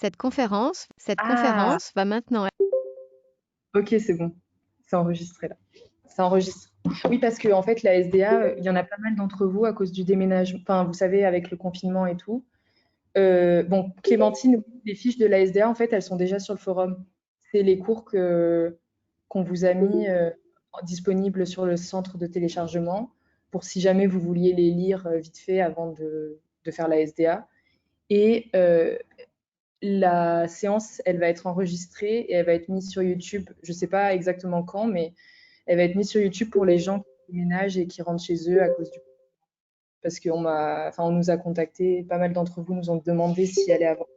Cette Ah, conférence va maintenant ok, c'est bon. C'est enregistré là. Ça enregistre. Oui, parce que en fait, la SDA, il y en a pas mal d'entre vous à cause du déménagement. Enfin, vous savez, avec le confinement et tout. Bon, Clémentine, les fiches de la SDA, en fait, elles sont déjà sur le forum. C'est les cours qu'on vous a mis disponibles sur le centre de téléchargement pour si jamais vous vouliez les lire vite fait avant de faire la SDA. Et la séance, elle va être enregistrée et elle va être mise sur YouTube. Je ne sais pas exactement quand, mais elle va être mise sur YouTube pour les gens qui déménagent et qui rentrent chez eux à cause du. Parce on nous a contactés, pas mal d'entre vous nous ont demandé s'il allait avoir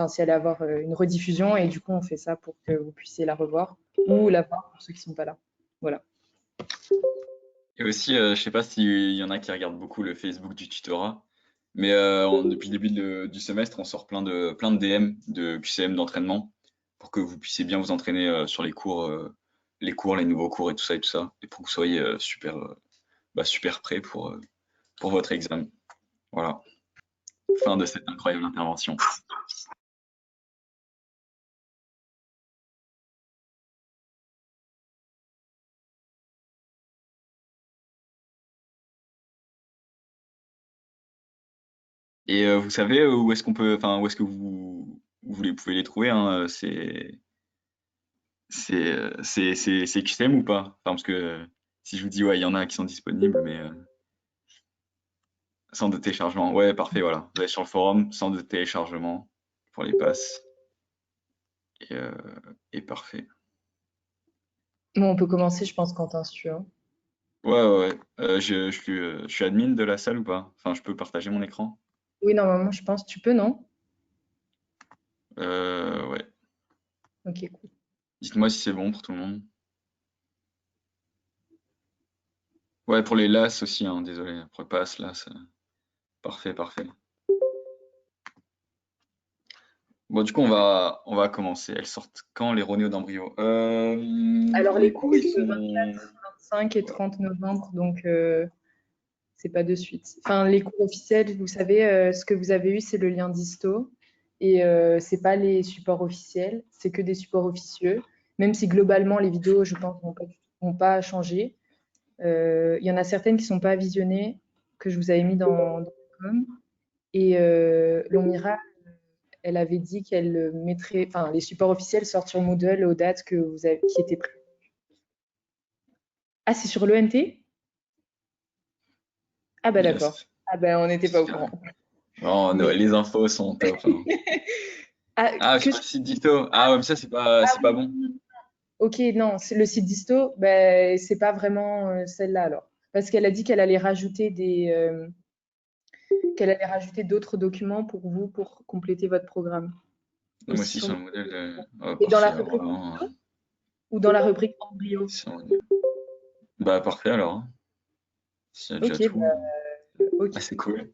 s'il allait avoir une rediffusion et du coup on fait ça pour que vous puissiez la revoir ou la voir pour ceux qui sont pas là. Voilà. Et aussi, je sais pas s'il y en a qui regardent beaucoup le Facebook du tutorat, mais depuis le début du semestre, on sort plein de DM de QCM d'entraînement pour que vous puissiez bien vous entraîner sur les cours, les nouveaux cours et tout ça, et pour que vous soyez super prêt pour votre examen. Voilà, fin de cette incroyable intervention. Et vous savez où est-ce qu'on peut, enfin où est-ce que vous pouvez les trouver, hein, c'est QCM ou pas? Enfin, parce que si je vous dis ouais, il y en a qui sont disponibles, mais centre de téléchargement. Ouais, parfait, voilà. Vous allez sur le forum, centre de téléchargement pour les passes. Et, euh, et parfait. Bon, on peut commencer, je pense, Quentin, si tu veux. Ouais. Je suis admin de la salle ou pas? Enfin, je peux partager mon écran? Oui, normalement, je pense. Tu peux, non? Ouais. Ok, cool. Dites-moi si c'est bon pour tout le monde. Ouais, pour les LAS aussi, hein, désolé. Pour les passes, LAS. Parfait. Bon, du coup, on va commencer. Elles sortent quand, les Ronéo d'embryo? Alors, les Les cours, cours, ils c'est le sont... 24, 25 et Ouais. 30 novembre, donc c'est pas de suite. Enfin, les cours officiels, vous savez, ce que vous avez eu, c'est le lien disto. Et c'est pas les supports officiels, c'est que des supports officieux. Même si globalement, les vidéos, je pense, vont pas changer. Il y en a certaines qui sont pas visionnées, que je vous avais mis dans le com. Et Lomira, elle avait dit qu'elle mettrait, enfin, les supports officiels sortent sur Moodle aux dates qui étaient prévues. Ah, c'est sur l'ENT? Ah bah d'accord. Yes. Ah bah on n'était pas au courant. Non, Mais les infos sont top, hein. ah, Ah, que sur je... le site d'Ito. Ah ouais, mais ça, ah c'est pas bon. oui. Ok, non, c'est le site disto, ben c'est pas vraiment celle-là alors. Parce qu'elle a dit qu'elle allait rajouter d'autres documents pour vous pour compléter votre programme. Moi Aussi aussi, sur sur le modèle de... Oh, et dans la parfait, alors rubrique vraiment, ou dans la rubrique embryo. sur le modèle. Bah, parfait, alors, hein. S'il y a déjà Ok, tout. ok. Ah, c'est cool.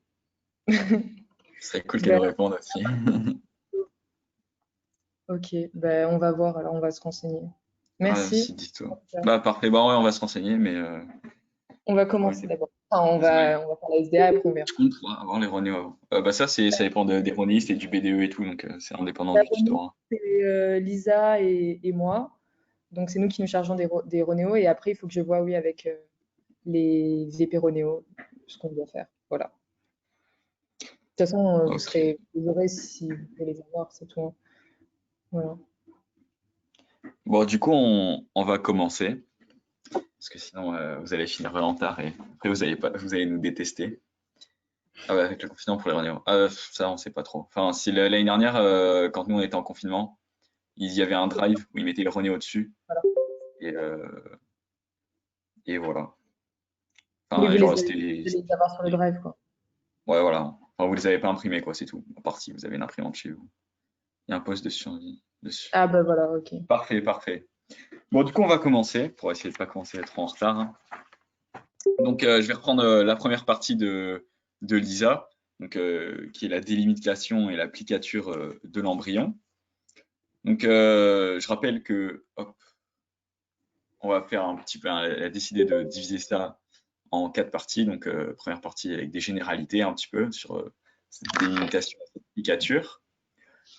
Ce serait cool qu'elle Ben, nous réponde aussi. ok, ben on va voir, alors on va se renseigner. Ah, le Merci. site d'Ito. Bah, parfait. Bah, ouais, on va se renseigner, mais On va cool. commencer d'abord. Enfin, Désolé. on va faire la SDA et après on verra. Je compte avoir les Ronéo avant. Bah, ça dépend des Ronéistes et du BDE et tout, donc c'est indépendant La du remise, tutorat. c'est Lisa et moi. Donc, c'est nous qui nous chargeons des Ronéos. Et après, il faut que je vois, oui, avec les VP Ronéo, ce qu'on doit faire. Voilà. De toute façon, Ok. vous aurez si vous pouvez les avoir, c'est tout, hein. Voilà. Bon, du coup, on va commencer, parce que sinon, vous allez finir en retard et après, vous allez nous détester. Ah ouais, avec le confinement pour les Ronéo. Ça, on sait pas trop. Enfin, si l'année dernière, quand nous, on était en confinement, il y avait un drive où ils mettaient les Ronéo dessus. Voilà. Et, euh, et voilà. Mais Enfin, vous genre, allez les avoir sur le drive, quoi. ouais, voilà. Enfin, vous les avez pas imprimés, quoi, c'est tout. À part si vous avez une imprimante chez vous. Il y a un poste de survie dessus. Ah, bah voilà, ok. Parfait. Bon, du coup, on va commencer pour essayer de pas commencer à être en retard, hein. Donc, je vais reprendre la première partie de Lisa, donc, qui est la délimitation et l'applicature de l'embryon. Donc, je rappelle que, hop, on va faire un petit peu, elle a décidé de diviser ça en 4 parties. Donc, première partie avec des généralités un petit peu sur cette délimitation, cette applicature.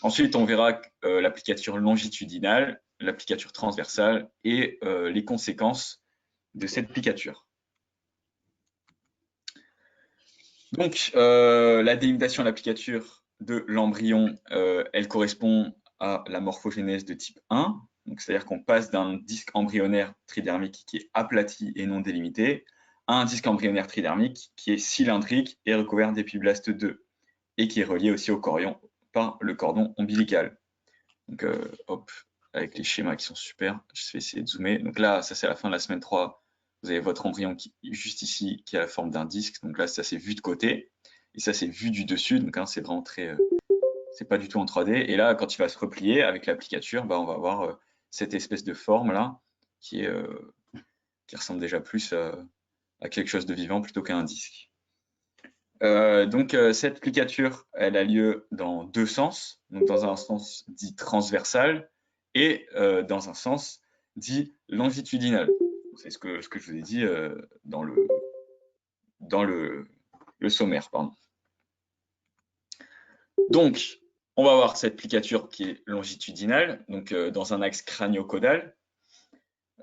Ensuite, on verra l'applicature longitudinale, l'applicature transversale et les conséquences de cette applicature. Donc, la délimitation de l'applicature de l'embryon, elle correspond à la morphogénèse de type 1. C'est-à-dire qu'on passe d'un disque embryonnaire tridermique qui est aplati et non délimité à un disque embryonnaire tridermique qui est cylindrique et recouvert d'épiblastes 2 et qui est relié aussi au chorion par le cordon ombilical. Donc, hop, avec les schémas qui sont super, je vais essayer de zoomer. Donc là, ça c'est la fin de la semaine 3. Vous avez votre embryon qui, juste ici, qui a la forme d'un disque. Donc là, ça c'est vu de côté. Et ça c'est vu du dessus. Donc hein, c'est vraiment très... c'est pas du tout en 3D. Et là, quand il va se replier avec l'applicature, bah, on va avoir cette espèce de forme là qui ressemble déjà plus à quelque chose de vivant plutôt qu'à un disque. Donc cette applicature, elle a lieu dans deux sens, donc dans un sens dit transversal et dans un sens dit longitudinal. C'est ce que je vous ai dit dans le sommaire, pardon. Donc, on va voir cette applicature qui est longitudinale, donc dans un axe crânio-caudal.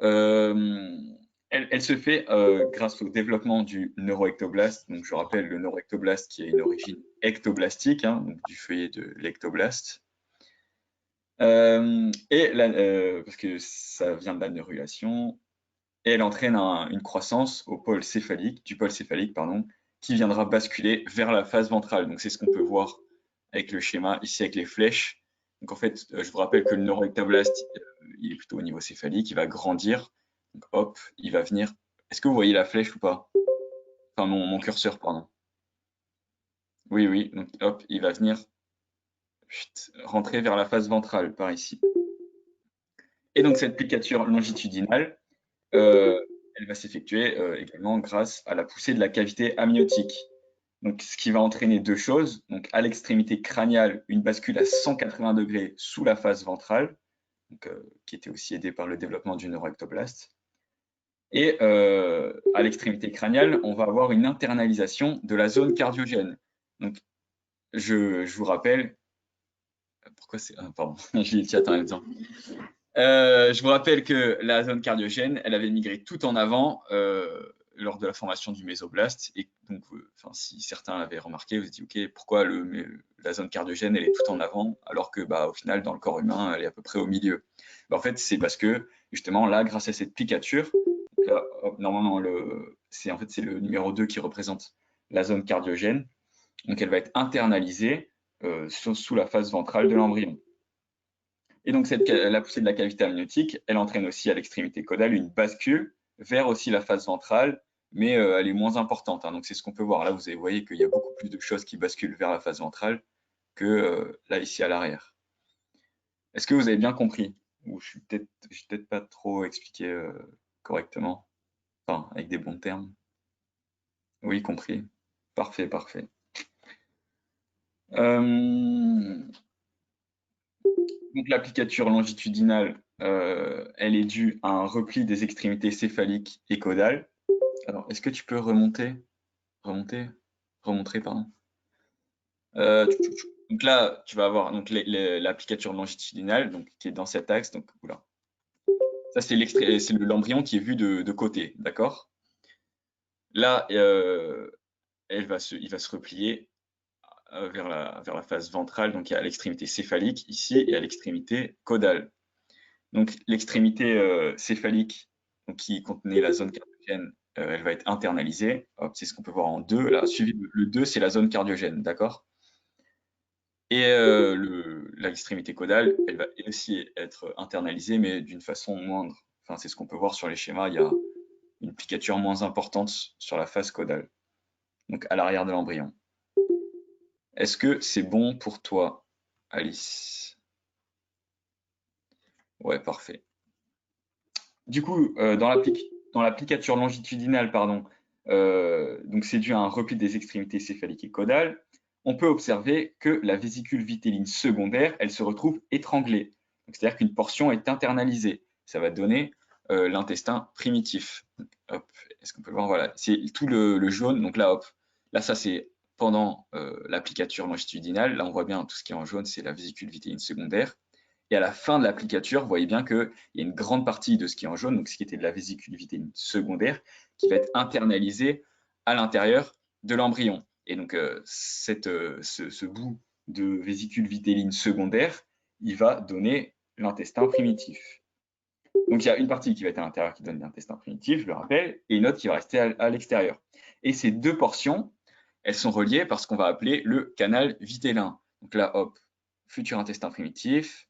Elle se fait grâce au développement du neuroectoblaste. Donc, je rappelle le neuroectoblaste qui a une origine ectoblastique, hein, donc du feuillet de l'ectoblaste. Parce que ça vient de la neurulation. Et elle entraîne une croissance au pôle céphalique, du pôle céphalique, pardon, qui viendra basculer vers la face ventrale. Donc, c'est ce qu'on peut voir avec le schéma ici avec les flèches. Donc, en fait, je vous rappelle que le neuroectoblaste, il est plutôt au niveau céphalique, il va grandir. Donc, hop, il va venir. Est-ce que vous voyez la flèche ou pas? Enfin, mon curseur, pardon. Oui, oui. Donc, hop, il va venir rentrer vers la face ventrale, par ici. Et donc, cette plicature longitudinale, elle va s'effectuer également grâce à la poussée de la cavité amniotique. Donc, ce qui va entraîner deux choses. Donc, à l'extrémité crâniale, une bascule à 180 degrés sous la face ventrale, donc, qui était aussi aidée par le développement du neuroectoblaste. Et à l'extrémité crâniale, on va avoir une internalisation de la zone cardiogène. Donc, je vous rappelle, pourquoi c'est... Ah, pardon, j'ai dit attends, je vous rappelle que la zone cardiogène, elle avait migré tout en avant lors de la formation du mésoblaste. Et donc, si certains l'avaient remarqué, vous vous dites, OK, pourquoi la zone cardiogène, elle est tout en avant, alors que, au final, dans le corps humain, elle est à peu près au milieu. En fait, c'est parce que, justement, là, grâce à cette plicature, là, normalement, c'est le numéro 2 qui représente la zone cardiogène. Donc, elle va être internalisée sous la face ventrale de l'embryon. Et donc, la poussée de la cavité amniotique, elle entraîne aussi à l'extrémité caudale une bascule vers aussi la face ventrale, mais elle est moins importante. Hein. Donc, c'est ce qu'on peut voir. Là, vous voyez qu'il y a beaucoup plus de choses qui basculent vers la face ventrale que là, ici, à l'arrière. Est-ce que vous avez bien compris? Ou je n'ai peut-être pas trop expliqué correctement, enfin, avec des bons termes. Oui, compris. Parfait, parfait. Donc l'applicature longitudinale, elle est due à un repli des extrémités céphaliques et caudales. Alors, est-ce que tu peux remontrer, pardon. Donc là, tu vas avoir l'applicature longitudinale, donc qui est dans cet axe. Donc oula. Ça c'est l'embryon qui est vu de côté, d'accord? Là, il va se replier vers la face ventrale, donc à l'extrémité céphalique ici et à l'extrémité caudale. Donc l'extrémité céphalique, donc, qui contenait la zone cardiogène, elle va être internalisée. C'est ce qu'on peut voir en 2. Là, suivi le 2, c'est la zone cardiogène, d'accord? Et l'extrémité caudale, elle va aussi être internalisée, mais d'une façon moindre. Enfin, c'est ce qu'on peut voir sur les schémas. Il y a une plicature moins importante sur la face caudale, donc à l'arrière de l'embryon. Est-ce que c'est bon pour toi, Alice? Ouais, parfait. Du coup, dans l'applicature longitudinale, pardon, donc c'est dû à un repli des extrémités céphaliques et caudales, on peut observer que la vésicule vitéline secondaire, elle se retrouve étranglée. C'est-à-dire qu'une portion est internalisée. Ça va donner l'intestin primitif. Hop, est-ce qu'on peut le voir? Voilà, c'est tout le jaune. Donc là, hop, là ça c'est pendant l'applicature longitudinale. Là, on voit bien tout ce qui est en jaune, c'est la vésicule vitéline secondaire. Et à la fin de l'applicature, vous voyez bien qu'il y a une grande partie de ce qui est en jaune, donc ce qui était de la vésicule vitéline secondaire, qui va être internalisée à l'intérieur de l'embryon. Et donc, ce bout de vésicule vitéline secondaire, il va donner l'intestin primitif. Donc, il y a une partie qui va être à l'intérieur qui donne l'intestin primitif, je le rappelle, et une autre qui va rester à l'extérieur. Et ces deux portions, elles sont reliées par ce qu'on va appeler le canal vitellin. Donc là, hop, futur intestin primitif,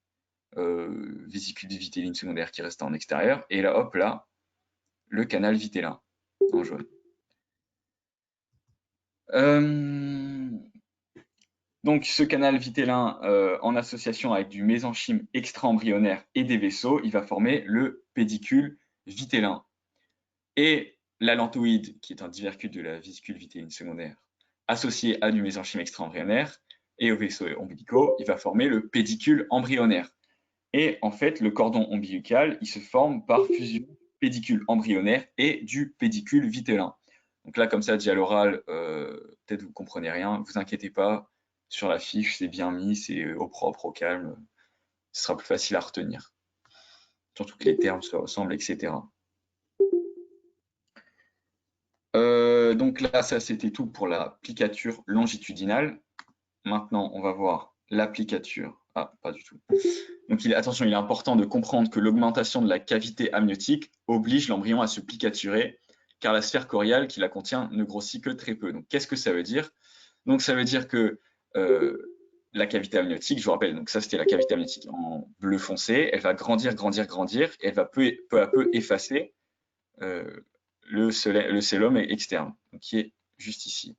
vésicule vitéline secondaire qui reste en extérieur, et là, hop, là, le canal vitellin en jaune. Donc, ce canal vitellin, en association avec du mésenchyme extra-embryonnaire et des vaisseaux, il va former le pédicule vitellin. Et l'allantoïde, qui est un divercule de la vésicule vitéline secondaire, associé à du mésenchyme extra-embryonnaire et aux vaisseaux ombilicaux, il va former le pédicule embryonnaire. Et en fait, le cordon ombilical, il se forme par fusion du pédicule embryonnaire et du pédicule vitellin. Donc là, comme ça, dit à l'oral, peut-être vous ne comprenez rien, ne vous inquiétez pas, sur la fiche, c'est bien mis, c'est au propre, au calme, ce sera plus facile à retenir. Surtout que les termes se ressemblent, etc. Donc là, ça c'était tout pour l'applicature longitudinale. Maintenant, on va voir l'applicature. Ah, pas du tout. Donc attention, il est important de comprendre que l'augmentation de la cavité amniotique oblige l'embryon à se plicaturer, car la sphère choriale qui la contient ne grossit que très peu. Donc qu'est-ce que ça veut dire? Donc ça veut dire que la cavité amniotique, je vous rappelle, donc ça c'était la cavité amniotique en bleu foncé, elle va grandir, grandir, grandir, et elle va peu à peu effacer le cellome externe, donc qui est juste ici.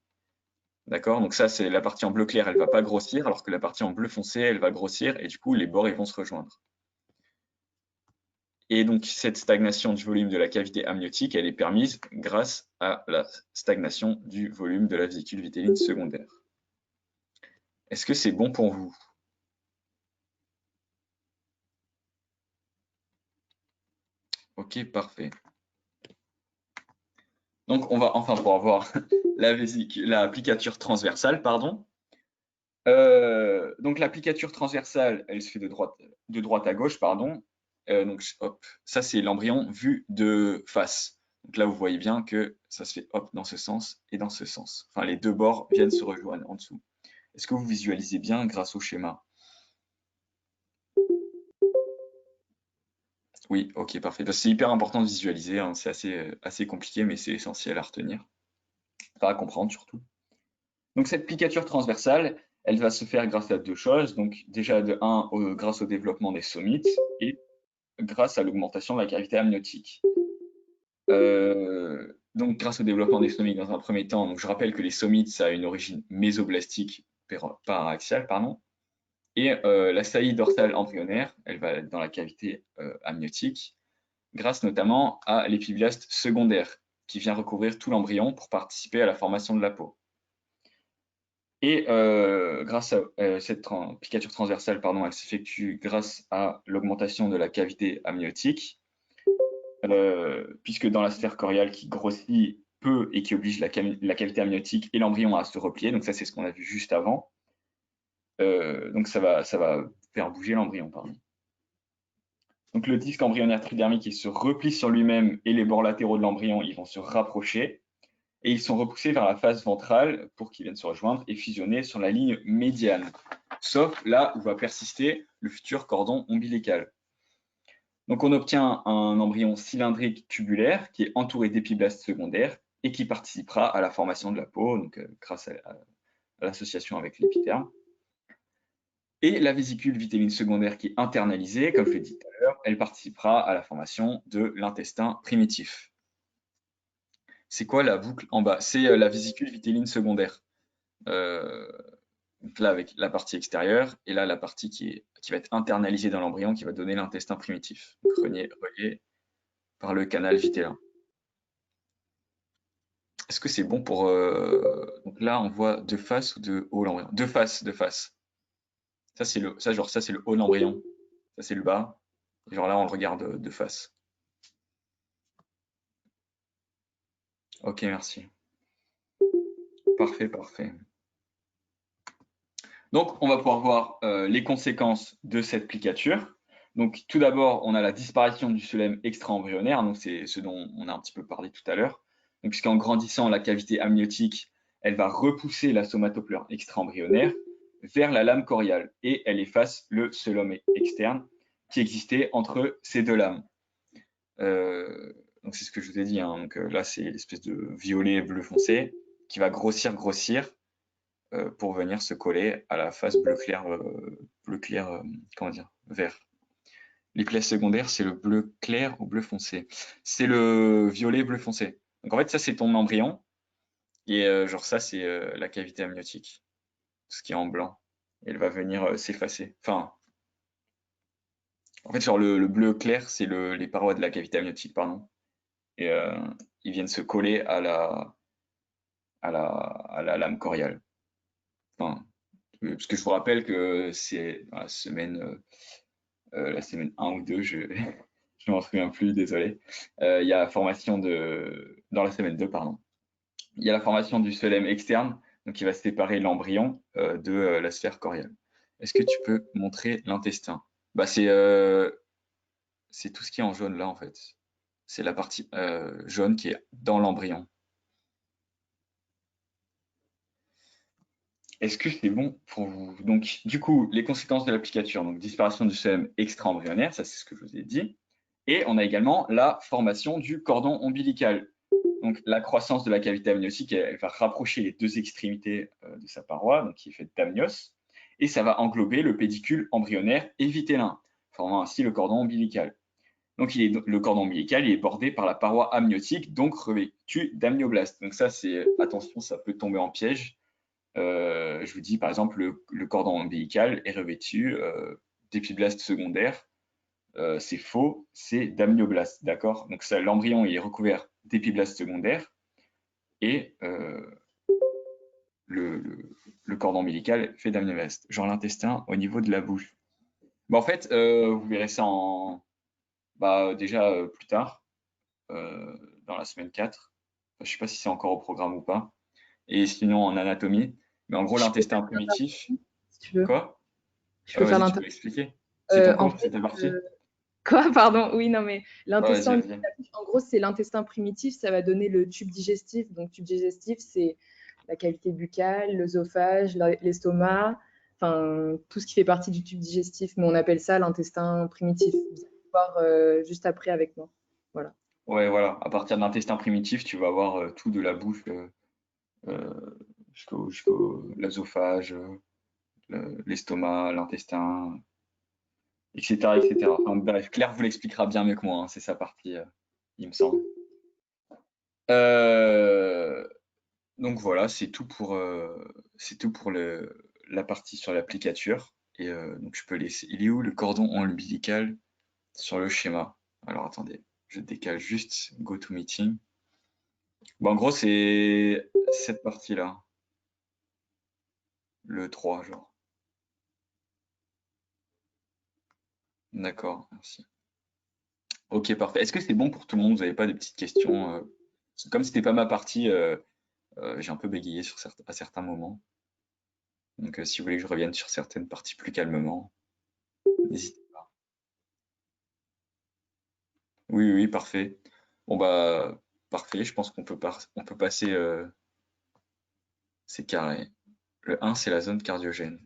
D'accord? Donc ça, c'est la partie en bleu clair, elle ne va pas grossir, alors que la partie en bleu foncé, elle va grossir, et du coup, les bords ils vont se rejoindre. Et donc, cette stagnation du volume de la cavité amniotique, elle est permise grâce à la stagnation du volume de la vésicule vitéline secondaire. Est-ce que c'est bon pour vous? Ok, parfait. Donc, on va enfin pouvoir voir l'applicature transversale, pardon. Donc l'applicature transversale, elle se fait de droite à gauche, pardon. Donc hop, ça c'est l'embryon vu de face. Donc là vous voyez bien que ça se fait hop dans ce sens et dans ce sens. Enfin les deux bords viennent se rejoindre en dessous. Est-ce que vous visualisez bien grâce au schéma? Oui, ok, parfait. C'est hyper important de visualiser, hein. C'est assez compliqué, mais c'est essentiel à retenir, à comprendre surtout. Donc cette plicature transversale, elle va se faire grâce à deux choses. Donc déjà de 1, grâce au développement des somites et grâce à l'augmentation de la cavité amniotique. Donc grâce au développement des somites dans un premier temps, donc je rappelle que les somites, ça a une origine mésoblastique paraxiale, pardon. Et la saillie dorsale embryonnaire, elle va être dans la cavité amniotique, grâce notamment à l'épiblaste secondaire, qui vient recouvrir tout l'embryon pour participer à la formation de la peau. Et grâce à cette piqûre transversale, pardon, elle s'effectue grâce à l'augmentation de la cavité amniotique, puisque dans la sphère choriale qui grossit peu et qui oblige la cavité amniotique et l'embryon à se replier, donc ça c'est ce qu'on a vu juste avant, donc ça va faire bouger l'embryon, pardon. Donc le disque embryonnaire tridermique il se replie sur lui-même et les bords latéraux de l'embryon ils vont se rapprocher. Et ils sont repoussés vers la face ventrale pour qu'ils viennent se rejoindre et fusionner sur la ligne médiane, sauf là où va persister le futur cordon ombilical. Donc on obtient un embryon cylindrique tubulaire qui est entouré d'épiblastes secondaires et qui participera à la formation de la peau, donc grâce à l'association avec l'épitherme. Et la vésicule vitéline secondaire qui est internalisée, comme je l'ai dit tout à l'heure, elle participera à la formation de l'intestin primitif. C'est quoi la boucle en bas? C'est la vésicule vitéline secondaire. Donc là, avec la partie extérieure, et là, la partie qui va être internalisée dans l'embryon, qui va donner l'intestin primitif, donc relié par le canal vitellin. Est-ce que c'est bon pour... Donc là, on voit de face ou de haut l'embryon? De face, de face. Ça, c'est le haut de l'embryon. Ça, c'est le bas. Et genre là, on le regarde de face. Ok, merci. Parfait, parfait. Donc, on va pouvoir voir les conséquences de cette plicature. Donc, tout d'abord, on a la disparition du phloème extra-embryonnaire, donc c'est ce dont on a un petit peu parlé tout à l'heure. Donc, puisqu'en grandissant, la cavité amniotique, elle va repousser la somatopleure extra-embryonnaire vers la lame choriale et elle efface le phloème externe qui existait entre ces deux lames. Donc, c'est ce que je vous ai dit, hein. Donc, là, c'est l'espèce de violet bleu foncé qui va grossir pour venir se coller à la face bleu clair, comment dire, vert. Les classes secondaires, c'est le bleu clair ou bleu foncé. C'est le violet bleu foncé. Donc en fait, ça c'est ton embryon et genre ça c'est la cavité amniotique, ce qui est en blanc. Et elle va venir s'effacer. Enfin, en fait, genre le bleu clair, c'est les parois de la cavité amniotique, pardon. Et ils viennent se coller à la lame choriale. Enfin, parce que je vous rappelle que c'est dans la semaine 1 ou 2, je je m'en souviens plus, désolé. Il y a la formation dans la semaine 2, pardon. Il y a la formation du phloème externe, donc qui va séparer l'embryon de la sphère choriale. Est-ce que tu peux montrer l'intestin? Bah, c'est tout ce qui est en jaune là, en fait. C'est la partie jaune qui est dans l'embryon. Est-ce que c'est bon pour vous? Donc, du coup, les conséquences de l'applicature, donc disparition du phloème extra-embryonnaire, ça c'est ce que je vous ai dit. Et on a également la formation du cordon ombilical. Donc, la croissance de la cavité amniotique, elle va rapprocher les deux extrémités de sa paroi, donc qui est faite d'amnios, et ça va englober le pédicule embryonnaire et vitellin, formant ainsi le cordon ombilical. Donc, le cordon ombilical il est bordé par la paroi amniotique, donc revêtu d'amnioblastes. Donc ça, attention, ça peut tomber en piège. Je vous dis, par exemple, le cordon ombilical est revêtu d'épiblastes secondaires. C'est faux, c'est d'amnioblastes, d'accord? Donc l'embryon est recouvert d'épiblastes secondaires et le cordon ombilical fait d'amnioblastes. Genre l'intestin au niveau de la bouche. Bah, en fait, vous verrez ça déjà plus tard, dans la semaine 4. Enfin, je ne sais pas si c'est encore au programme ou pas. Et sinon en anatomie. Mais en gros, Je peux l'intestin faire primitif. si tu veux. Quoi? Je Ah, peux faire vas-y, tu peux l'intervention. expliquer. C'est ton En cours, c'est fait, ta partie. quoi, pardon? Oui, non, mais Ouais, vas-y, l'intestin, vas-y. en gros, c'est l'intestin primitif, ça va donner le tube digestif. Donc, tube digestif, c'est la cavité buccale, l'œsophage, l'estomac, enfin, tout ce qui fait partie du tube digestif. Mais on appelle ça l'intestin primitif. Vous allez voir juste après avec moi. Voilà. Ouais, voilà. À partir de l'intestin primitif, tu vas avoir tout de la bouche euh, jusqu'au l'œsophage, l'estomac, l'intestin, etc., etc. Enfin, bref, Claire vous l'expliquera bien mieux que moi, hein, c'est sa partie, il me semble. Euh, donc voilà, c'est tout pour la partie sur l'applicature. Et donc je peux laisser. Il est où le cordon ombilical sur le schéma? Alors attendez, je décale juste Go to Meeting. Bon, en gros, c'est cette partie-là, le 3, genre. D'accord, merci. Ok, parfait. Est-ce que c'est bon pour tout le monde? Vous n'avez pas de petites questions? Parce que comme c'était pas ma partie, j'ai un peu bégayé à certains moments. Donc, si vous voulez que je revienne sur certaines parties plus calmement, n'hésitez pas. Oui, oui, parfait. Bon, bah, parfait. Je pense on peut passer. C'est carré. Le 1, c'est la zone cardiogène.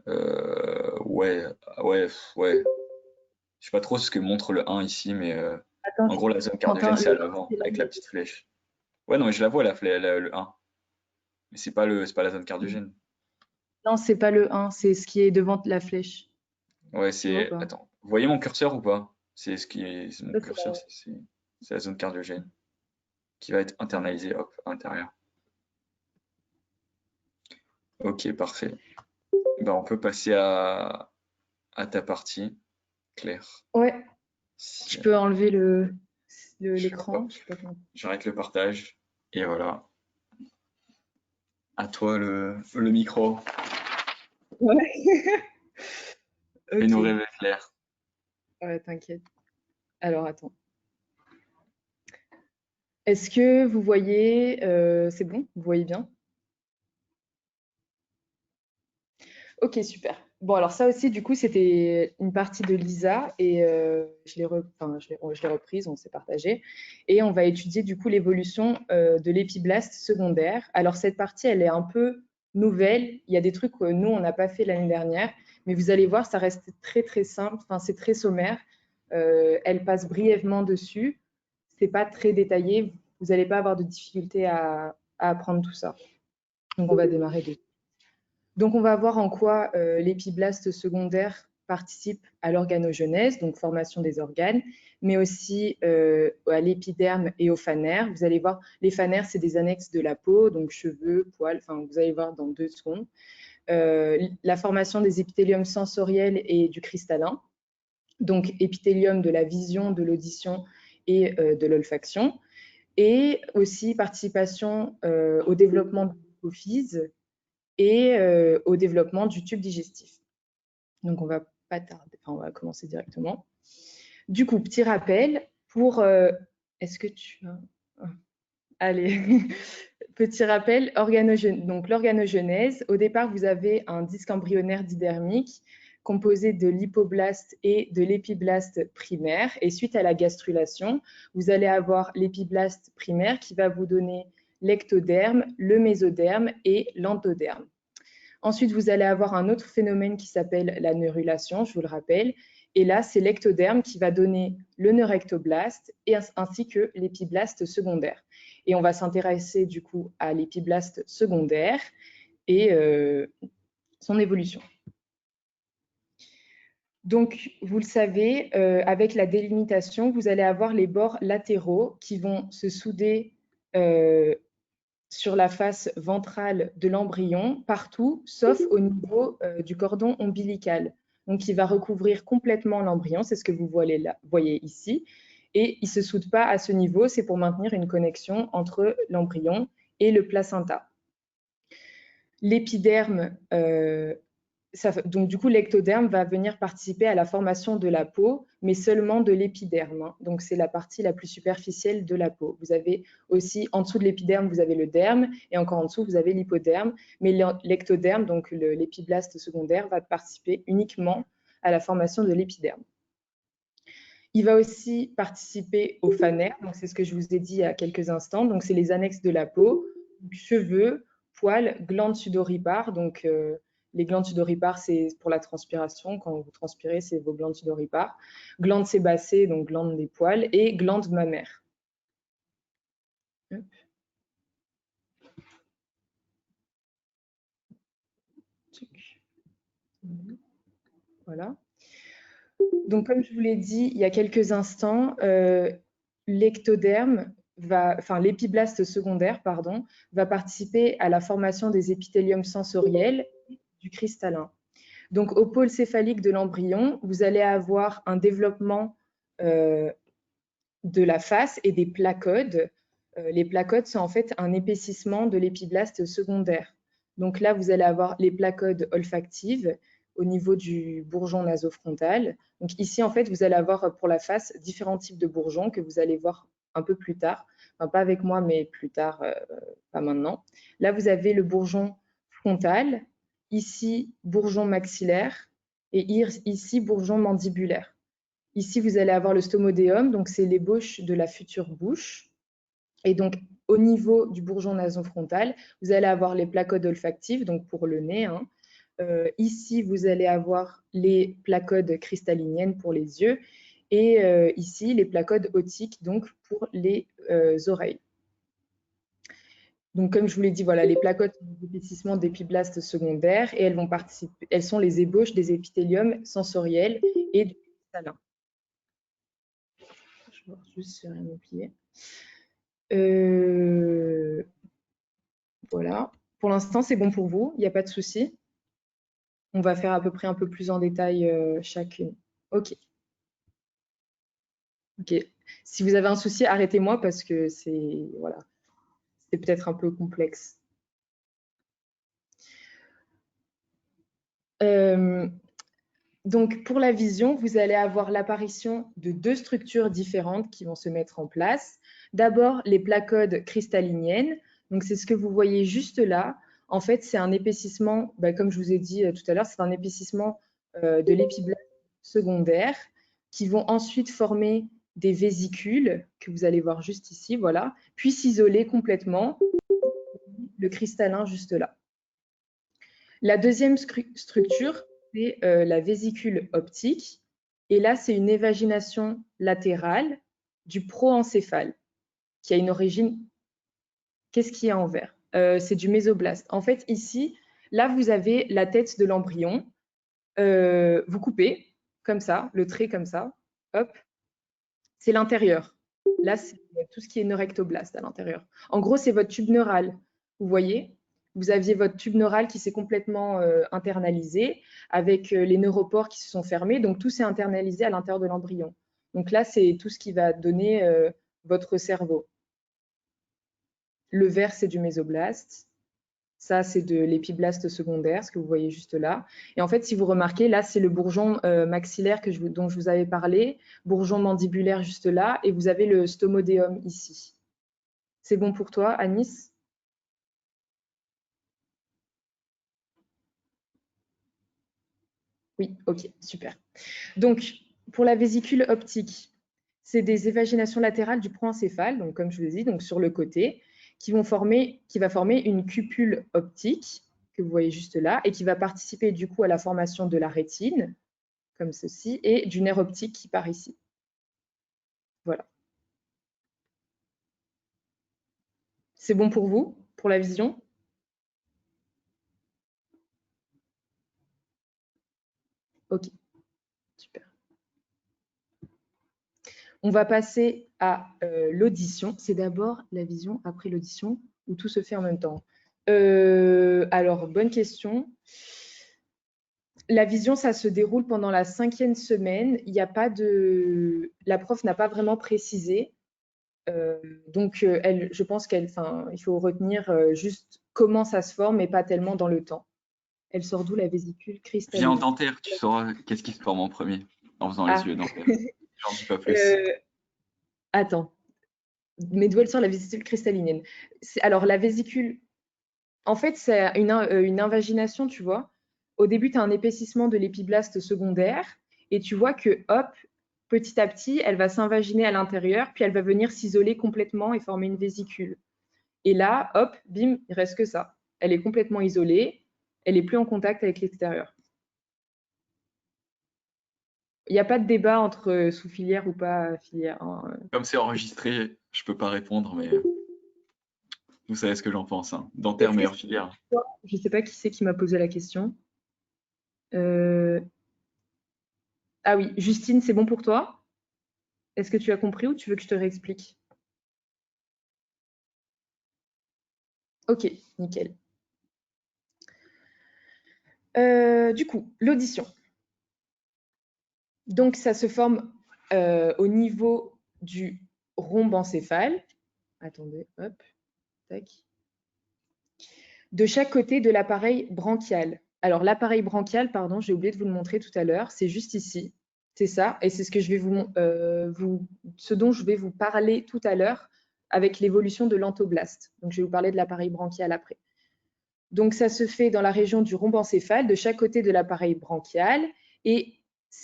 Ouais, ouais, ouais. Je sais pas trop ce que montre le 1 ici, mais Attends, en gros, la zone cardiogène, Quentin, c'est à le 1, l'avant, c'est avec la l'amnion. petite flèche. Ouais, non, mais je la vois, le 1. Mais c'est pas la zone cardiogène. Non, c'est pas le 1, c'est ce qui est devant la flèche. Ouais, Tu vois ou c'est. pas? Attends, vous voyez mon curseur ou pas? C'est mon Ça, c'est curseur, c'est la zone cardiogène qui va être internalisée, hop, à l'intérieur. Ok, parfait. Ben, on peut passer à ta partie, Claire. Ouais, Si, je peux enlever l'écran. hop, Je sais pas comment. j'arrête le partage. Et voilà, à toi le micro. Ouais. Fais-nous Ok, rêver, Claire. ouais, t'inquiète. Alors, attends. Est-ce que vous voyez, c'est bon? Vous voyez bien? Ok, super. Bon, alors ça aussi, du coup, c'était une partie de Lisa et je l'ai reprise, on s'est partagé. Et on va étudier, du coup, l'évolution de l'épiblaste secondaire. Alors, cette partie, elle est un peu nouvelle. Il y a des trucs que nous, on n'a pas fait l'année dernière. Mais vous allez voir, ça reste très, très simple. Enfin, c'est très sommaire. Elle passe brièvement dessus. C'est pas très détaillé. Vous n'allez pas avoir de difficulté à apprendre tout ça. Donc, on va démarrer dessus. Donc, on va voir en quoi l'épiblaste secondaire participe à l'organogenèse, donc formation des organes, mais aussi à l'épiderme et aux phanères. Vous allez voir, les phanères, c'est des annexes de la peau, donc cheveux, poils, enfin, vous allez voir dans 2 secondes. La formation des épithéliums sensoriels et du cristallin, donc épithélium de la vision, de l'audition et de l'olfaction, et aussi participation au développement de l'hypophyse, et au développement du tube digestif. Donc, on va pas tarder, enfin, on va commencer directement. Du coup, petit rappel pour. Est-ce que tu as. Allez, petit rappel, donc l'organogenèse. Au départ, vous avez un disque embryonnaire didermique composé de l'hypoblaste et de l'épiblaste primaire. Et suite à la gastrulation, vous allez avoir l'épiblaste primaire qui va vous donner l'ectoderme, le mésoderme et l'endoderme. Ensuite, vous allez avoir un autre phénomène qui s'appelle la neurulation, je vous le rappelle. Et là, c'est l'ectoderme qui va donner le neurectoblaste ainsi que l'épiblaste secondaire. Et on va s'intéresser du coup à l'épiblaste secondaire et son évolution. Donc, vous le savez, avec la délimitation, vous allez avoir les bords latéraux qui vont se souder sur la face ventrale de l'embryon, partout, sauf au niveau du cordon ombilical. Donc, il va recouvrir complètement l'embryon, c'est ce que vous voyez ici. Et il ne se soude pas à ce niveau, c'est pour maintenir une connexion entre l'embryon et le placenta. L'épiderme, donc du coup, l'ectoderme va venir participer à la formation de la peau, mais seulement de l'épiderme. Hein. Donc, c'est la partie la plus superficielle de la peau. Vous avez aussi, en dessous de l'épiderme, vous avez le derme, et encore en dessous, vous avez l'hypoderme. Mais l'ectoderme, donc l'épiblaste secondaire, va participer uniquement à la formation de l'épiderme. Il va aussi participer aux phanères, donc c'est ce que je vous ai dit il y a quelques instants. Donc, c'est les annexes de la peau, cheveux, poils, glandes sudoripares, donc les glandes sudoripares, c'est pour la transpiration. Quand vous transpirez, c'est vos glandes sudoripares. Glandes sébacées, donc glandes des poils, et glandes mammaires. Voilà. Donc, comme je vous l'ai dit il y a quelques instants, l'ectoderme l'épiblaste secondaire, pardon, va participer à la formation des épithéliums sensoriels du cristallin. Donc, au pôle céphalique de l'embryon, vous allez avoir un développement de la face et des placodes. Les placodes sont en fait un épaississement de l'épiblaste secondaire. Donc là, vous allez avoir les placodes olfactives au niveau du bourgeon nasofrontal. Donc ici, en fait, vous allez avoir pour la face différents types de bourgeons que vous allez voir un peu plus tard. Enfin, pas avec moi, mais plus tard, pas maintenant. Là, vous avez le bourgeon frontal, ici, bourgeon maxillaire, et ici, bourgeon mandibulaire. Ici, vous allez avoir le stomodéum, donc c'est l'ébauche de la future bouche. Et donc, au niveau du bourgeon nasofrontal, vous allez avoir les placodes olfactifs, donc pour le nez. Hein. Ici, vous allez avoir les placodes cristalliniennes pour les yeux. Et ici, les placodes otiques, donc pour les oreilles. Donc, comme je vous l'ai dit, voilà, les placodes sont des épaississements d'épiblastes secondaires et elles sont les ébauches des épithéliums sensoriels et du cristallin. Je vais juste sur un oublié. Voilà. Pour l'instant, c'est bon pour vous. Il n'y a pas de souci. On va faire à peu près un peu plus en détail chacune. OK. OK. Si vous avez un souci, arrêtez-moi parce que c'est voilà, c'est peut-être un peu complexe. Donc, pour la vision, vous allez avoir l'apparition de 2 structures différentes qui vont se mettre en place. D'abord, les placodes cristalliniennes. Donc, c'est ce que vous voyez juste là. En fait, c'est un épaississement, comme je vous ai dit tout à l'heure, c'est un épaississement de l'épiblaste secondaire qui vont ensuite former des vésicules que vous allez voir juste ici, voilà, puis s'isoler complètement, le cristallin juste là. La deuxième structure, c'est la vésicule optique. Et là, c'est une évagination latérale du proencéphale, qui a une origine. Qu'est-ce qu'il y a en vert? C'est du mésoblaste. En fait, ici, là, vous avez la tête de l'embryon. Vous coupez, comme ça, le trait comme ça. Hop. C'est l'intérieur. Là, c'est tout ce qui est neurectoblaste à l'intérieur. En gros, c'est votre tube neural. Vous voyez? Vous aviez votre tube neural qui s'est complètement internalisé avec les neuropores qui se sont fermés. Donc, tout s'est internalisé à l'intérieur de l'embryon. Donc là, c'est tout ce qui va donner votre cerveau. Le vert, c'est du mésoblaste. Ça, c'est de l'épiblaste secondaire, ce que vous voyez juste là. Et en fait, si vous remarquez, là, c'est le bourgeon maxillaire dont je vous avais parlé, bourgeon mandibulaire juste là, et vous avez le stomodéum ici. C'est bon pour toi, Anis? Oui, ok, super. Donc, pour la vésicule optique, c'est des évaginations latérales du proencéphale, donc comme je vous ai dit, donc sur le côté, qui va former une cupule optique, que vous voyez juste là, et qui va participer du coup à la formation de la rétine, comme ceci, et du nerf optique qui part ici. Voilà. C'est bon pour vous, pour la vision? Ok, super. On va passer à l'audition. C'est d'abord la vision, après l'audition, ou tout se fait en même temps? Alors, bonne question. La vision, ça se déroule pendant la 5e semaine. Il n'y a pas de... La prof n'a pas vraiment précisé. Donc, je pense il faut retenir juste comment ça se forme et pas tellement dans le temps. Elle sort d'où la vésicule Viens en cristalline? dentaire, tu sauras qu'est-ce qui se forme en premier en faisant les Ah, yeux dentaires. J'en dis pas plus. attends. Mais d'où elle sort la vésicule cristallinienne? Alors, la vésicule, en fait, c'est une invagination, tu vois. Au début, tu as un épaississement de l'épiblaste secondaire et tu vois que, hop, petit à petit, elle va s'invaginer à l'intérieur, puis elle va venir s'isoler complètement et former une vésicule. Et là, hop, bim, il reste que ça. Elle est complètement isolée, elle n'est plus en contact avec l'extérieur. Il n'y a pas de débat entre sous filière ou pas filière, hein. Comme c'est enregistré, je peux pas répondre, mais vous savez ce que j'en pense, hein. Dentaire, Est-ce que meilleure c'est filière. toi? Je ne sais pas qui c'est qui m'a posé la question. Ah oui, Justine, c'est bon pour toi? Est-ce que tu as compris ou tu veux que je te réexplique? Ok, nickel. Du coup, l'audition. Donc, ça se forme au niveau du rhombe encéphale. Attendez, hop, tac. De chaque côté de l'appareil branchial. Alors, l'appareil branchial, pardon, j'ai oublié de vous le montrer tout à l'heure, c'est juste ici. C'est ça, et c'est ce que je vais ce dont je vais vous parler tout à l'heure avec l'évolution de l'antoblaste. Donc, je vais vous parler de l'appareil branchial après. Donc, ça se fait dans la région du rhombe encéphale, de chaque côté de l'appareil branchial, et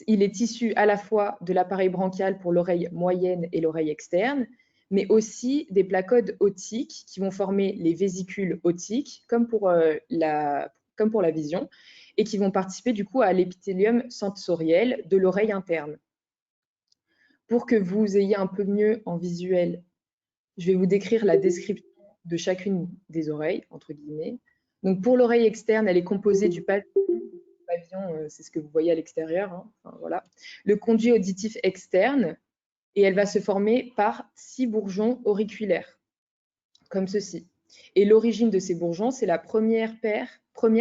il est issu à la fois de l'appareil branchial pour l'oreille moyenne et l'oreille externe, mais aussi des placodes otiques qui vont former les vésicules otiques, comme pour la vision, et qui vont participer du coup à l'épithélium sensoriel de l'oreille interne. Pour que vous ayez un peu mieux en visuel, je vais vous décrire la description de chacune des oreilles, entre guillemets. Donc pour l'oreille externe, elle est composée du pavillon, c'est ce que vous voyez à l'extérieur, hein. Enfin, voilà. Le conduit auditif externe, et elle va se former par 6 bourgeons auriculaires, comme ceci. Et l'origine de ces bourgeons, c'est la première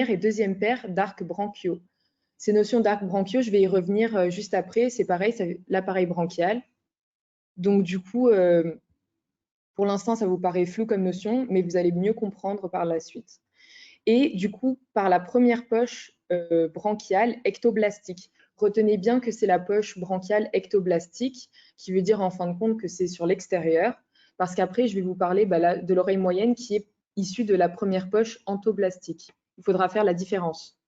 et deuxième paire d'arcs branchiaux. Ces notions d'arcs branchiaux, je vais y revenir juste après. C'est pareil, c'est l'appareil branchial. Donc du coup, pour l'instant, ça vous paraît flou comme notion, mais vous allez mieux comprendre par la suite. Et du coup, par la première poche branchiale ectoblastique. Retenez bien que c'est la poche branchiale ectoblastique, qui veut dire en fin de compte que c'est sur l'extérieur, parce qu'après, je vais vous parler de l'oreille moyenne qui est issus de la première poche entoblastique. Il faudra faire la différence.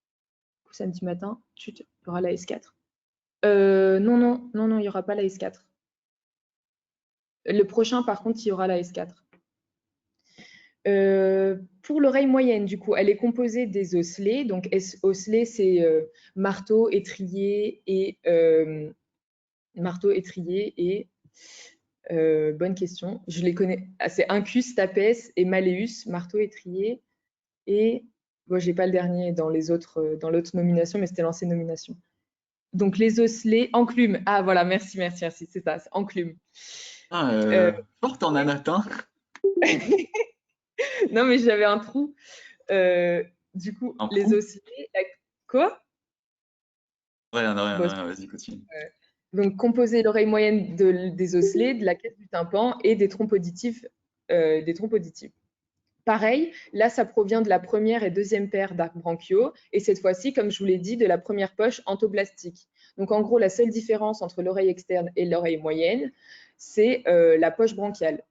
Samedi matin, il y aura la S4. Non, il n'y aura pas la S4. Le prochain, par contre, il y aura la S4. Pour l'oreille moyenne, du coup, elle est composée des osselets. Donc, osselets, c'est marteau, étrier et bonne question. Je les connais. Ah, c'est incus, stapes et malleus, marteau, étrier et bon, j'ai pas le dernier dans les autres, dans l'autre nomination, mais c'était l'ancienne nomination. Donc les osselets, enclume. Ah voilà, merci, c'est ça, c'est enclume. Forte en anatin. Non, mais j'avais un trou. Du coup, Un les trou? osselets, quoi? Rien, rien, Bon, rien, vas-y, continue. donc composer l'oreille moyenne des osselets, de la caisse du tympan et des trompes auditives. Pareil, là, ça provient de la première et deuxième paire d'arcs branchiaux, et cette fois-ci, comme je vous l'ai dit, de la première poche entoblastique. Donc, en gros, la seule différence entre l'oreille externe et l'oreille moyenne, c'est la poche branchiale.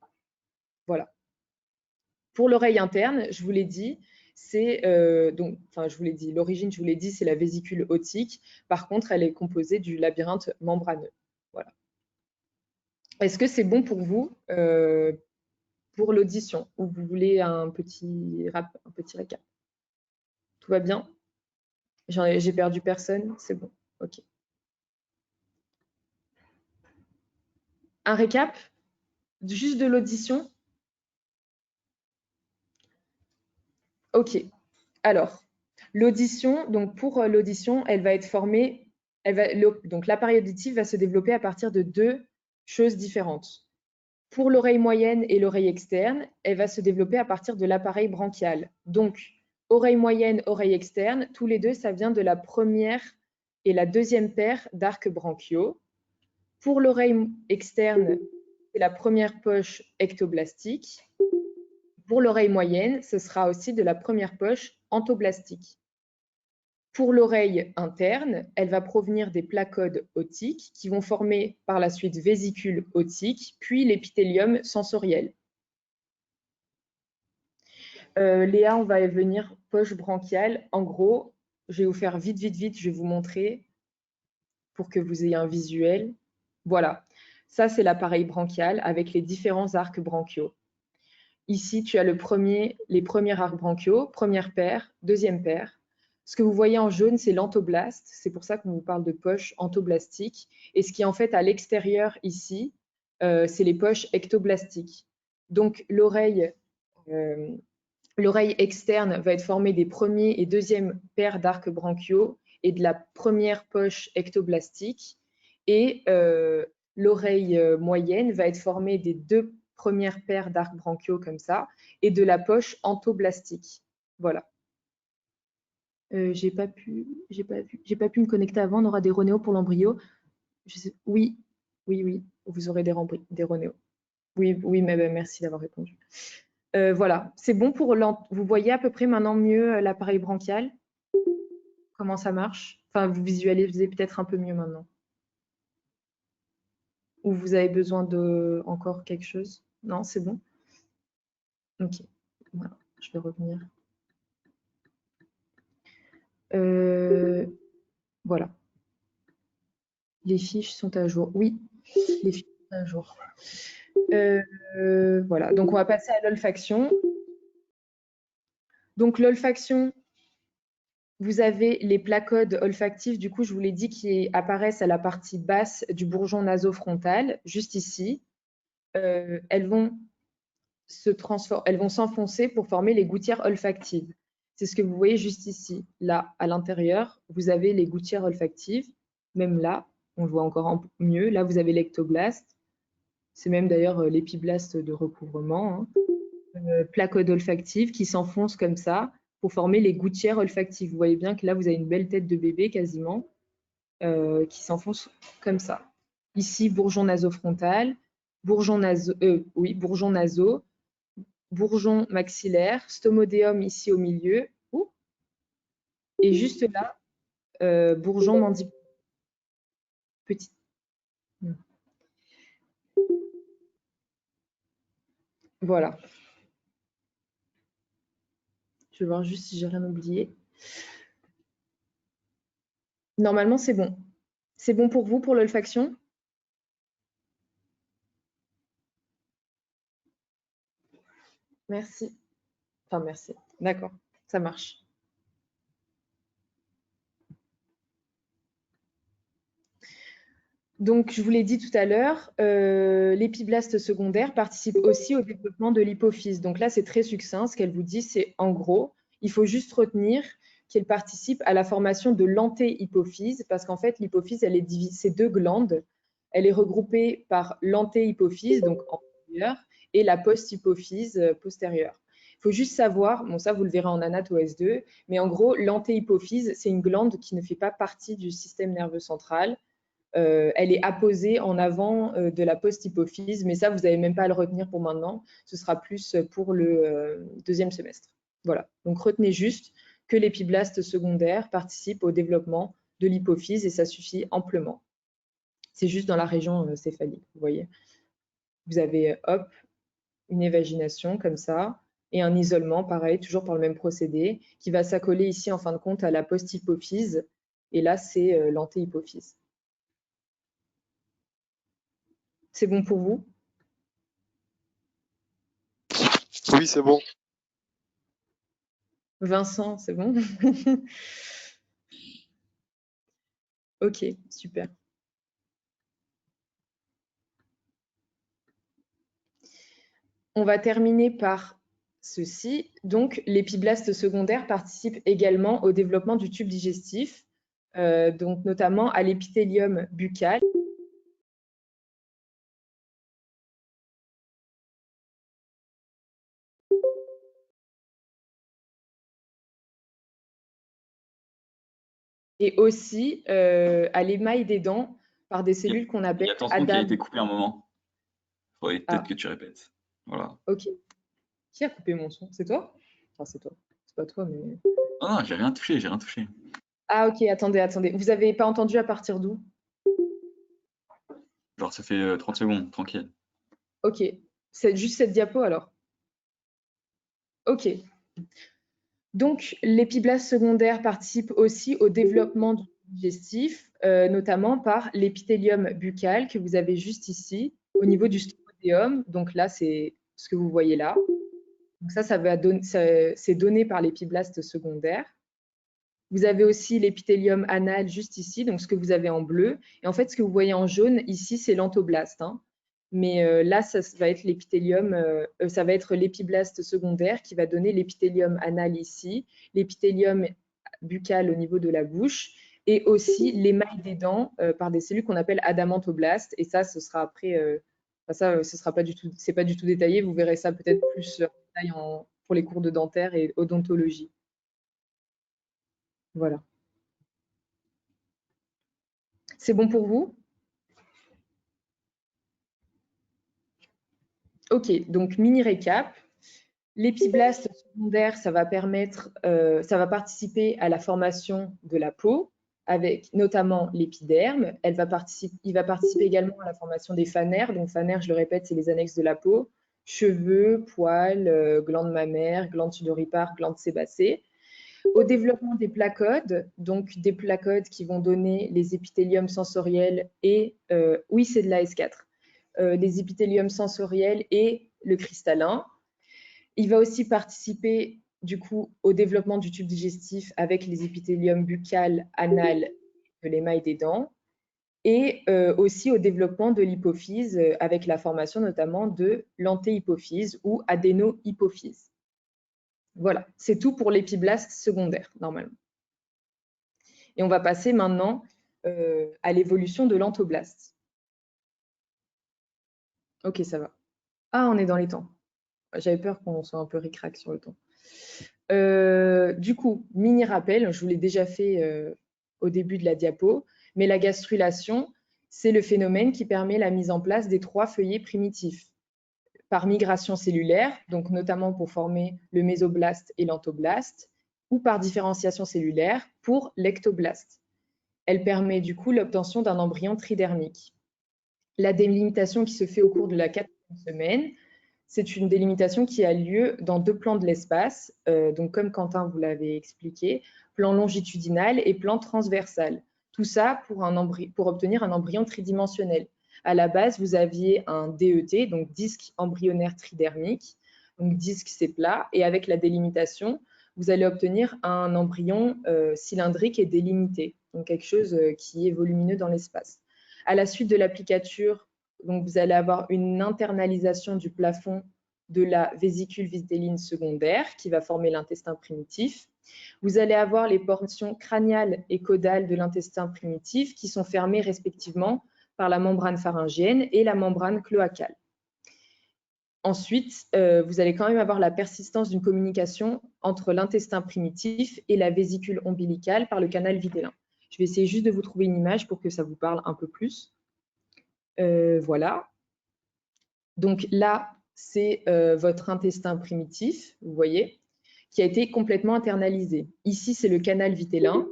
Voilà. Pour l'oreille interne, je vous l'ai dit, l'origine, je vous l'ai dit, c'est la vésicule otique. Par contre, elle est composée du labyrinthe membraneux. Voilà. Est-ce que c'est bon pour vous pour l'audition, ou vous voulez un petit récap? Tout va bien? J'ai perdu personne? C'est bon. Ok. Un récap? Juste de l'audition? Ok. Alors, l'audition, donc pour l'audition, elle va être formée, donc l'appareil auditif va se développer à partir de deux choses différentes. Pour l'oreille moyenne et l'oreille externe, elle va se développer à partir de l'appareil branchial. Donc, oreille moyenne, oreille externe, tous les deux, ça vient de la première et la deuxième paire d'arcs branchiaux. Pour l'oreille externe, c'est la première poche ectoblastique. Pour l'oreille moyenne, ce sera aussi de la première poche entoblastique. Pour l'oreille interne, elle va provenir des placodes otiques qui vont former par la suite vésicule otique, puis l'épithélium sensoriel. Léa, on va y venir poche branchiale. En gros, je vais vous faire vite, je vais vous montrer pour que vous ayez un visuel. Voilà, ça c'est l'appareil branchial avec les différents arcs branchiaux. Ici, tu as les premiers arcs branchiaux, première paire, deuxième paire. Ce que vous voyez en jaune, c'est l'entoblaste. C'est pour ça qu'on vous parle de poche entoblastique. Et ce qui est en fait à l'extérieur ici, c'est les poches ectoblastiques. Donc l'oreille externe va être formée des premiers et deuxième paires d'arcs branchiaux et de la première poche ectoblastique. Et l'oreille moyenne va être formée des deux premières paires d'arcs branchiaux comme ça et de la poche entoblastique. Voilà. J'ai pas pu me connecter avant. On aura des ronéos pour l'embryo. Oui, vous aurez des ronéos. Oui, mais merci d'avoir répondu. Voilà, c'est bon pour vous voyez à peu près maintenant mieux l'appareil branchial, comment ça marche. Enfin, vous visualisez peut-être un peu mieux maintenant. Ou vous avez besoin de encore quelque chose? Non, c'est bon? Ok, voilà, je vais revenir. Voilà. Les fiches sont à jour. Oui, les fiches sont à jour. Voilà, donc on va passer à l'olfaction. Donc l'olfaction, vous avez les placodes olfactifs, du coup, je vous l'ai dit, qui apparaissent à la partie basse du bourgeon nasofrontal, juste ici. Elles vont s'enfoncer pour former les gouttières olfactives. C'est ce que vous voyez juste ici. Là, à l'intérieur, vous avez les gouttières olfactives. Même là, on le voit encore mieux. Là, vous avez l'ectoblaste. C'est même d'ailleurs l'épiblaste de recouvrement. Placode olfactive qui s'enfonce comme ça pour former les gouttières olfactives. Vous voyez bien que là, vous avez une belle tête de bébé quasiment qui s'enfonce comme ça. Ici, bourgeon nasofrontal, bourgeon nasaux, bourgeon maxillaire, stomodéum ici au milieu, et juste là, bourgeon mandibulaire. Petit. Voilà. Je vais voir juste si j'ai rien oublié. Normalement, c'est bon. C'est bon pour vous, pour l'olfaction? Merci. Enfin, merci. D'accord, ça marche. Donc, je vous l'ai dit tout à l'heure, l'épiblaste secondaire participe aussi au développement de l'hypophyse. Donc là, c'est très succinct. Ce qu'elle vous dit, c'est en gros, il faut juste retenir qu'elle participe à la formation de l'antéhypophyse, parce qu'en fait, l'hypophyse, elle est divisée, c'est deux glandes. Elle est regroupée par l'antéhypophyse, donc antérieure, et la posthypophyse postérieure. Il faut juste savoir, bon ça vous le verrez en anato S2, mais en gros, l'antéhypophyse, c'est une glande qui ne fait pas partie du système nerveux central. Elle est apposée en avant de la post-hypophyse, mais ça, vous n'avez même pas à le retenir pour maintenant. Ce sera plus pour le deuxième semestre. Voilà. Donc, retenez juste que l'épiblaste secondaire participe au développement de l'hypophyse et ça suffit amplement. C'est juste dans la région céphalique, vous voyez. Vous avez, hop, une évagination comme ça et un isolement, pareil, toujours par le même procédé, qui va s'accoler ici, en fin de compte, à la post-hypophyse. Et là, c'est l'antéhypophyse. C'est bon pour vous? Oui, c'est bon. Vincent, c'est bon? Ok, super. On va terminer par ceci. Donc, l'épiblaste secondaire participe également au développement du tube digestif, donc notamment à l'épithélium buccal. Et aussi à l'émail des dents par des cellules qu'on Il appelle y a ton son qui a Adam. été coupé un moment. Il faudrait peut-être Ah, que tu répètes. Voilà. ok. Qui a coupé mon son? C'est toi? Enfin, c'est toi. C'est pas toi, mais... Non, non, j'ai rien touché, j'ai rien touché. Ah, ok, attendez, attendez. Vous avez pas entendu à partir d'où? Genre, ça fait 30 secondes, tranquille. Ok. C'est juste cette diapo, alors? Ok. Donc, l'épiblaste secondaire participe aussi au développement du digestif, notamment par l'épithélium buccal que vous avez juste ici, au niveau du stomodéum. Donc là, c'est ce que vous voyez là. Donc ça c'est donné par l'épiblaste secondaire. Vous avez aussi l'épithélium anal juste ici, donc ce que vous avez en bleu. Et en fait, ce que vous voyez en jaune ici, c'est l'antoblaste, hein. Mais là, ça va être l'épithélium, ça va être l'épiblaste secondaire qui va donner l'épithélium anal ici, l'épithélium buccal au niveau de la bouche et aussi l'émail des dents par des cellules qu'on appelle adamantoblastes. Et ça, ce sera après, ça, ce sera pas du tout, c'est pas du tout détaillé. Vous verrez ça peut-être plus en détail pour les cours de dentaire et odontologie. Voilà. C'est bon pour vous? Ok, donc mini récap. L'épiblaste secondaire, ça va ça va participer à la formation de la peau, avec notamment l'épiderme. Il va participer également à la formation des phanères. Donc phanères, je le répète, c'est les annexes de la peau, cheveux, poils, glandes mammaires, glandes sudoripares, glandes sébacées. Au développement des placodes, donc des placodes qui vont donner les épithéliums sensoriels et, oui, c'est de l'AS4, les épithéliums sensoriels et le cristallin. Il va aussi participer du coup au développement du tube digestif avec les épithéliums buccal, anal, de l'émail des dents, et aussi au développement de l'hypophyse avec la formation notamment de l'antéhypophyse ou adénohypophyse. Voilà, c'est tout pour l'épiblaste secondaire normalement. Et on va passer maintenant à l'évolution de l'antoblaste. Ok, ça va. Ah, on est dans les temps. J'avais peur qu'on soit un peu ric-rac sur le temps. Du coup, mini rappel, je vous l'ai déjà fait au début de la diapo, mais la gastrulation, c'est le phénomène qui permet la mise en place des trois feuillets primitifs par migration cellulaire, donc notamment pour former le mésoblaste et l'antoblaste, ou par différenciation cellulaire pour l'ectoblaste. Elle permet du coup l'obtention d'un embryon tridermique. La délimitation qui se fait au cours de la 4e semaine c'est une délimitation qui a lieu dans 2 plans de l'espace, donc comme Quentin vous l'avait expliqué, plan longitudinal et plan transversal. Tout ça pour obtenir un embryon tridimensionnel. À la base, vous aviez un DET, donc disque embryonnaire tridermique, donc disque c'est plat, et avec la délimitation, vous allez obtenir un embryon cylindrique et délimité, donc quelque chose qui est volumineux dans l'espace. À la suite de l'applicature, donc vous allez avoir une internalisation du plafond de la vésicule vitéline secondaire qui va former l'intestin primitif. Vous allez avoir les portions crâniales et caudales de l'intestin primitif qui sont fermées respectivement par la membrane pharyngienne et la membrane cloacale. Ensuite, vous allez quand même avoir la persistance d'une communication entre l'intestin primitif et la vésicule ombilicale par le canal vitellin. Je vais essayer juste de vous trouver une image pour que ça vous parle un peu plus. Voilà. Donc là, c'est votre intestin primitif, vous voyez, qui a été complètement internalisé. Ici, c'est le canal vitellin.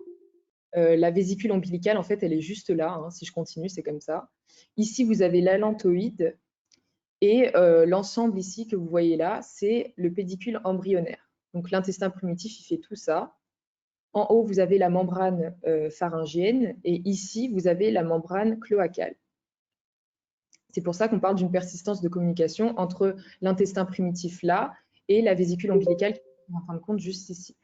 La vésicule ombilicale, en fait, elle est juste là. Hein. Si je continue, c'est comme ça. Ici, vous avez l'allantoïde. Et l'ensemble ici que vous voyez là, c'est le pédicule embryonnaire. Donc l'intestin primitif, il fait tout ça. En haut, vous avez la membrane pharyngienne et ici, vous avez la membrane cloacale. C'est pour ça qu'on parle d'une persistance de communication entre l'intestin primitif là et la vésicule ombilicale qui est en fin de compte juste ici.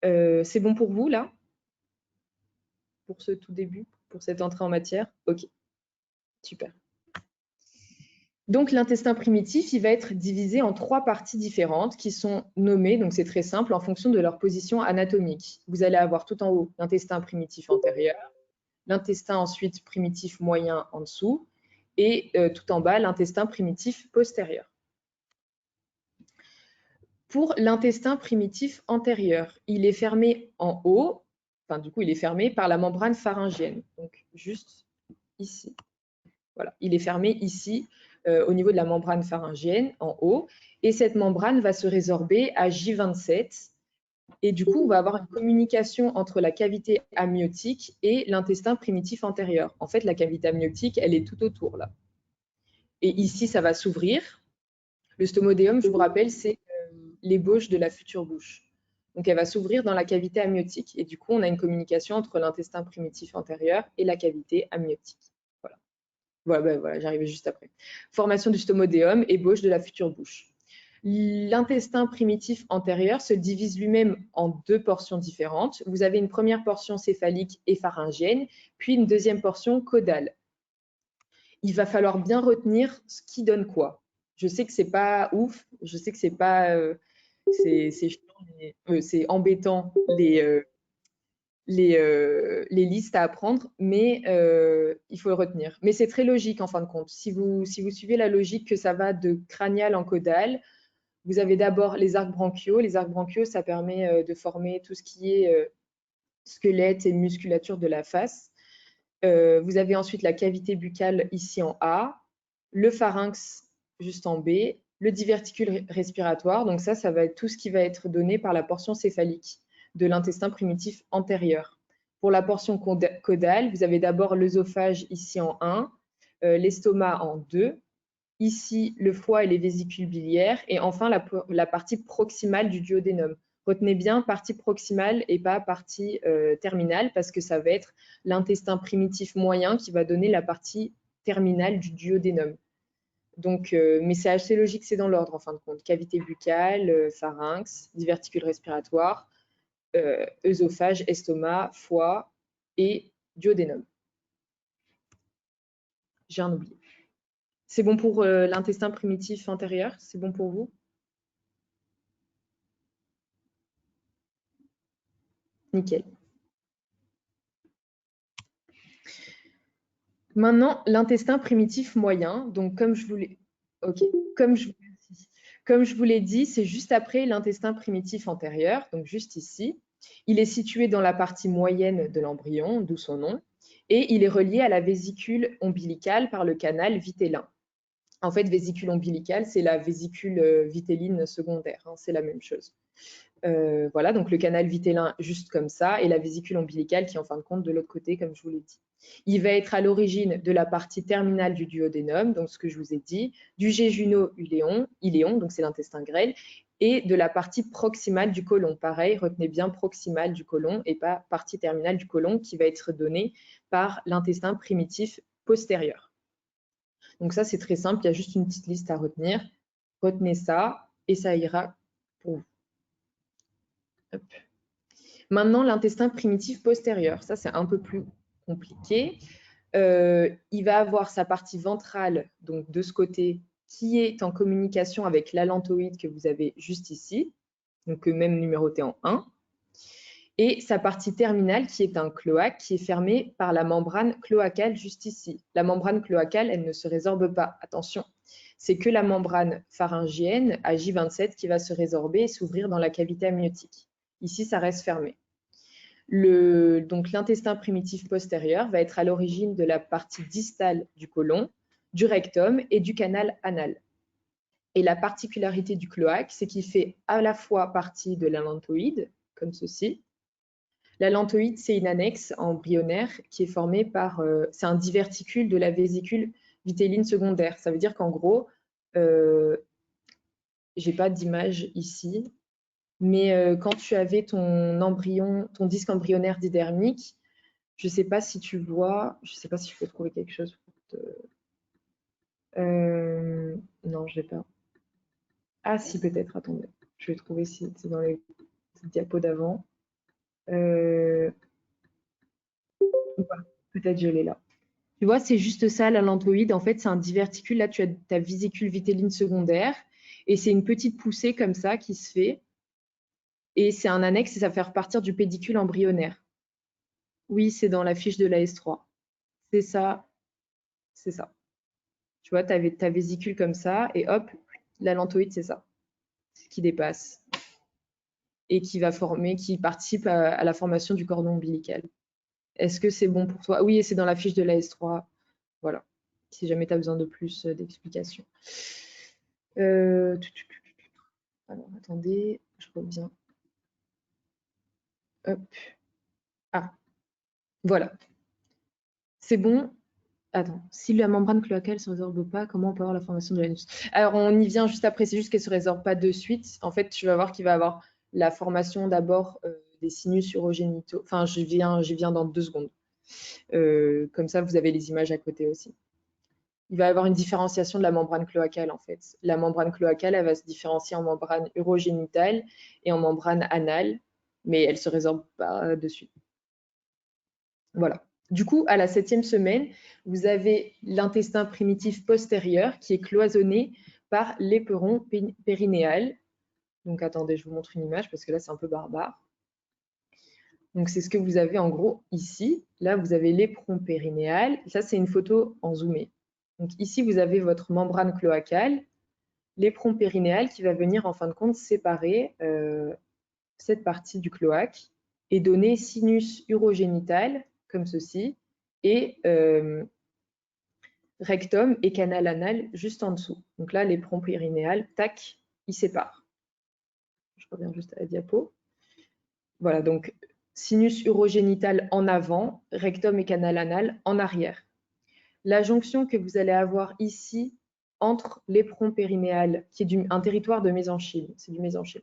C'est bon pour vous là? Pour ce tout début, pour cette entrée en matière? Ok, super. Donc l'intestin primitif, il va être divisé en 3 parties différentes qui sont nommées, donc c'est très simple, en fonction de leur position anatomique. Vous allez avoir tout en haut l'intestin primitif antérieur, l'intestin ensuite primitif moyen en dessous, et tout en bas, l'intestin primitif postérieur. Pour l'intestin primitif antérieur, il est fermé en haut, enfin du coup il est fermé par la membrane pharyngienne, donc juste ici. Voilà, il est fermé ici au niveau de la membrane pharyngienne en haut, et cette membrane va se résorber à J27, et du coup on va avoir une communication entre la cavité amniotique et l'intestin primitif antérieur. En fait, la cavité amniotique, elle est tout autour là. Et ici, ça va s'ouvrir. Le stomodéum, je vous rappelle, c'est l'ébauche de la future bouche. Donc, elle va s'ouvrir dans la cavité amniotique. Et du coup, on a une communication entre l'intestin primitif antérieur et la cavité amniotique. Voilà, j'arrivais juste après. Formation du stomodéum, ébauche de la future bouche. L'intestin primitif antérieur se divise lui-même en 2 portions différentes. Vous avez une première portion céphalique et pharyngienne, puis une deuxième portion caudale. Il va falloir bien retenir ce qui donne quoi. Je sais que c'est pas ouf, je sais que c'est pas, c'est embêtant les listes à apprendre, mais il faut le retenir. Mais c'est très logique en fin de compte. Si vous suivez la logique que ça va de crânial en caudal, vous avez d'abord les arcs branchiaux. Les arcs branchiaux, ça permet de former tout ce qui est squelette et musculature de la face. Vous avez ensuite la cavité buccale ici en A, le pharynx juste en B, le diverticule respiratoire. Donc ça va être tout ce qui va être donné par la portion céphalique de l'intestin primitif antérieur. Pour la portion caudale, vous avez d'abord l'œsophage ici en 1, l'estomac en 2, ici le foie et les vésicules biliaires, et enfin la partie proximale du duodénum. Retenez bien partie proximale et pas partie terminale, parce que ça va être l'intestin primitif moyen qui va donner la partie terminale du duodénum. Donc, mais c'est assez logique, c'est dans l'ordre en fin de compte. Cavité buccale, pharynx, diverticule respiratoire, œsophage, estomac, foie et duodénum. J'ai un oublié. C'est bon pour l'intestin primitif antérieur? C'est bon pour vous? Nickel. Maintenant, l'intestin primitif moyen. Donc, comme je vous l'ai dit, c'est juste après l'intestin primitif antérieur, donc juste ici. Il est situé dans la partie moyenne de l'embryon, d'où son nom, et il est relié à la vésicule ombilicale par le canal vitellin. En fait, vésicule ombilicale, c'est la vésicule vitéline secondaire, hein, c'est la même chose. Voilà, donc le canal vitellin juste comme ça, et la vésicule ombilicale qui est en fin de compte de l'autre côté, comme je vous l'ai dit. Il va être à l'origine de la partie terminale du duodénum, donc ce que je vous ai dit, du jéjuno-iléon, donc c'est l'intestin grêle, et de la partie proximale du côlon. Pareil, retenez bien proximale du côlon et pas partie terminale du côlon qui va être donnée par l'intestin primitif postérieur. Donc ça, c'est très simple, il y a juste une petite liste à retenir. Retenez ça et ça ira pour vous. Hop. Maintenant, l'intestin primitif postérieur, ça c'est un peu plus compliqué. Il va avoir sa partie ventrale, donc de ce côté, qui est en communication avec l'allantoïde que vous avez juste ici, donc même numéroté en 1, et sa partie terminale qui est un cloaque qui est fermé par la membrane cloacale juste ici. La membrane cloacale, elle ne se résorbe pas, attention. C'est que la membrane pharyngienne à J27 qui va se résorber et s'ouvrir dans la cavité amniotique. Ici, ça reste fermé. Donc l'intestin primitif postérieur va être à l'origine de la partie distale du côlon, du rectum et du canal anal. Et la particularité du cloaque, c'est qu'il fait à la fois partie de l'allantoïde, comme ceci. L'allantoïde, c'est une annexe embryonnaire qui est formée par, c'est un diverticule de la vésicule vitelline secondaire. Ça veut dire qu'en gros, j'ai pas d'image ici, mais quand tu avais ton embryon, ton disque embryonnaire didermique, je ne sais pas si tu vois, je ne sais pas si je peux trouver quelque chose pour te... non, je n'ai pas. Ah si, peut-être, attendez. Je vais trouver si c'est dans les diapos d'avant. Voilà, peut-être je l'ai là. Tu vois, c'est juste ça, l'allantoïde. En fait, c'est un diverticule. Là, tu as ta vésicule vitelline secondaire. Et c'est une petite poussée comme ça qui se fait. Et c'est un annexe et ça fait repartir du pédicule embryonnaire. Oui, c'est dans la fiche de la S3. C'est ça. C'est ça. Tu vois, tu avais ta vésicule comme ça. Et hop, l'allantoïde, c'est ça. Qui dépasse. Et qui va former, qui participe à la formation du cordon ombilical. Est-ce que c'est bon pour toi? Oui, et c'est dans la fiche de la S3. Voilà. Si jamais tu as besoin de plus d'explications. Alors, attendez, je reviens. Hop. Ah, voilà. C'est bon. Attends, si la membrane cloacale ne se résorbe pas, comment on peut avoir la formation de l'anus? Alors, on y vient juste après, c'est juste qu'elle ne se résorbe pas de suite. En fait, tu vas voir qu'il va y avoir la formation d'abord des sinus urogénitaux. Enfin, j'y viens dans 2 secondes. Comme ça, vous avez les images à côté aussi. Il va y avoir une différenciation de la membrane cloacale, en fait. La membrane cloacale, elle va se différencier en membrane urogénitale et en membrane anale, mais elle ne se résorbe pas de suite. Voilà. Du coup, à la 7e semaine, vous avez l'intestin primitif postérieur qui est cloisonné par l'éperon périnéal. Donc, attendez, je vous montre une image parce que là, c'est un peu barbare. Donc, c'est ce que vous avez en gros ici. Là, vous avez l'éperon périnéal. Ça, c'est une photo en zoomé. Donc, ici, vous avez votre membrane cloacale, l'éperon périnéal qui va venir, en fin de compte, séparer cette partie du cloaque et donner sinus urogénital, comme ceci, et rectum et canal anal juste en dessous. Donc là, l'éperon périnéal, tac, il sépare. Je reviens juste à la diapo. Voilà, donc sinus urogénital en avant, rectum et canal anal en arrière. La jonction que vous allez avoir ici entre l'éperon périnéal, qui est un territoire de mésenchyme, c'est du mésenchyme,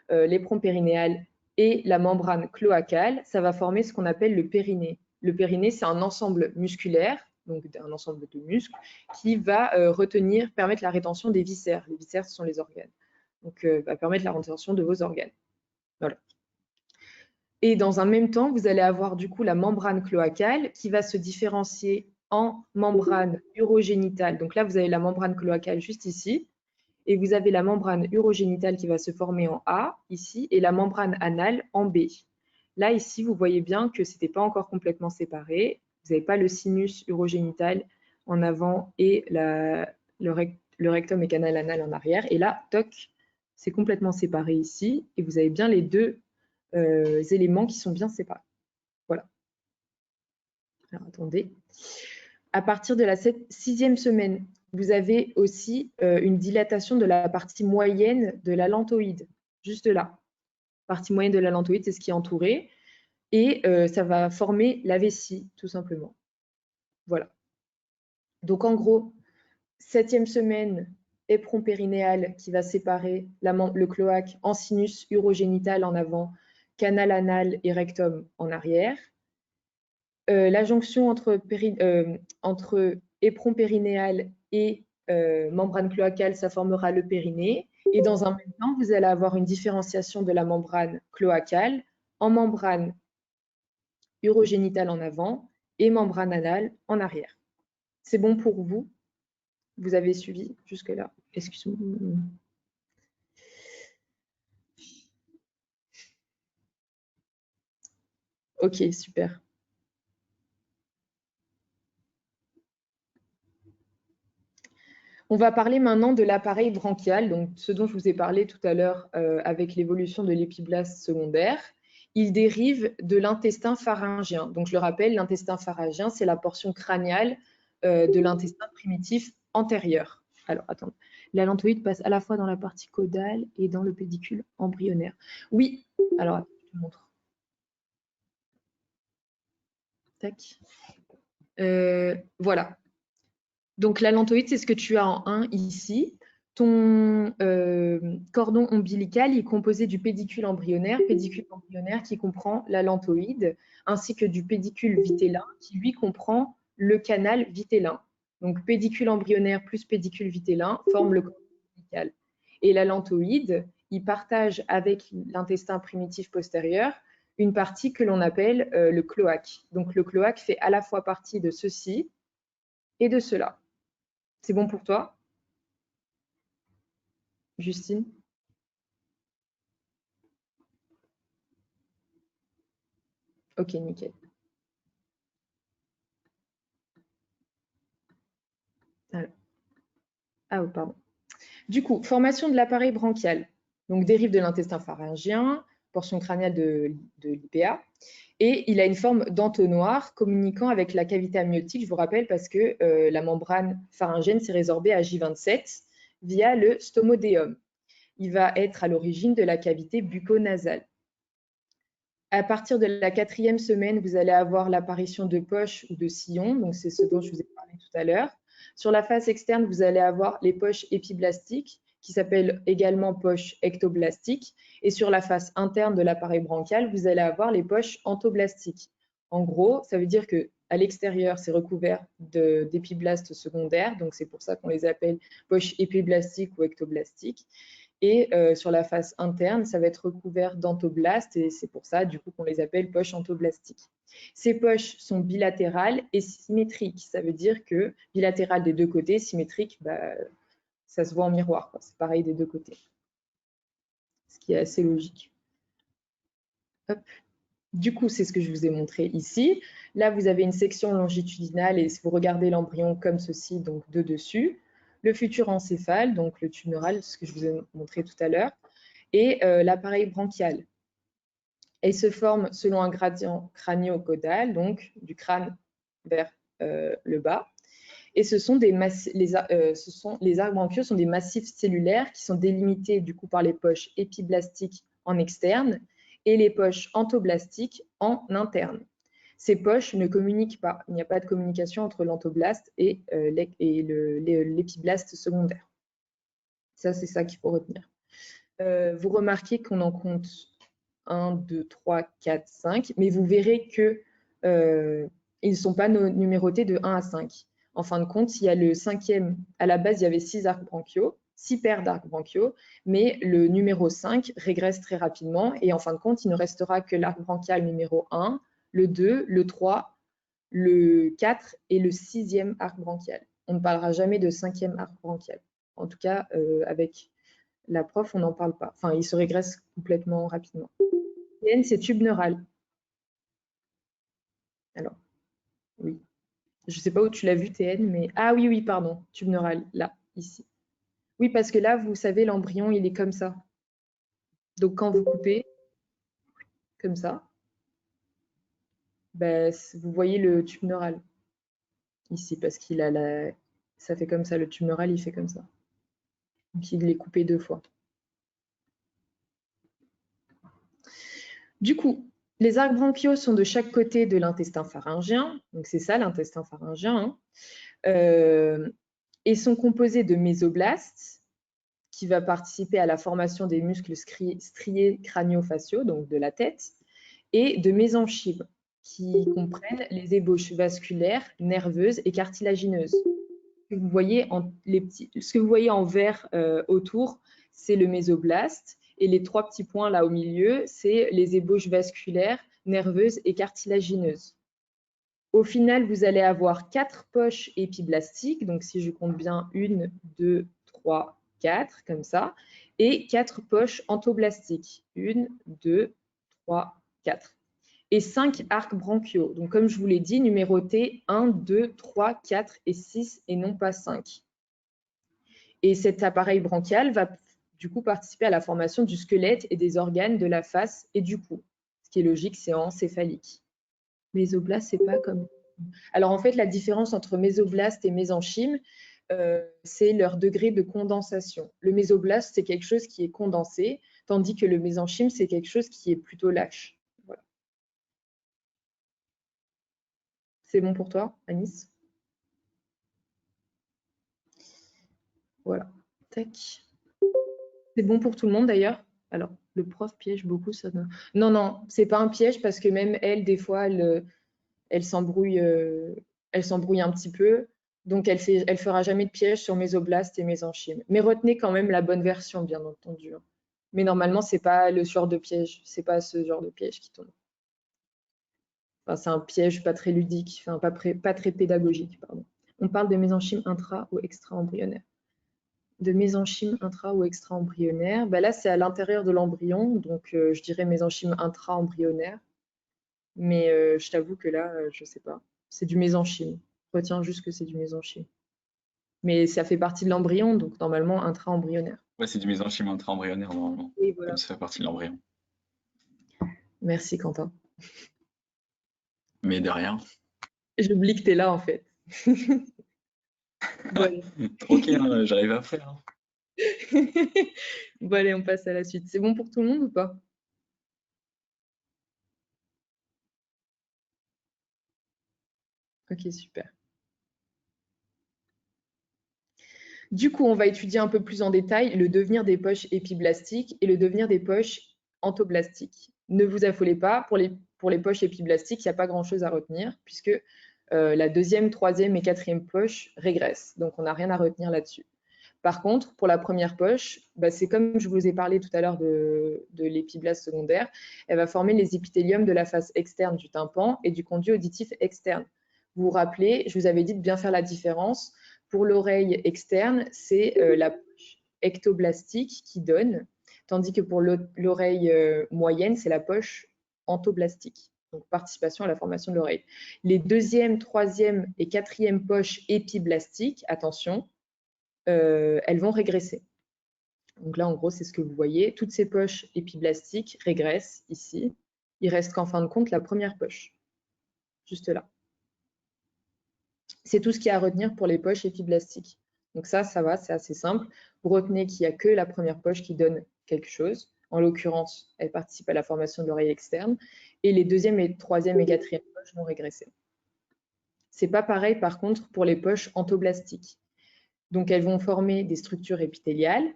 l'éperon périnéal et la membrane cloacale, ça va former ce qu'on appelle le périnée. Le périnée, c'est un ensemble musculaire, donc un ensemble de muscles, qui va permettre la rétention des viscères. Les viscères, ce sont les organes. Donc, va permettre la rétention de vos organes. Voilà. Et dans un même temps, vous allez avoir du coup la membrane cloacale qui va se différencier en membrane urogénitale. Donc là, vous avez la membrane cloacale juste ici. Et vous avez la membrane urogénitale qui va se former en A, ici, et la membrane anale en B. Là, ici, vous voyez bien que ce n'était pas encore complètement séparé. Vous n'avez pas le sinus urogénital en avant et le rectum et canal anal en arrière. Et là, toc, c'est complètement séparé ici. Et vous avez bien les deux éléments qui sont bien séparés. Voilà. Alors, attendez. À partir de la 6e semaine, vous avez aussi une dilatation de la partie moyenne de l'allantoïde, juste là. partie moyenne de l'allantoïde, c'est ce qui est entouré. Et ça va former la vessie, tout simplement. Voilà. Donc, en gros, 7e semaine, éperon périnéal qui va séparer le cloaque en sinus urogénital en avant, canal anal et rectum en arrière. La jonction entre éperon périnéal et membrane cloacale, ça formera le périnée. Et dans un même temps, vous allez avoir une différenciation de la membrane cloacale en membrane urogénitale en avant et membrane anale en arrière. C'est bon pour vous? Vous avez suivi jusque-là? Excusez-moi. Ok, super. On va parler maintenant de l'appareil branchial, donc ce dont je vous ai parlé tout à l'heure avec l'évolution de l'épiblaste secondaire. Il dérive de l'intestin pharyngien. Donc je le rappelle, l'intestin pharyngien, c'est la portion crâniale de l'intestin primitif antérieur. Alors, attendez. L'allantoïde passe à la fois dans la partie caudale et dans le pédicule embryonnaire. Oui, alors, je te montre. Tac. Voilà. Donc, l'allantoïde, c'est ce que tu as en 1 ici. Ton cordon ombilical est composé du pédicule embryonnaire qui comprend l'allantoïde, ainsi que du pédicule vitellin qui, lui, comprend le canal vitellin. Donc, pédicule embryonnaire plus pédicule vitellin forment le cordon ombilical. Et l'allantoïde, il partage avec l'intestin primitif postérieur une partie que l'on appelle le cloaque. Donc, le cloaque fait à la fois partie de ceci et de cela. C'est bon pour toi, Justine? Ok, nickel. Alors. Ah, pardon. Du coup, formation de l'appareil branchial. Donc, dérive de l'intestin pharyngien, portion crâniale de l'IPA. Et il a une forme d'entonnoir communiquant avec la cavité amniotique, je vous rappelle, parce que la membrane pharyngienne s'est résorbée à J27 via le stomodéum. Il va être à l'origine de la cavité bucco-nasale. À partir de la 4e semaine, vous allez avoir l'apparition de poches ou de sillons, donc c'est ce dont je vous ai parlé tout à l'heure. Sur la face externe, vous allez avoir les poches épiblastiques, qui s'appellent également poches ectoblastiques. Et sur la face interne de l'appareil branchial, vous allez avoir les poches entoblastiques. En gros, ça veut dire qu'à l'extérieur, c'est recouvert d'épiblastes secondaires, donc c'est pour ça qu'on les appelle poches épiblastiques ou ectoblastiques. Et sur la face interne, ça va être recouvert d'entoblastes et c'est pour ça du coup qu'on les appelle poches entoblastiques. Ces poches sont bilatérales et symétriques. Ça veut dire que bilatérales des deux côtés, symétriques, bah, ça se voit en miroir. C'est pareil des deux côtés. Ce qui est assez logique. Hop. Du coup, c'est ce que je vous ai montré ici. Là, vous avez une section longitudinale et si vous regardez l'embryon comme ceci, donc de dessus, le futur encéphale, donc le tube neural, ce que je vous ai montré tout à l'heure, et l'appareil branchial. Elle se forme selon un gradient crânio-caudal, donc du crâne vers le bas. Et les arcs branchiaux sont des massifs cellulaires qui sont délimités du coup par les poches épiblastiques en externe et les poches entoblastiques en interne. Ces poches ne communiquent pas. Il n'y a pas de communication entre l'entoblaste et l'épiblaste secondaire. Ça, c'est ça qu'il faut retenir. Vous remarquez qu'on en compte 1, 2, 3, 4, 5, mais vous verrez qu'ils ne sont pas numérotés de 1 à 5. En fin de compte, il y a le 5e, à la base, il y avait 6 arcs branchiaux, 6 paires d'arcs branchiaux, mais le numéro 5 régresse très rapidement et en fin de compte, il ne restera que l'arc branchial numéro 1, le 2, le 3, le 4 et le 6e arc branchial. On ne parlera jamais de 5e arc branchial. En tout cas, avec la prof, on n'en parle pas. Enfin, il se régresse complètement rapidement. TN, c'est tube neural. Alors, oui. Je ne sais pas où tu l'as vu, TN, mais... Ah oui, oui, pardon. Tube neural, là, ici. Oui, parce que là, vous savez, l'embryon, il est comme ça. Donc, quand vous coupez, comme ça, ben, vous voyez le tube neural. Ici, parce qu'il a la... Ça fait comme ça, le tube neural, il fait comme ça. Donc, il est coupé 2 fois. Du coup, les arcs bronchiaux sont de chaque côté de l'intestin pharyngien, donc c'est ça l'intestin pharyngien, hein, et sont composés de mésoblastes, qui va participer à la formation des muscles striés crânio-faciaux, donc de la tête, et de mésenchymes, qui comprennent les ébauches vasculaires, nerveuses et cartilagineuses. Ce que vous voyez en vert autour, c'est le mésoblaste, et les 3 petits points là au milieu, c'est les ébauches vasculaires, nerveuses et cartilagineuses. Au final, vous allez avoir 4 poches épiblastiques, donc si je compte bien, 1, 2, 3, 4, comme ça, et 4 poches entoblastiques, 1, 2, 3, 4. Et 5 arcs bronchiaux, donc comme je vous l'ai dit, numérotés 1, 2, 3, 4 et 6, et non pas 5. Et cet appareil branchial va du coup participer à la formation du squelette et des organes de la face et du cou, ce qui est logique, c'est encéphalique. Mésoblaste, c'est pas comme... Alors en fait, la différence entre mésoblaste et mésenchyme, c'est leur degré de condensation. Le mésoblaste, c'est quelque chose qui est condensé, tandis que le mésenchyme, c'est quelque chose qui est plutôt lâche. Voilà. C'est bon pour toi, Anis? Voilà. Tac. C'est bon pour tout le monde d'ailleurs? Alors, le prof piège beaucoup ça. Non, non, c'est pas un piège parce que même elle, des fois, elle s'embrouille un petit peu. Donc, elle fera jamais de piège sur mésoblaste et mésenchyme. Mais retenez quand même la bonne version, bien entendu. Mais normalement, c'est pas le genre de piège. C'est pas ce genre de piège qui tombe. Enfin, c'est un piège pas très ludique, enfin, pas très pédagogique, pardon. On parle de mésenchyme intra ou extra-embryonnaire. De mésenchyme intra ou extra-embryonnaire, bah là, c'est à l'intérieur de l'embryon, donc je dirais mésenchyme intra-embryonnaire. Mais je t'avoue que là, je sais pas. C'est du mésenchyme. Retiens juste que c'est du mésenchyme. Mais ça fait partie de l'embryon, donc normalement intra-embryonnaire. Ouais, c'est du mésenchyme intra-embryonnaire normalement, Oui, voilà. comme ça fait partie de l'embryon. Merci Quentin. Mais derrière, J'oublie que tu es là en fait. Bon, allez. tranquille, hein, j'arrive à faire. Hein. Bon, allez, on passe à la suite. C'est bon pour tout le monde ou pas? Ok, super. Du coup, on va étudier un peu plus en détail le devenir des poches épiblastiques et le devenir des poches entoblastiques. Ne vous affolez pas, pour les poches épiblastiques, il n'y a pas grand-chose à retenir, puisque la deuxième, troisième et quatrième poche régressent. Donc, on n'a rien à retenir là-dessus. Par contre, pour la première poche, bah, c'est comme je vous ai parlé tout à l'heure de l'épiblaste secondaire, elle va former les épithéliums de la face externe du tympan et du conduit auditif externe. Vous vous rappelez, je vous avais dit de bien faire la différence. Pour l'oreille externe, c'est la poche ectoblastique qui donne, tandis que pour l'oreille moyenne, c'est la poche entoblastique. Donc, participation à la formation de l'oreille. Les deuxième, troisième et quatrième poches épiblastiques, attention, elles vont régresser. Donc là, en gros, c'est ce que vous voyez. Toutes ces poches épiblastiques régressent ici. Il reste qu'en fin de compte, la première poche, juste là. C'est tout ce qu'il y a à retenir pour les poches épiblastiques. Donc ça va, c'est assez simple. Vous retenez qu'il n'y a que la première poche qui donne quelque chose. En l'occurrence, elle participe à la formation de l'oreille externe. Et les deuxième et troisième et quatrième poches vont régresser. C'est pas pareil, par contre, pour les poches entoblastiques. Donc, elles vont former des structures épithéliales.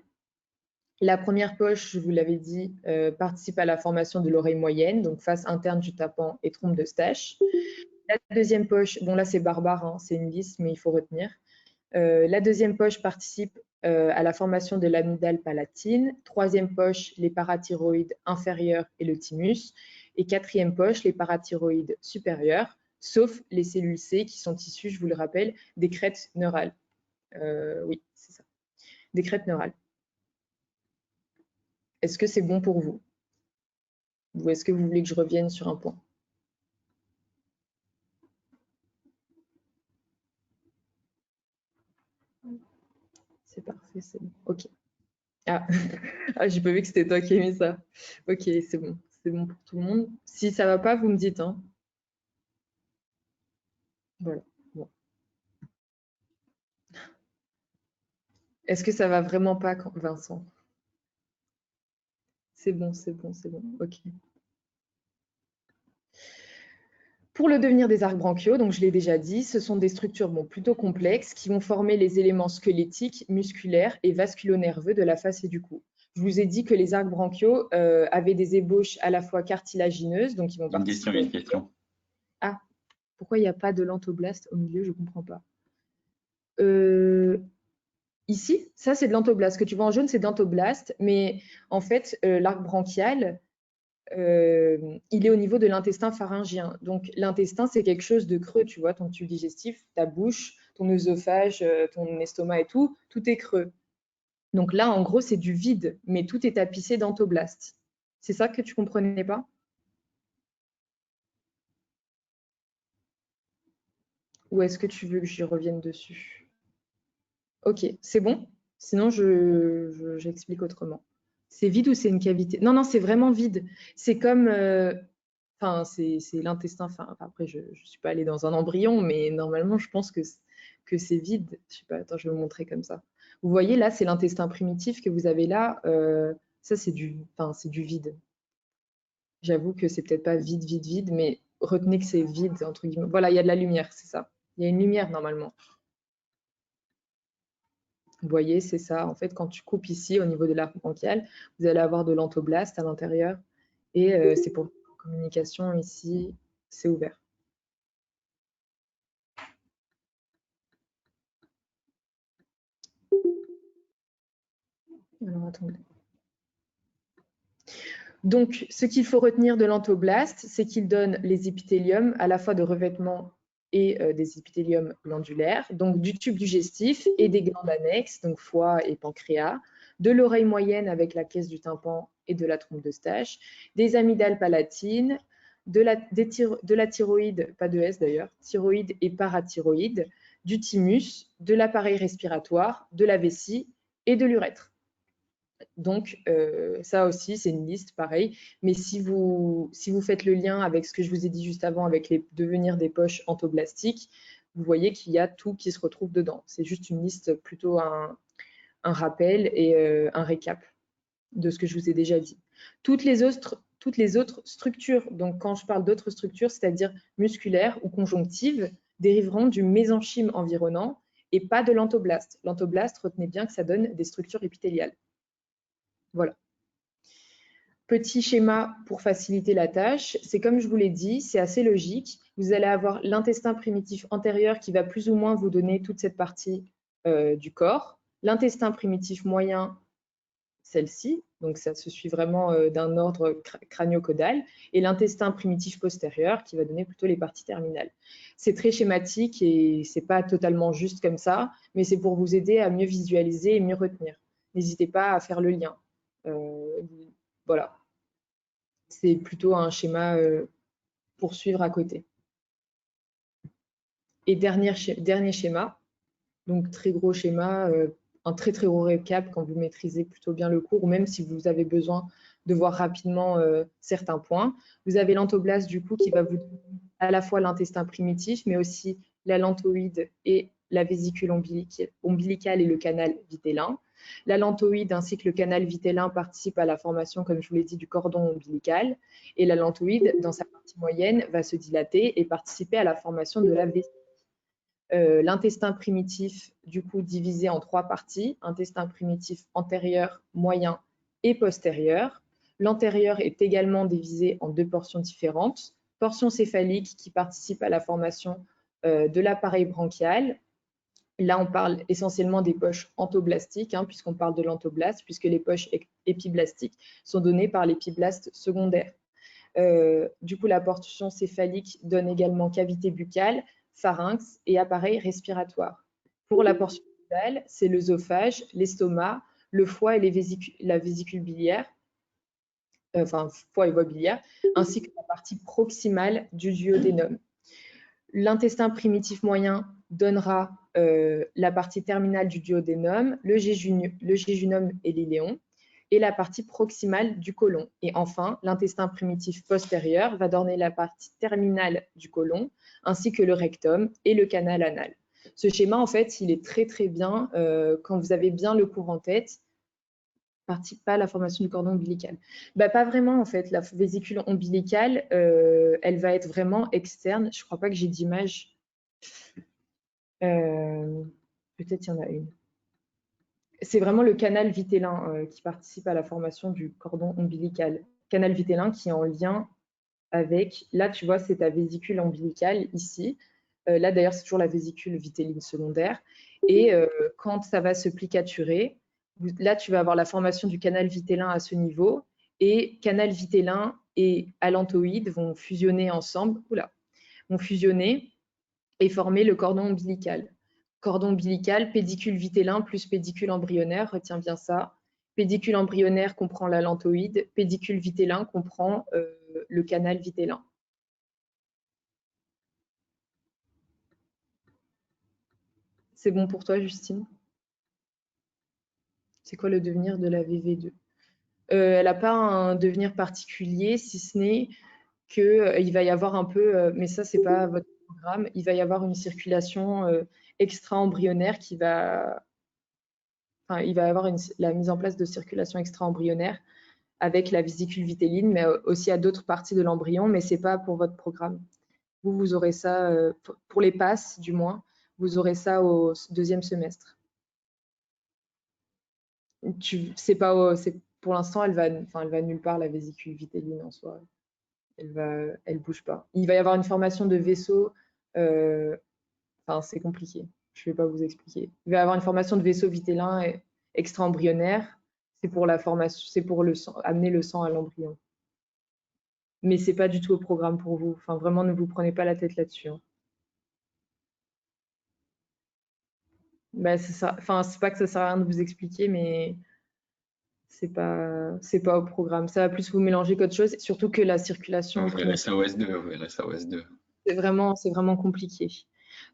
La première poche, je vous l'avais dit, participe à la formation de l'oreille moyenne, donc face interne du tympan et trompe d'Eustache. La deuxième poche, bon là c'est barbare, hein, c'est une liste, mais il faut retenir. La deuxième poche participe à la formation de l'amygdale palatine. Troisième poche, les parathyroïdes inférieurs et le thymus. Et quatrième poche, les parathyroïdes supérieurs, sauf les cellules C qui sont issues, je vous le rappelle, des crêtes neurales. Oui, c'est ça, des crêtes neurales. Est-ce que c'est bon pour vous? Ou est-ce que vous voulez que je revienne sur un point? C'est parfait, c'est bon. Ok. Ah, ah j'ai pas vu que c'était toi qui as mis ça. Ok, c'est bon. C'est bon pour tout le monde. Si ça va pas, vous me dites. Hein. Voilà. Bon. Est-ce que ça va vraiment pas, Vincent? C'est bon, c'est bon, c'est bon. Ok. Pour le devenir des arcs branchiaux, donc je l'ai déjà dit, ce sont des structures plutôt complexes qui vont former les éléments squelettiques, musculaires et vasculo-nerveux de la face et du cou. Je vous ai dit que les arcs branchiaux avaient des ébauches à la fois cartilagineuses, donc ils vont Une question, participer. une question. Ah, pourquoi il n'y a pas de lentoblaste au milieu? Je ne comprends pas. Ici, ça c'est de l'entoblaste. Ce que tu vois en jaune, c'est de l'entoblaste, mais en fait, l'arc branchial, il est au niveau de l'intestin pharyngien. Donc l'intestin, c'est quelque chose de creux, tu vois, ton tube digestif, ta bouche, ton œsophage, ton estomac et tout est creux. Donc là, en gros, c'est du vide, mais tout est tapissé d'entoblastes. C'est ça que tu comprenais pas? Ou est-ce que tu veux que j'y revienne dessus? Ok, c'est bon? Sinon, j'explique autrement. C'est vide ou c'est une cavité? Non, non, c'est vraiment vide. C'est comme, enfin, c'est l'intestin. Enfin, après, je ne suis pas allée dans un embryon, mais normalement, je pense que c'est vide. Je sais pas, attends, je vais vous montrer comme ça. Vous voyez, là, c'est l'intestin primitif que vous avez là. Ça, c'est du vide. J'avoue que c'est peut-être pas vide, vide, vide, mais retenez que c'est vide, entre guillemets. Voilà, il y a de la lumière, c'est ça. Il y a une lumière, normalement. Vous voyez, c'est ça. En fait, quand tu coupes ici, au niveau de l'arc branchial, vous allez avoir de l'entoblaste à l'intérieur. Et c'est pour la communication ici, c'est ouvert. Alors, attendez. Donc, ce qu'il faut retenir de l'entoblaste, c'est qu'il donne les épithéliums à la fois de revêtement et des épithéliums glandulaires, donc du tube digestif et des glandes annexes, donc foie et pancréas, de l'oreille moyenne avec la caisse du tympan et de la trompe d'Eustache, des amygdales palatines, de la thyroïde, pas de S d'ailleurs, thyroïde et parathyroïde, du thymus, de l'appareil respiratoire, de la vessie et de l'urètre. Donc, ça aussi, c'est une liste, pareil. Mais si vous faites le lien avec ce que je vous ai dit juste avant, avec les devenirs des poches entoblastiques, vous voyez qu'il y a tout qui se retrouve dedans. C'est juste une liste, plutôt un rappel et un récap de ce que je vous ai déjà dit. Toutes les autres structures, donc quand je parle d'autres structures, c'est-à-dire musculaires ou conjonctives, dériveront du mésenchyme environnant et pas de l'entoblaste. L'entoblaste, retenez bien que ça donne des structures épithéliales. Voilà. Petit schéma pour faciliter la tâche, c'est comme je vous l'ai dit, c'est assez logique. Vous allez avoir l'intestin primitif antérieur qui va plus ou moins vous donner toute cette partie du corps. L'intestin primitif moyen, celle-ci, donc ça se suit vraiment d'un ordre crânio-caudal, et l'intestin primitif postérieur qui va donner plutôt les parties terminales. C'est très schématique et c'est pas totalement juste comme ça, mais c'est pour vous aider à mieux visualiser et mieux retenir. N'hésitez pas à faire le lien. Voilà, c'est plutôt un schéma pour suivre à côté. Et dernier schéma, donc très gros schéma, un très très gros récap quand vous maîtrisez plutôt bien le cours, ou même si vous avez besoin de voir rapidement certains points. Vous avez l'entoblaste du coup qui va vous donner à la fois l'intestin primitif, mais aussi la lantoïde et la vésicule ombilicale et le canal vitellin. La lantoïde ainsi que le canal vitellin participent à la formation, comme je vous l'ai dit, du cordon ombilical. Et la lantoïde, dans sa partie moyenne, va se dilater et participer à la formation de la vésicule. L'intestin primitif, du coup, divisé en 3 parties, intestin primitif antérieur, moyen et postérieur. L'antérieur est également divisé en 2 portions différentes. Portion céphalique qui participe à la formation de l'appareil branchial. Là, on parle essentiellement des poches entoblastiques, puisqu'on parle de l'entoblaste, puisque les poches épiblastiques sont données par l'épiblaste secondaire. Du coup, la portion céphalique donne également cavité buccale, pharynx et appareil respiratoire. Pour la portion caudale, c'est l'œsophage, l'estomac, le foie et la vésicule biliaire, enfin foie et voie biliaire, ainsi que la partie proximale du duodénum. L'intestin primitif moyen donnera la partie terminale du duodénum, le jéjunum et l'iléon, et la partie proximale du côlon. Et enfin, l'intestin primitif postérieur va donner la partie terminale du côlon, ainsi que le rectum et le canal anal. Ce schéma, en fait, il est très très bien quand vous avez bien le cours en tête. participe pas à la formation du cordon ombilical. Bah, pas vraiment, en fait. La vésicule ombilicale, elle va être vraiment externe. Je crois pas que j'ai d'image. Peut-être il y en a une. C'est vraiment le canal vitellin qui participe à la formation du cordon ombilical. Canal vitellin qui est en lien avec, là tu vois, c'est ta vésicule ombilicale ici. Là d'ailleurs, c'est toujours la vésicule vitelline secondaire. Et quand ça va se plicaturer, là tu vas avoir la formation du canal vitellin à ce niveau. Et canal vitellin et allantoïde vont fusionner ensemble, vont fusionner et former le cordon ombilical. Cordon ombilical, pédicule vitellin plus pédicule embryonnaire, retiens bien ça. Pédicule embryonnaire comprend l'allantoïde, pédicule vitellin comprend le canal vitellin. C'est bon pour toi, Justine? C'est quoi le devenir de la VV2? Elle n'a pas un devenir particulier, si ce n'est qu'il va y avoir un peu, mais ça, c'est pas votre programme, il va y avoir une circulation extra-embryonnaire qui va enfin, il va y avoir la mise en place de circulation extra-embryonnaire avec la vésicule vitelline, mais aussi à d'autres parties de l'embryon, mais ce n'est pas pour votre programme. Vous aurez ça, pour les passes du moins, vous aurez ça au deuxième semestre. Pour l'instant, elle va nulle part, la vésicule vitelline en soi. Elle bouge pas. Il va y avoir une formation de vaisseau, c'est compliqué. Je ne vais pas vous expliquer. Il va y avoir une formation de vaisseau vitellin extra-embryonnaire. C'est pour la formation, c'est pour amener le sang à l'embryon. Mais c'est pas du tout au programme pour vous. Enfin, vraiment, ne vous prenez pas la tête là-dessus. Hein. Bah, c'est ça. Enfin, c'est pas que ça sert à rien de vous expliquer, mais c'est pas au programme. Ça va plus vous mélanger qu'autre chose, surtout que la circulation Vous verrez ça au S2, vous verrez ça au S2. c'est vraiment compliqué.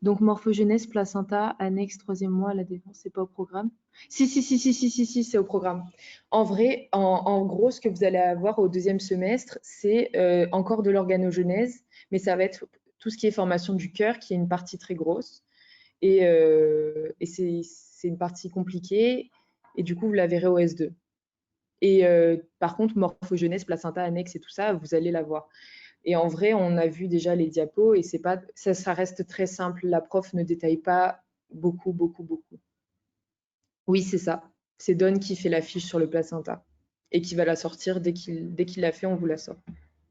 Donc, morphogenèse, placenta, annexe, troisième mois, la défense, c'est pas au programme. Si, c'est au programme. En vrai, en gros, ce que vous allez avoir au deuxième semestre, c'est encore de l'organogenèse, mais ça va être tout ce qui est formation du cœur, qui est une partie très grosse. Et c'est une partie compliquée. Et du coup, vous la verrez au S2. Et par contre, morphogenèse, placenta, annexe et tout ça, vous allez l'avoir. Et en vrai, on a vu déjà les diapos et ça reste très simple. La prof ne détaille pas beaucoup. Oui, c'est ça. C'est Don qui fait la fiche sur le placenta et qui va la sortir dès qu'il l'a fait, on vous la sort.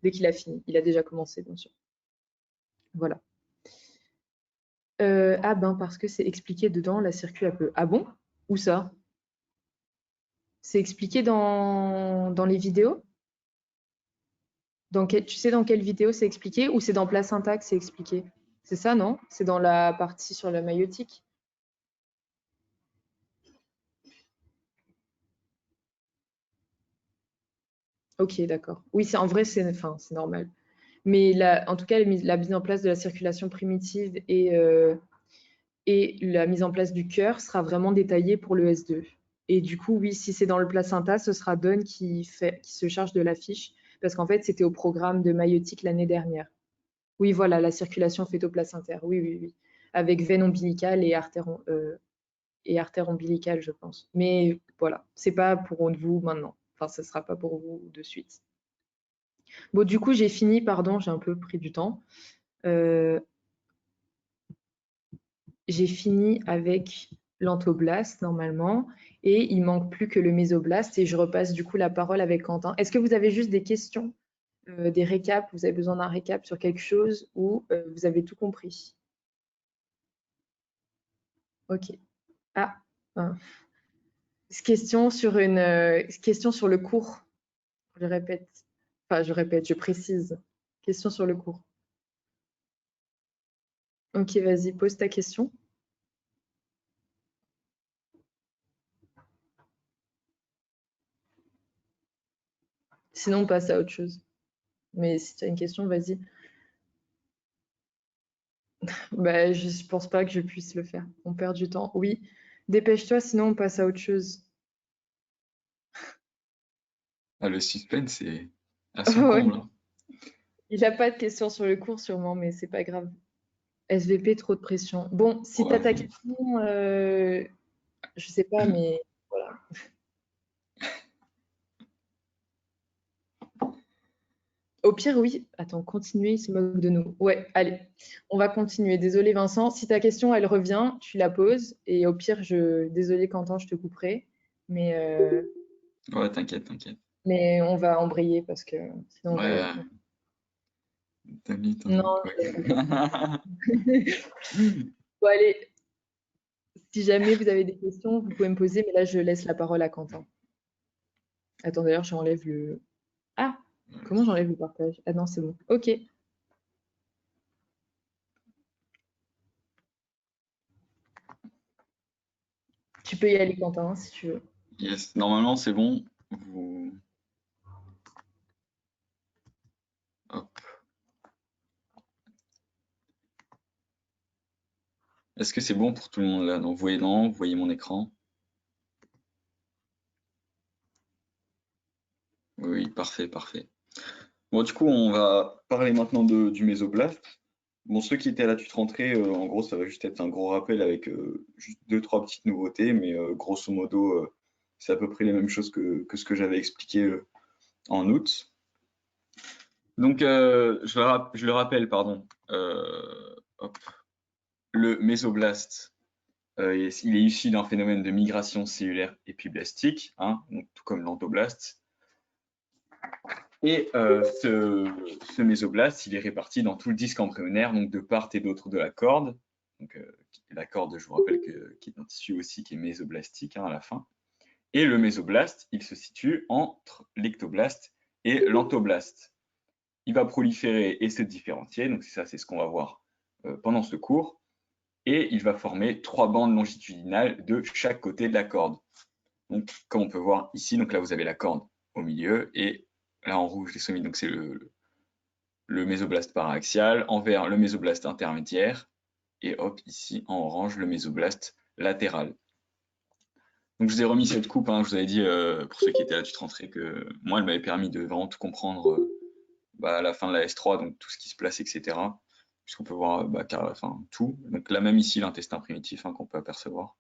Dès qu'il a fini. Il a déjà commencé, bien sûr. Voilà. Parce que c'est expliqué dedans, la circuit un peu. Ah bon? Où ça? C'est expliqué dans les vidéos? Tu sais dans quelle vidéo c'est expliqué ou c'est dans placenta que c'est expliqué? C'est ça, non? C'est dans la partie sur la maïotique? Ok, d'accord. Oui, en vrai, c'est normal. Mais en tout cas, la mise en place de la circulation primitive et la mise en place du cœur sera vraiment détaillée pour le S2. Et du coup, oui, si c'est dans le placenta, ce sera Don qui se charge de la fiche, parce qu'en fait, c'était au programme de maïotique l'année dernière. Oui, voilà, la circulation fœto-placentaire. Oui. Avec veine ombilicale et artère ombilicale, je pense. Mais voilà, c'est pas pour vous maintenant. Enfin, ce sera pas pour vous de suite. Bon, du coup, j'ai fini, pardon, j'ai un peu pris du temps. J'ai fini avec l'antoblaste normalement et il manque plus que le mésoblaste et je repasse du coup la parole avec Quentin. Est-ce que vous avez juste des questions, des récaps? Vous avez besoin d'un récap sur quelque chose ou vous avez tout compris? Ok. Ah, question sur question sur le cours. Je répète. Enfin, je précise. Question sur le cours. Ok, vas-y, pose ta question. Sinon, on passe à autre chose. Mais si tu as une question, vas-y. Bah, je pense pas que je puisse le faire. On perd du temps. Oui, dépêche-toi, sinon on passe à autre chose. Ah, le suspense est à son comble. Hein. Il n'a pas de questions sur le cours sûrement, mais c'est pas grave. SVP, trop de pression. Bon, si tu as ta question, je sais pas, mais voilà. Au pire, oui. Attends, continuer, il se moque de nous. Ouais, allez, on va continuer. Désolé, Vincent. Si ta question, elle revient, tu la poses. Et au pire, désolé, Quentin, je te couperai. Mais, Ouais, t'inquiète, t'inquiète. mais on va embrayer parce que sinon, Ouais, t'as mis ton... Non, quoi. bon, allez, si jamais vous avez des questions, vous pouvez me poser, mais là, je laisse la parole à Quentin. Attends, d'ailleurs, j'enlève le... Ah, comment j'enlève le partage? Ah non, c'est bon. Ok. Tu peux y aller, Quentin, si tu veux. Yes, normalement c'est bon. Vous... Hop. Est-ce que c'est bon pour tout le monde là? Donc vous voyez, non, vous voyez mon écran? Oui, parfait, parfait. Bon, du coup, on va parler maintenant du mésoblast. Bon, ceux qui étaient à la tutre rentrée, en gros, ça va juste être un gros rappel avec juste deux, trois petites nouveautés, mais grosso modo, c'est à peu près les mêmes choses que ce que j'avais expliqué en août. Donc, je le rappelle, pardon. Hop. Le mésoblast, il est issu d'un phénomène de migration cellulaire épiblastique, hein, donc, tout comme l'endoblast. Et ce mésoblast, il est réparti dans tout le disque embryonnaire, donc de part et d'autre de la corde. Donc, la corde, je vous rappelle, qui est un tissu aussi qui est mésoblastique, hein, à la fin. Et le mésoblast, il se situe entre l'ectoblast et l'entoblast. Il va proliférer et se différencier, donc ça, c'est ce qu'on va voir pendant ce cours. Et il va former 3 bandes longitudinales de chaque côté de la corde. Donc, comme on peut voir ici, donc là, vous avez la corde au milieu et là en rouge les somites, donc c'est le mésoblast paraxial, en vert le mésoblast intermédiaire, et hop, ici en orange le mésoblast latéral. Donc je vous ai remis cette coupe, hein, je vous avais dit, pour ceux qui étaient là tu te rentrais, que moi elle m'avait permis de vraiment tout comprendre à la fin de la S3, donc tout ce qui se place, etc. Puisqu'on peut voir car à la fin tout. Donc là même ici l'intestin primitif, hein, qu'on peut apercevoir.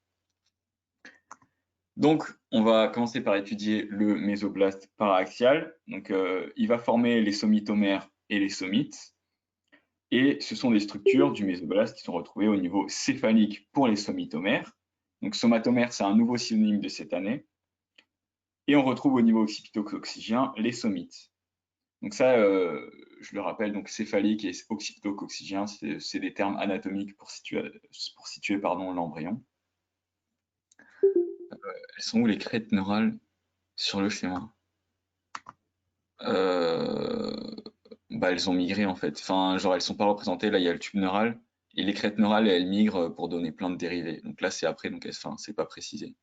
Donc, on va commencer par étudier le mésoblast paraxial. Donc, il va former les somitomères et les somites. Et ce sont des structures du mésoblast qui sont retrouvées au niveau céphalique pour les somitomères. Donc, somatomère, c'est un nouveau synonyme de cette année. Et on retrouve au niveau occipito-coccygien les somites. Donc ça, je le rappelle, donc céphalique et occipito-coccygien, c'est des termes anatomiques pour situer l'embryon. Elles sont où les crêtes neurales sur le schéma? Elles ont migré en fait. Enfin, genre elles sont pas représentées. Là, il y a le tube neural et les crêtes neurales, elles migrent pour donner plein de dérivés. Donc là, c'est après, donc enfin, c'est pas précisé.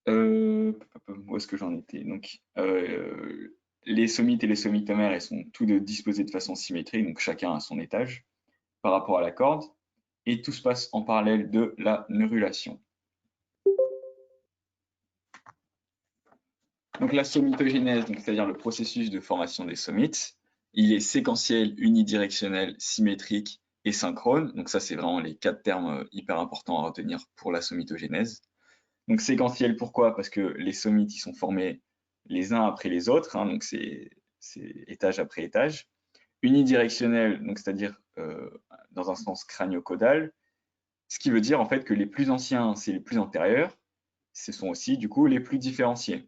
Où est-ce que j'en étais? Donc, les somites et les somitomères, elles sont tous disposés de façon symétrique, donc chacun à son étage par rapport à la corde, et tout se passe en parallèle de la neurulation. Donc la somitogénèse, c'est-à-dire le processus de formation des somites, il est séquentiel, unidirectionnel, symétrique et synchrone. Donc ça, c'est vraiment les 4 termes hyper importants à retenir pour la somitogénèse. Donc séquentiel, pourquoi? Parce que les somites, ils sont formés les uns après les autres, hein, donc c'est étage après étage. Unidirectionnel, donc c'est-à-dire dans un sens crânio-caudal, ce qui veut dire en fait que les plus anciens, c'est les plus antérieurs, ce sont aussi du coup les plus différenciés.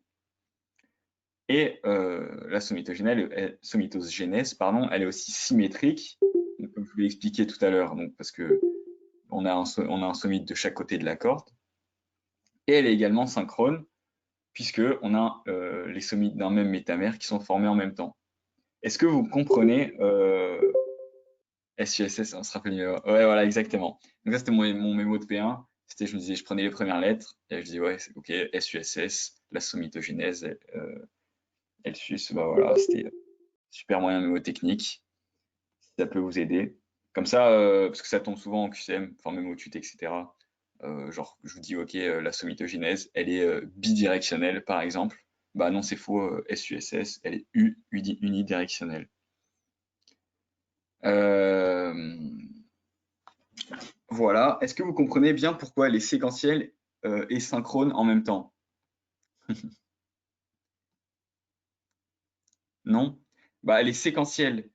Et la somitogénèse, elle est aussi symétrique, donc, comme je vous l'ai expliqué tout à l'heure, parce que on a un somite de chaque côté de la corde, et elle est également synchrone, puisque on a les somites d'un même métamère qui sont formés en même temps. Est-ce que vous comprenez SUSS, on se rappelle mieux. Ouais, voilà, exactement. Donc ça, c'était mon mémo de P1. Je me disais, je prenais les premières lettres, et je dis, ouais, c'est ok, SUSS, la somitogénèse, LSUS, voilà, c'était super moyen mémotechnique, si ça peut vous aider. Comme ça, parce que ça tombe souvent en QCM, enfin même au TUT, etc. Genre, je vous dis, ok, la somitogénèse, elle est bidirectionnelle, par exemple. Bah non, c'est faux, SUSS, elle est unidirectionnelle. Voilà. Est-ce que vous comprenez bien pourquoi elle est séquentielle et synchrone en même temps? Non? Bah, elle est séquentielle,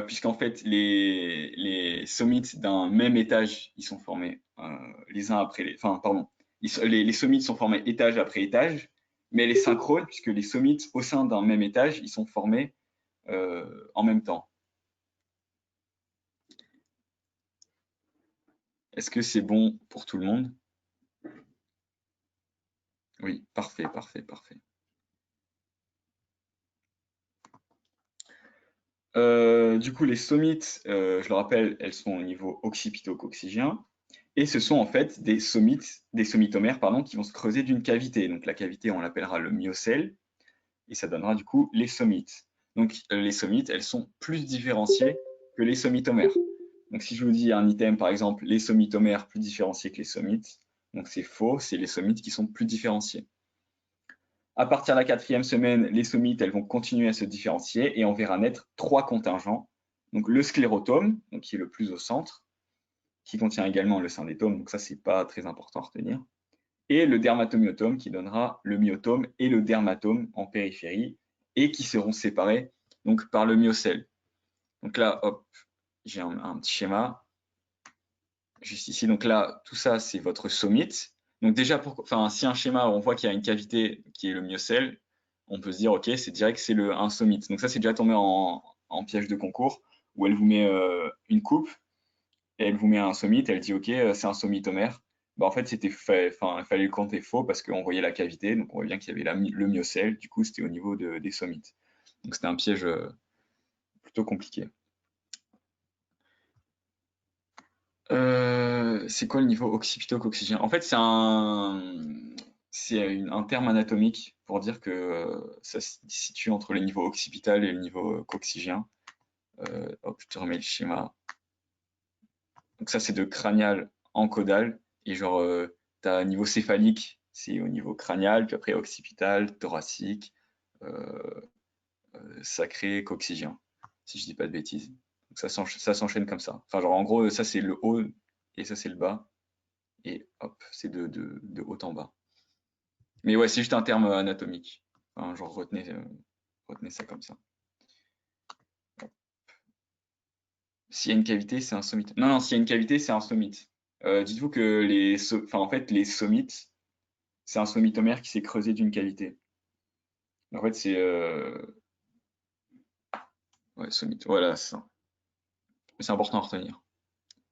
puisqu'en fait, les sommets d'un même étage, ils sont formés les uns après les... Enfin, pardon. Les sommets sont formés étage après étage, mais elle est synchrone, puisque les sommets au sein d'un même étage, ils sont formés en même temps. Est-ce que c'est bon pour tout le monde? Oui, parfait, parfait, parfait. Du coup, les sommites, je le rappelle, elles sont au niveau occipito-coccygien. Et ce sont en fait des sommitomères, pardon, qui vont se creuser d'une cavité. Donc la cavité, on l'appellera le myocèle, et ça donnera du coup les sommites. Donc les sommites, elles sont plus différenciées que les sommitomères. Donc si je vous dis un item, par exemple, les sommitomères plus différenciés que les sommites, donc c'est faux, c'est les sommites qui sont plus différenciés. À partir de la 4e semaine, les sommites, elles vont continuer à se différencier et on verra naître 3 contingents. Donc le sclérotome, donc qui est le plus au centre, qui contient également le syndétome, donc ça c'est pas très important à retenir, et le dermatomyotome qui donnera le myotome et le dermatome en périphérie et qui seront séparés donc par le myocèle. Donc là, hop, j'ai un petit schéma juste ici. Donc là, tout ça c'est votre sommite. Donc déjà, si un schéma, on voit qu'il y a une cavité qui est le myocèle, on peut se dire, ok, c'est direct, c'est un sommite. Donc ça, c'est déjà tombé en piège de concours, où elle vous met une coupe, et elle vous met un sommite, et elle dit, ok, c'est un sommitomère. Bah, en fait, il fallait le compter faux, parce qu'on voyait la cavité, donc on voit bien qu'il y avait le myocèle, du coup, c'était au niveau des sommites. Donc c'était un piège plutôt compliqué. C'est quoi le niveau occipito-coccygien? En fait, c'est un terme anatomique pour dire que ça se situe entre le niveau occipital et le niveau coccygien. Hop, je te remets le schéma. Donc ça, c'est de cranial en caudal. Et genre, tu as niveau céphalique, c'est au niveau cranial, puis après occipital, thoracique, euh, sacré, coccygien, si je dis pas de bêtises. Donc ça s'enchaîne comme ça. Enfin, genre, en gros, ça, c'est le haut et ça, c'est le bas. Et hop, c'est de haut en bas. Mais ouais, c'est juste un terme anatomique. Enfin, genre, retenez ça comme ça. S'il y a une cavité, c'est un sommite. Non, non, s'il y a une cavité, c'est un sommite. Dites-vous que en fait, les sommites, c'est un sommitomère qui s'est creusé d'une cavité. En fait, c'est ouais, sommite. Voilà, c'est ça. C'est important à retenir.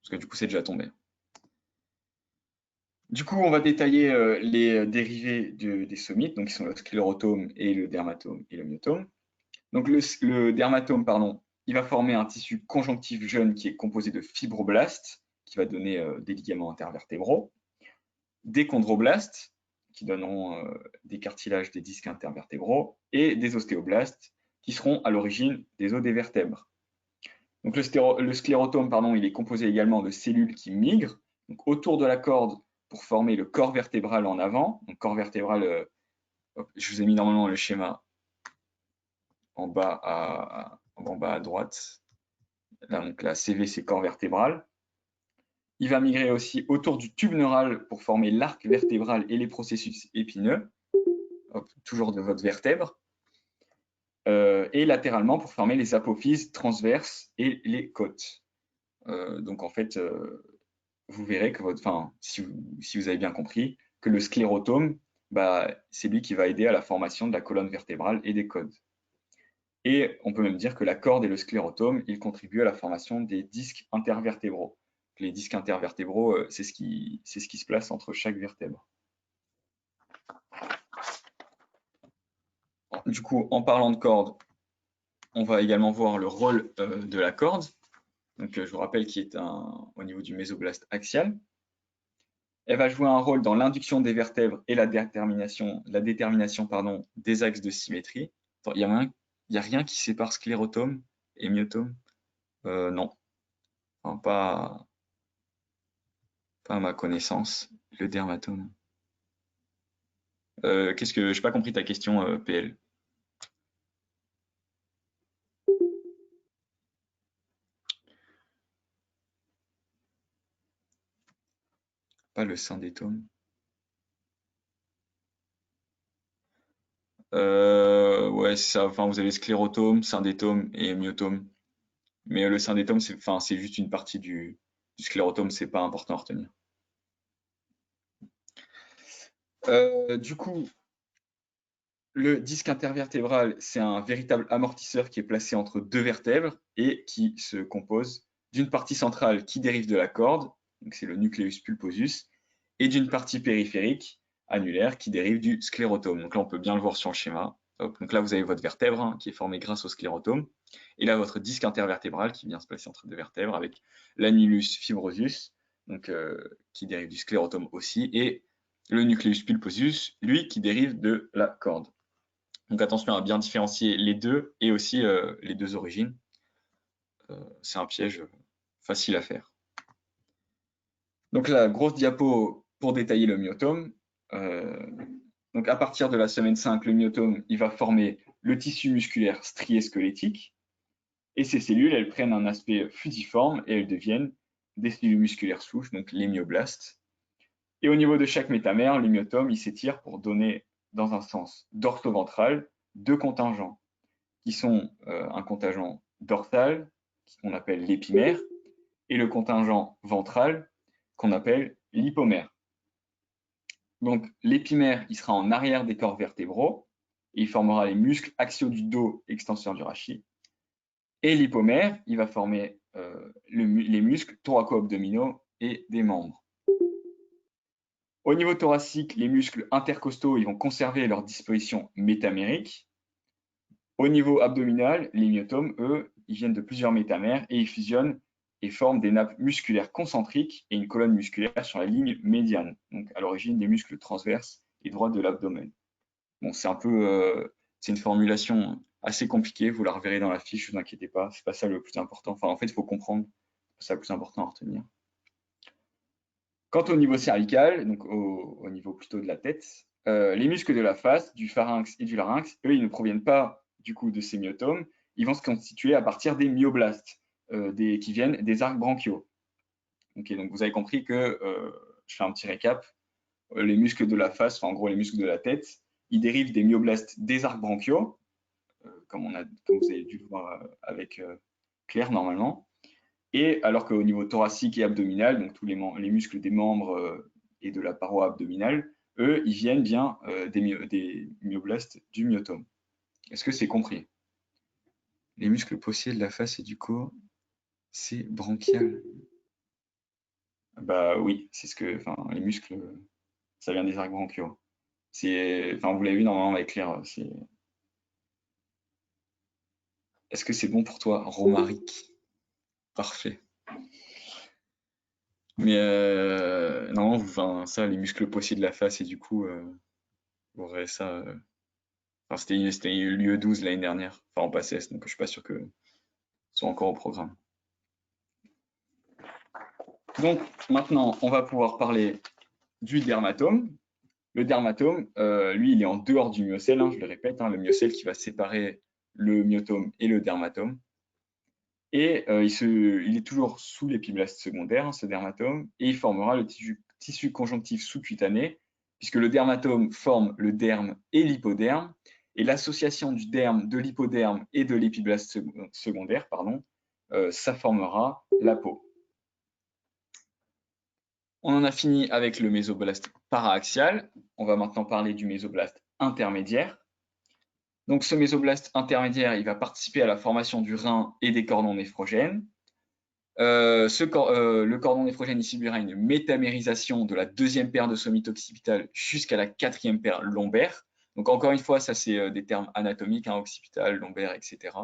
Parce que du coup, c'est déjà tombé. Du coup, on va détailler les dérivés des sommites, donc qui sont le sclérotome et le dermatome et le myotome. Donc le dermatome, pardon, il va former un tissu conjonctif jeune qui est composé de fibroblastes, qui va donner des ligaments intervertébraux, des chondroblastes, qui donneront des cartilages des disques intervertébraux, et des ostéoblastes, qui seront à l'origine des os des vertèbres. Donc le sclérotome, pardon, il est composé également de cellules qui migrent donc autour de la corde pour former le corps vertébral en avant. Donc corps vertébral, je vous ai mis normalement le schéma en bas à droite. Là, donc la CV, c'est corps vertébral. Il va migrer aussi autour du tube neural pour former l'arc vertébral et les processus épineux, hop, toujours de votre vertèbre. Et latéralement pour former les apophyses transverses et les côtes. Donc en fait, vous verrez que si vous avez bien compris, que le sclérotome, bah, c'est lui qui va aider à la formation de la colonne vertébrale et des côtes. Et on peut même dire que la corde et le sclérotome, ils contribuent à la formation des disques intervertébraux. Les disques intervertébraux, c'est ce qui se place entre chaque vertèbre. Du coup, en parlant de corde, on va également voir le rôle de la corde. Donc, je vous rappelle qu'il est au niveau du mésoblaste axial. Elle va jouer un rôle dans l'induction des vertèbres et la détermination des axes de symétrie. Il n'y a rien qui sépare sclérotome et myotome? Non, enfin, pas à ma connaissance. Le dermatome. J'ai pas compris ta question, PL. Pas le syndétome. Ouais, c'est ça. Enfin, vous avez sclérotome, syndétome et myotome. Mais le syndétome, c'est juste une partie du sclérotome, c'est pas important à retenir. Du coup, le disque intervertébral, c'est un véritable amortisseur qui est placé entre deux vertèbres et qui se compose d'une partie centrale qui dérive de la corde, donc c'est le nucleus pulposus, et d'une partie périphérique, annulaire, qui dérive du sclérotome. Donc là, on peut bien le voir sur le schéma. Hop, donc là, vous avez votre vertèbre qui est formée grâce au sclérotome, et là, votre disque intervertébral qui vient se placer entre deux vertèbres avec l'annulus fibrosus, donc, qui dérive du sclérotome aussi, et le nucleus pulposus, lui, qui dérive de la corde. Donc attention à bien différencier les deux et aussi les deux origines. C'est un piège facile à faire. Donc la grosse diapo pour détailler le myotome. Donc à partir de la semaine 5, le myotome il va former le tissu musculaire strié squelettique. Et ces cellules, elles prennent un aspect fusiforme et elles deviennent des cellules musculaires souches, donc les myoblastes. Et au niveau de chaque métamère, le myotome il s'étire pour donner, dans un sens dorsoventral, deux contingents, qui sont un contingent dorsal, qu'on appelle l'épimère, et le contingent ventral, qu'on appelle l'hypomère. Donc l'épimère, il sera en arrière des corps vertébraux, et il formera les muscles axiaux du dos, extenseurs du rachis. Et l'hypomère, il va former les muscles thoraco-abdominaux et des membres. Au niveau thoracique, les muscles intercostaux, ils vont conserver leur disposition métamérique. Au niveau abdominal, les myotomes, eux, ils viennent de plusieurs métamères et ils fusionnent et forment des nappes musculaires concentriques et une colonne musculaire sur la ligne médiane, donc à l'origine des muscles transverses et droits de l'abdomen. Bon, c'est une formulation assez compliquée, vous la reverrez dans la fiche, ne vous inquiétez pas, c'est pas ça le plus important. Enfin, en fait, il faut comprendre, c'est ça le plus important à retenir. Quant au niveau cervical, donc au niveau plutôt de la tête, les muscles de la face, du pharynx et du larynx, eux, ils ne proviennent pas du coup de ces myotomes, ils vont se constituer à partir des myoblastes, qui viennent des arcs branchiaux. Okay, donc vous avez compris que, je fais un petit récap, les muscles de la face, enfin en gros les muscles de la tête, ils dérivent des myoblastes des arcs branchiaux, comme vous avez dû le voir avec Claire normalement. Et alors qu'au niveau thoracique et abdominal, donc tous les muscles des membres et de la paroi abdominale, eux, ils viennent bien des myoblastes du myotome. Est-ce que c'est compris? Les muscles possiers de la face et du corps, c'est branchial. Bah oui, les muscles, ça vient des arcs branchiaux. Vous l'avez vu normalement avec Claire. Est-ce que c'est bon pour toi, Romaric? Parfait. Mais non, ça, les muscles possiers de la face et du coup, vous aurez ça. C'était l'UE12 l'année dernière, enfin en PACES, donc je suis pas sûr que ce soit encore au programme. Donc maintenant, on va pouvoir parler du dermatome. Le dermatome, lui, il est en dehors du myocèle, je le répète, le myocèle qui va séparer le myotome et le dermatome. Et il est toujours sous l'épiblaste secondaire, ce dermatome, et il formera le tissu conjonctif sous-cutané, puisque le dermatome forme le derme et l'hypoderme, et l'association du derme, de l'hypoderme et de l'épiblaste secondaire, ça formera la peau. On en a fini avec le mésoblaste paraaxial. On va maintenant parler du mésoblaste intermédiaire. Donc ce mésoblaste intermédiaire, il va participer à la formation du rein et des cordons néphrogènes. Le cordon néphrogène subira une métamérisation de la deuxième paire de somites occipitales jusqu'à la quatrième paire lombaire. Donc encore une fois, ça c'est des termes anatomiques, occipital, lombaire, etc.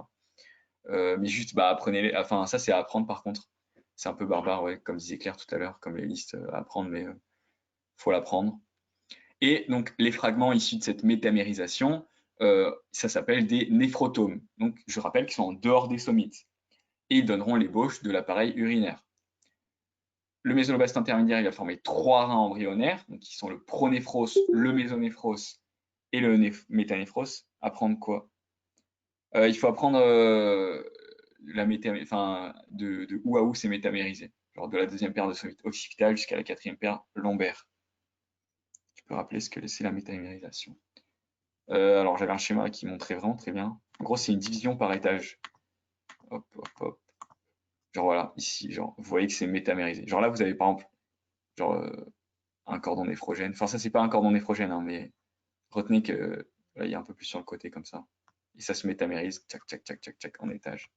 Mais juste, apprenez-les. Enfin, ça c'est à apprendre par contre. C'est un peu barbare, ouais, comme disait Claire tout à l'heure, comme les listes à apprendre, mais faut l'apprendre. Et donc les fragments issus de cette métamérisation, ça s'appelle des néphrotomes. Donc je rappelle qu'ils sont en dehors des somites. Et ils donneront l'ébauche de l'appareil urinaire. Le mésoblaste intermédiaire, il va former 3 reins embryonnaires, donc qui sont le pronéphros, le mésonéphros et le métanéphros. Apprendre quoi? Il faut apprendre de où à où c'est métamérisé, genre de la deuxième paire de somites occipitale jusqu'à la quatrième paire lombaire. Tu peux rappeler ce que c'est la métamérisation? Alors, j'avais un schéma qui montrait vraiment très bien. En gros, c'est une division par étage. Hop, hop, hop. Genre voilà, ici, genre, vous voyez que c'est métamérisé. Genre là, vous avez par exemple, genre, un cordon néphrogène. Enfin, ça, c'est pas un cordon néphrogène, hein, mais retenez que là, il y a un peu plus sur le côté comme ça. Et ça se métamérise, tchac, tchac, tchac, tchac, tchac, en étage.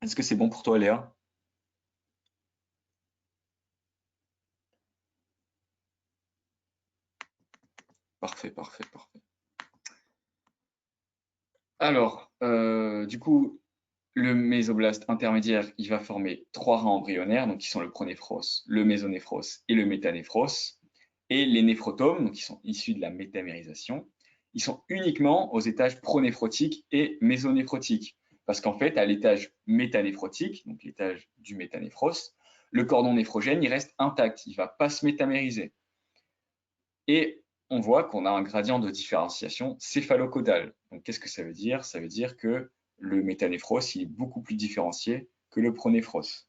Est-ce que c'est bon pour toi, Léa? Parfait, parfait, parfait. Alors, du coup, le mésoblast intermédiaire, il va former trois rangs embryonnaires, donc qui sont le pronéphros, le mésonéphros et le métanéphros. Et les néphrotomes, donc qui sont issus de la métamérisation, ils sont uniquement aux étages pronéphrotiques et mésonéphrotiques. Parce qu'en fait, à l'étage métanéphrotique, donc l'étage du métanéphros, le cordon néphrogène, il reste intact, il ne va pas se métamériser. Et on voit qu'on a un gradient de différenciation céphalocaudal. Donc qu'est-ce que ça veut dire? Ça veut dire que le métanéphros, il est beaucoup plus différencié que le pronéphros.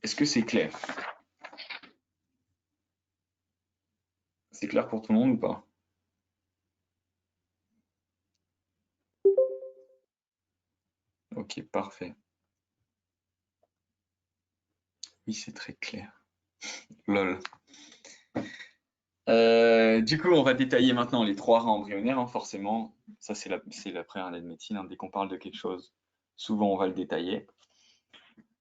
Est-ce que c'est clair? C'est clair pour tout le monde ou pas? Ok, parfait. Oui, c'est très clair. Lol. Du coup, on va détailler maintenant les trois rangs embryonnaires, hein, forcément. Ça, c'est la première année de médecine, hein. Dès qu'on parle de quelque chose, souvent on va le détailler.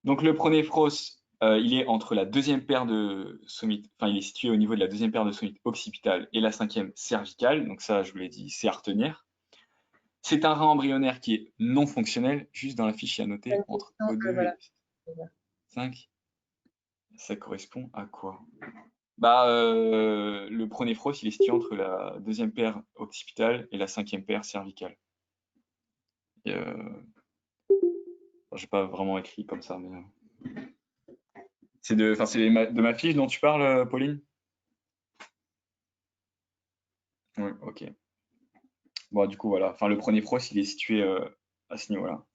Donc le pronéphros, il est entre la deuxième paire de somites, enfin il est situé au niveau de la deuxième paire de somites occipitale et la cinquième cervicale. Donc ça, je vous l'ai dit, c'est à retenir. C'est un rang embryonnaire qui est non fonctionnel. Juste dans la fiche, il y a noté entre O2 Voilà. et 5. Ça correspond à quoi? Bah, le pronéphros, il est situé entre la deuxième paire occipitale et la cinquième paire cervicale. Et, j'ai pas vraiment écrit comme ça, mais c'est de ma fiche dont tu parles, Pauline? Oui, ok. Bon, du coup, voilà. Enfin, le pronéphros, il est situé à ce niveau-là.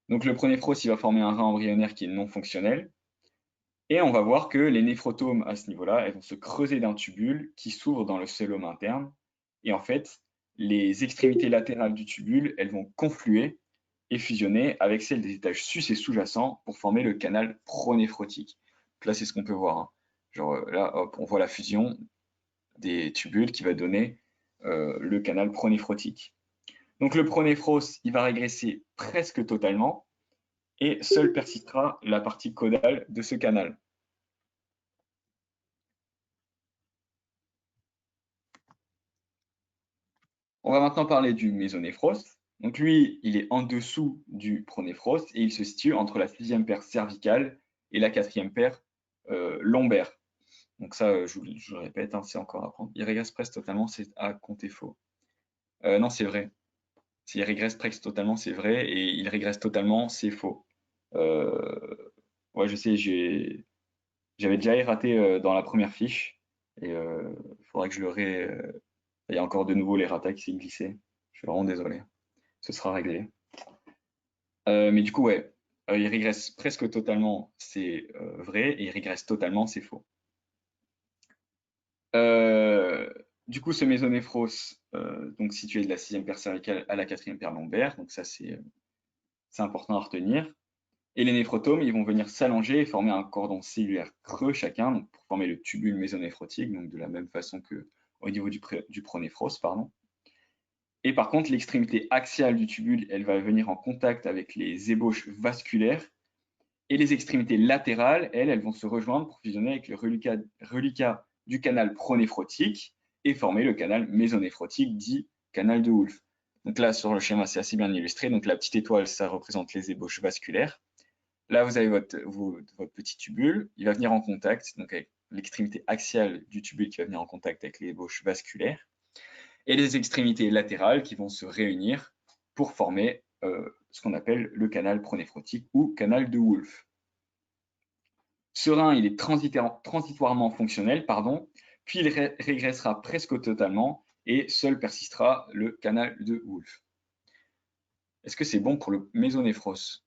Donc, le pronéphros, il va former un rang embryonnaire qui est non fonctionnel. Et on va voir que les néphrotomes, à ce niveau-là, elles vont se creuser d'un tubule qui s'ouvre dans le cellome interne. Et en fait, les extrémités latérales du tubule, elles vont confluer et fusionner avec celles des étages sus et sous-jacents pour former le canal pronéphrotique. Donc là, c'est ce qu'on peut voir, hein. Genre là, hop, on voit la fusion des tubules qui va donner le canal pronéphrotique. Donc le pronéphros, il va régresser presque totalement et seule persistera la partie caudale de ce canal. On va maintenant parler du mésonéphros. Donc lui, il est en dessous du pronéphros et il se situe entre la sixième paire cervicale et la quatrième paire lombaire. Donc ça, je le répète, hein, c'est encore à prendre. Il régresse presque totalement, c'est à compter faux. Non, c'est vrai. S'il régresse presque totalement, c'est vrai, et il régresse totalement, c'est faux. Ouais, je sais, j'avais déjà erraté dans la première fiche, et il faudrait que je le il y a encore de nouveau l'errata qui s'est glissé. Je suis vraiment désolé. Ce sera réglé. Mais du coup, ouais, il régresse presque totalement, c'est vrai, et il régresse totalement, c'est faux. Euh, du coup, ce mésonéphros, donc situé de la sixième paire cervicale à la quatrième paire lombaire, donc ça c'est important à retenir. Et les néphrotomes, ils vont venir s'allonger et former un cordon cellulaire creux chacun, donc pour former le tubule mésonéphrotique, donc de la même façon que au niveau du pronéphros, pardon. Et par contre, l'extrémité axiale du tubule, elle va venir en contact avec les ébauches vasculaires. Et les extrémités latérales, elles vont se rejoindre pour fusionner avec le reliquat du canal pronéphrotique et former le canal mésonéphrotique, dit canal de Wolff. Donc là, sur le schéma, c'est assez bien illustré. Donc la petite étoile, ça représente les ébauches vasculaires. Là, vous avez votre petit tubule. Il va venir en contact, donc avec l'extrémité axiale du tubule qui va venir en contact avec les ébauches vasculaires. Et les extrémités latérales qui vont se réunir pour former ce qu'on appelle le canal pronéphrotique ou canal de Wolff. Ce rein, il est transitoirement fonctionnel, pardon, puis il régressera presque totalement et seul persistera le canal de Wolff. Est-ce que c'est bon pour le mésonéphros?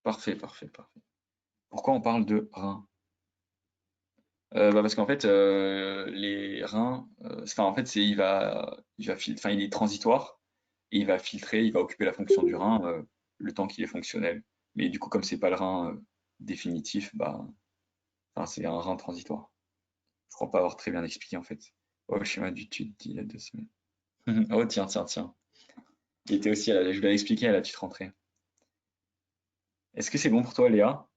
Parfait, parfait, parfait. Pourquoi on parle de rein? Parce qu'en fait, les reins, enfin, en fait, il est transitoire et il va filtrer, il va occuper la fonction du rein le temps qu'il est fonctionnel. Mais du coup, comme c'est pas le rein définitif, enfin, c'est un rein transitoire. Je crois pas avoir très bien expliqué en fait. Oh, le schéma du TUT il y a 2 semaines. Oh, tiens, tiens, tiens. Il était aussi, je l'avais expliqué à la petite rentrée. Est-ce que c'est bon pour toi, Léa?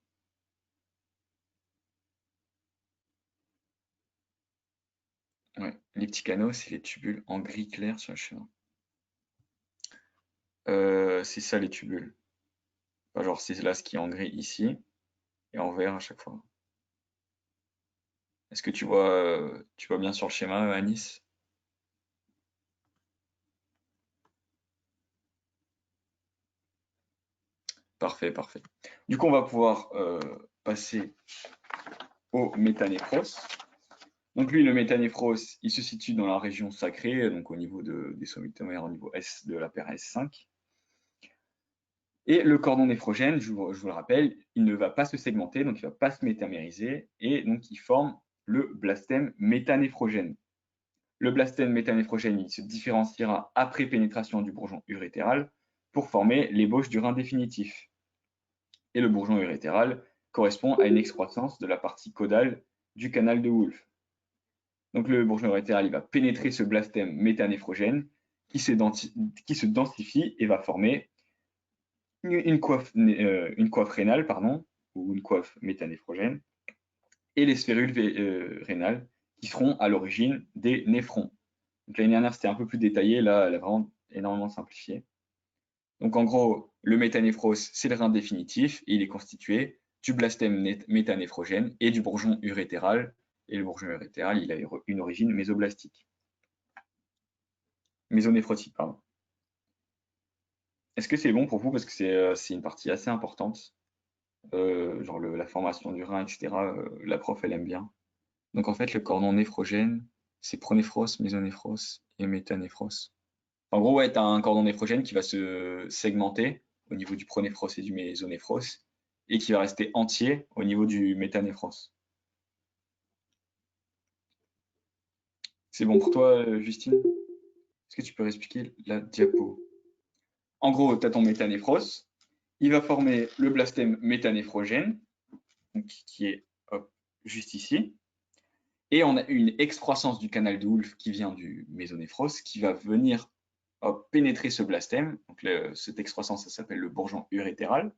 Ouais. Les petits canaux, c'est les tubules en gris clair sur le schéma. C'est ça les tubules. Enfin, genre, c'est là ce qui est en gris ici et en vert à chaque fois. Est-ce que tu vois bien sur le schéma, Anis? Parfait, parfait. Du coup, on va pouvoir passer au métanéphros. Donc lui, le métanéphros, il se situe dans la région sacrée, donc au niveau des somitomères, au niveau S de la paire S5. Et le cordon néphrogène, je vous le rappelle, il ne va pas se segmenter, donc il ne va pas se métamériser, et donc il forme le blastème métanéphrogène. Le blastème métanéphrogène, il se différenciera après pénétration du bourgeon urétéral pour former l'ébauche du rein définitif. Et le bourgeon urétéral correspond à une excroissance de la partie caudale du canal de Wolff. Donc le bourgeon urétéral, il va pénétrer ce blastème métanéphrogène qui se densifie et va former une coiffe rénale, pardon, ou une coiffe métanéphrogène, et les sphérules rénales qui seront à l'origine des néphrons. Donc l'année dernière, c'était un peu plus détaillé, là, elle a vraiment énormément simplifié. Donc en gros, le métanéphros, c'est le rein définitif, et il est constitué du blastème métanéphrogène et du bourgeon urétéral, et le bourgeon urétéral, il a une origine mésoblastique. Mésonéphrotique, pardon. Est-ce que c'est bon pour vous? Parce que c'est une partie assez importante. Genre la formation du rein, etc. La prof, elle aime bien. Donc en fait, le cordon néphrogène, c'est pronéphros, mésonéphros et métanéphros. En gros, ouais, tu as un cordon néphrogène qui va se segmenter au niveau du pronéphros et du mésonéphros et qui va rester entier au niveau du métanéphros. C'est bon pour toi, Justine? Est-ce que tu peux expliquer la diapo? En gros, tu as ton métanéphros. Il va former le blastème métanéphrogène, donc, qui est hop, juste ici. Et on a une excroissance du canal de Wolff qui vient du mésonéphros, qui va venir pénétrer ce blastème. Donc cette excroissance, ça s'appelle le bourgeon urétéral.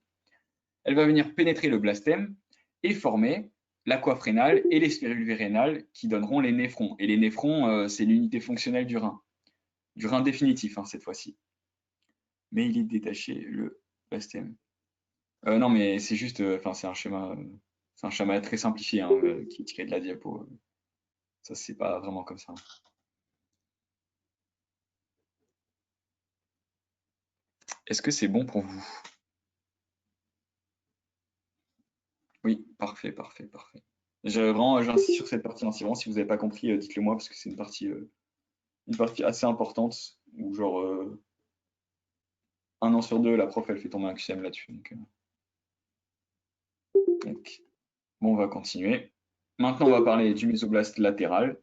Elle va venir pénétrer le blastème et former la coiffe rénale et les sphérules rénales qui donneront les néphrons. Et les néphrons, c'est l'unité fonctionnelle du rein définitif cette fois-ci. Mais il est détaché, le blastème. Non, mais c'est juste, c'est un schéma très simplifié qui est tiré de la diapo. Ça, c'est pas vraiment comme ça. Est-ce que c'est bon pour vous? Oui, parfait, parfait, parfait. J'insiste sur cette partie d'enseignement. Si vous n'avez pas compris, dites-le moi parce que c'est une partie assez importante où genre 1 an sur 2, la prof elle fait tomber un QCM là-dessus. Donc, bon, on va continuer. Maintenant, on va parler du mésoblaste latéral.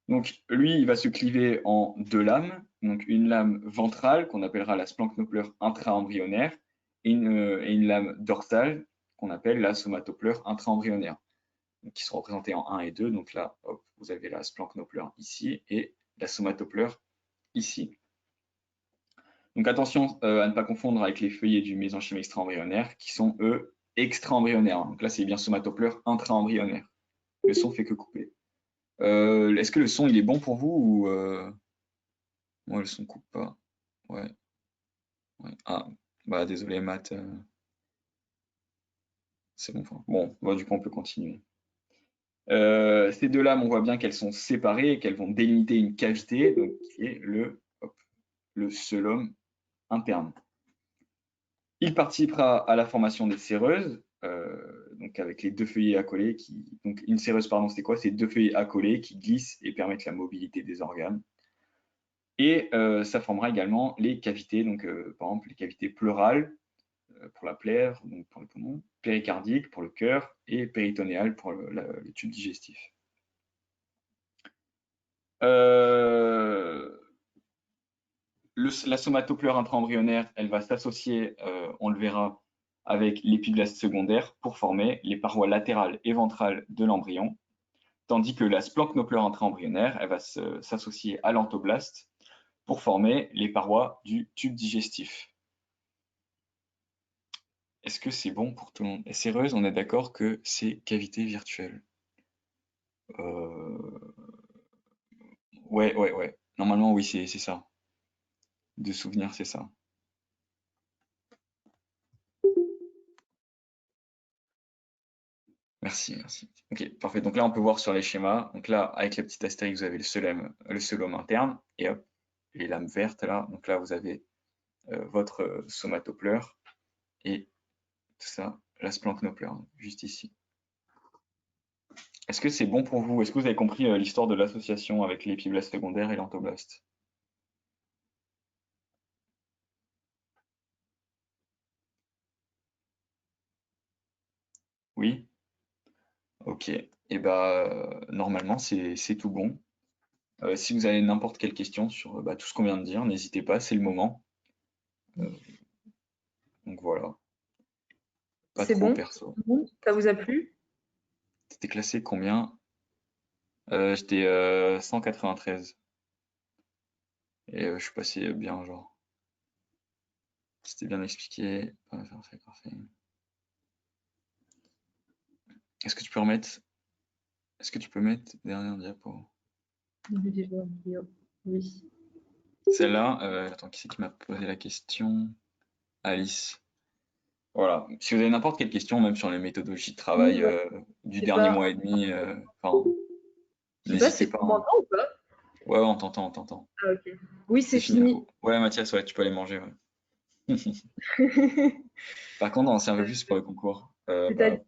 Donc, lui, il va se cliver en 2 lames. Donc, une lame ventrale qu'on appellera la splanchnopleure intra-embryonnaire et une lame dorsale qu'on appelle la somatopleure intra-embryonnaire, qui sont représentés en 1 et 2. Donc là, hop, vous avez la splanchnopleure ici et la somatopleure ici. Donc attention à ne pas confondre avec les feuillets du mésenchyme extra-embryonnaire qui sont, eux, extra-embryonnaires. Donc là, c'est bien somatopleure intra-embryonnaire. Le son fait que couper. Est-ce que le son, il est bon pour vous ou moi, le son coupe pas. Ouais. Ouais. Ah, bah désolé, Matt. C'est bon. Bon, bah, du coup, on peut continuer. Ces 2 lames, on voit bien qu'elles sont séparées et qu'elles vont délimiter une cavité, donc, qui est le cœlome interne. Il participera à la formation des séreuses, donc avec les 2 feuillets accolés. Donc une séreuse, pardon, c'est quoi? C'est 2 feuillets accolés qui glissent et permettent la mobilité des organes. Et ça formera également les cavités, donc par exemple les cavités pleurales pour la plèvre, donc pour les poumons, péricardique pour le cœur et péritonéal pour le tube digestif. La somatopleure intra-embryonnaire, elle va s'associer, on le verra, avec l'épiblaste secondaire pour former les parois latérales et ventrales de l'embryon, tandis que la splanchnopleure intra-embryonnaire, elle va s'associer à l'entoblaste pour former les parois du tube digestif. Est-ce que c'est bon pour tout le monde? Sérieuse, on est d'accord que c'est cavité virtuelle. Ouais. Normalement, oui, c'est ça. De souvenir, c'est ça. Merci. Ok, parfait. Donc là, on peut voir sur les schémas. Donc là, avec la petite astérix, vous avez le cœlome interne et hop, les lames vertes là. Donc là, vous avez votre somatopleure et tout ça, la splanchnopleure, juste ici. Est-ce que c'est bon pour vous? Est-ce que vous avez compris l'histoire de l'association avec l'épiblaste secondaire et l'entoblaste? Oui? Ok. Et bah, normalement, c'est tout bon. Si vous avez n'importe quelle question sur tout ce qu'on vient de dire, n'hésitez pas, c'est le moment. Donc voilà, pas C'est trop bon? perso. Bon, ça vous a plu? T'étais classé combien? J'étais 193. Et je suis passé bien, genre. C'était bien expliqué. Parfait. Est-ce que tu peux remettre? Est-ce que tu peux mettre dernière diapo? Oui. Celle-là, attends, qui c'est qui m'a posé la question? Alice. Voilà. Si vous avez n'importe quelle question, même sur les méthodologies de Oui, travail voilà. du Je sais dernier pas, mois et demi, enfin, je sais pas n'hésitez si tu pas, hein. m'entends ou pas. Ouais, on t'entend. Ah, ok. Oui, C'est c'est fini. fini. Ouais, Mathias, ouais, tu peux aller manger, ouais. Par contre, on en sait un peu plus pour le concours. C'est-à-dire, je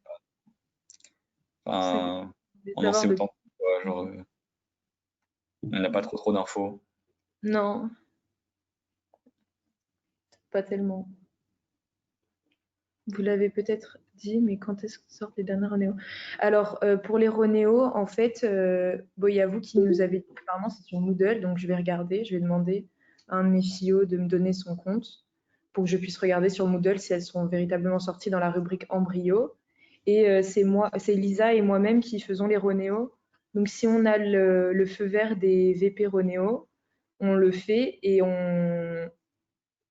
Enfin, voulais on en savoir sait de... autant, quoi, genre, on n'a pas trop d'infos. Non, pas tellement. Vous l'avez peut-être dit, mais quand est-ce que sortent les derniers Ronéo? Alors, pour les Ronéo, en fait, bon, il y a vous qui nous avez dit, apparemment, c'est sur Moodle, donc je vais regarder, je vais demander à un de mes filles de me donner son compte pour que je puisse regarder sur Moodle si elles sont véritablement sorties dans la rubrique embryo. Et c'est Lisa et moi-même qui faisons les Ronéo. Donc, si on a le feu vert des VP Ronéo, on le fait et on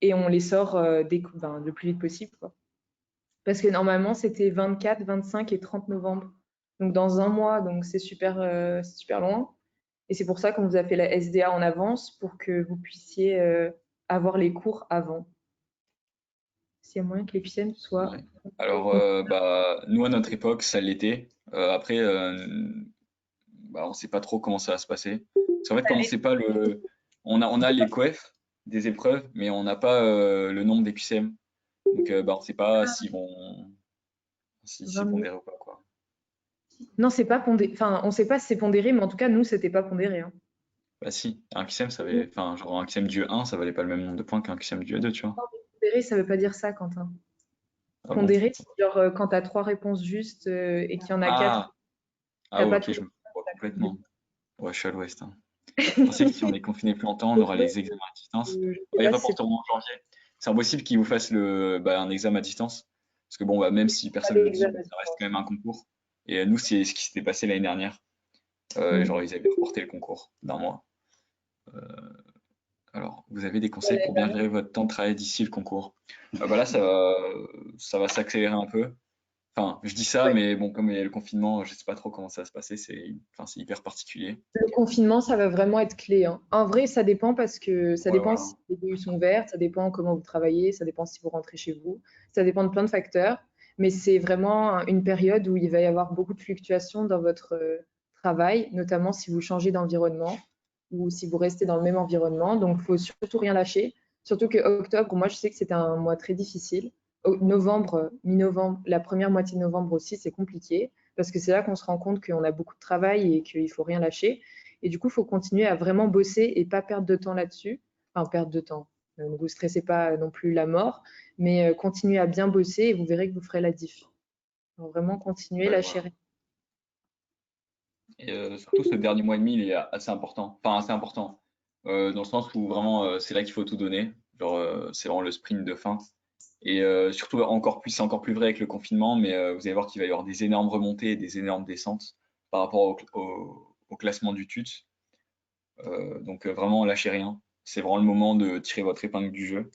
les sort le plus vite possible, quoi. Parce que normalement, c'était 24, 25 et 30 novembre. Donc dans un mois, donc c'est super loin. Et c'est pour ça qu'on vous a fait la SDA en avance pour que vous puissiez avoir les cours avant. S'il y a moyen que les FIEM soient... Ouais. Alors, nous, à notre époque, ça l'était. Après, on sait pas trop comment ça va se passer. Parce qu'en fait, comme on sait pas on a les coefs des épreuves, mais on n'a pas le nombre des QCM. Donc, on sait pas si c'est 20 000. pondéré ou pas, quoi. Non, c'est pas pondéré. Enfin, on sait pas si c'est pondéré, mais en tout cas, nous, c'était pas pondéré, hein. Bah si, un QCM, enfin, genre un QCM du 1, ça valait pas le même nombre de points qu'un QCM du 2, tu vois. Pondéré, ça veut pas dire ça, Quentin. Ah bon? Pondéré, c'est genre quand tu as 3 réponses justes et qu'il y en a 4, Ah, il n'y ah a ouais, pas de ok, je me comprends pondéré. complètement. Ouais, je suis à l'ouest, hein. Je pensais que si on est confiné plus longtemps, on aura les examens à distance. Je sais Ils pas si c'est reporteront en janvier. C'est impossible qu'ils vous fassent un examen à distance. Parce que bon, même si pas personne ne le dit, l'examen. ça reste quand même un concours. Et nous, c'est ce qui s'était passé l'année dernière. Genre, ils avaient reporté le concours d'un mois. Alors, vous avez des conseils pour bien gérer votre temps de travail d'ici le concours? Là, ça va s'accélérer un peu. Enfin, je dis ça, Ouais. mais bon, comme il y a le confinement, je sais pas trop comment ça va se passer. C'est hyper particulier. Le confinement, ça va vraiment être clé, hein. En vrai, ça dépend parce que ça Ouais, dépend voilà. si les BU sont vertes, ça dépend comment vous travaillez, ça dépend si vous rentrez chez vous, ça dépend de plein de facteurs. Mais c'est vraiment une période où il va y avoir beaucoup de fluctuations dans votre travail, notamment si vous changez d'environnement ou si vous restez dans le même environnement. Donc, il faut surtout rien lâcher. Surtout que octobre, moi, je sais que c'était un mois très difficile. Novembre, mi-novembre, la première moitié de novembre aussi, c'est compliqué parce que c'est là qu'on se rend compte qu'on a beaucoup de travail et qu'il faut rien lâcher. Et du coup, il faut continuer à vraiment bosser et pas perdre de temps là-dessus. Enfin, perdre de temps. Ne vous stressez pas non plus la mort, mais continuez à bien bosser et vous verrez que vous ferez la diff. Donc, vraiment continuer, Ouais, lâcher voilà. rien. Et surtout ce dernier mois et demi, il est assez important. Enfin, assez important. Dans le sens où vraiment, c'est là qu'il faut tout donner. Genre, c'est vraiment le sprint de fin. Et surtout, c'est encore plus vrai avec le confinement, mais vous allez voir qu'il va y avoir des énormes remontées et des énormes descentes par rapport au classement du TUT. Donc, vraiment, lâchez rien. C'est vraiment le moment de tirer votre épingle du jeu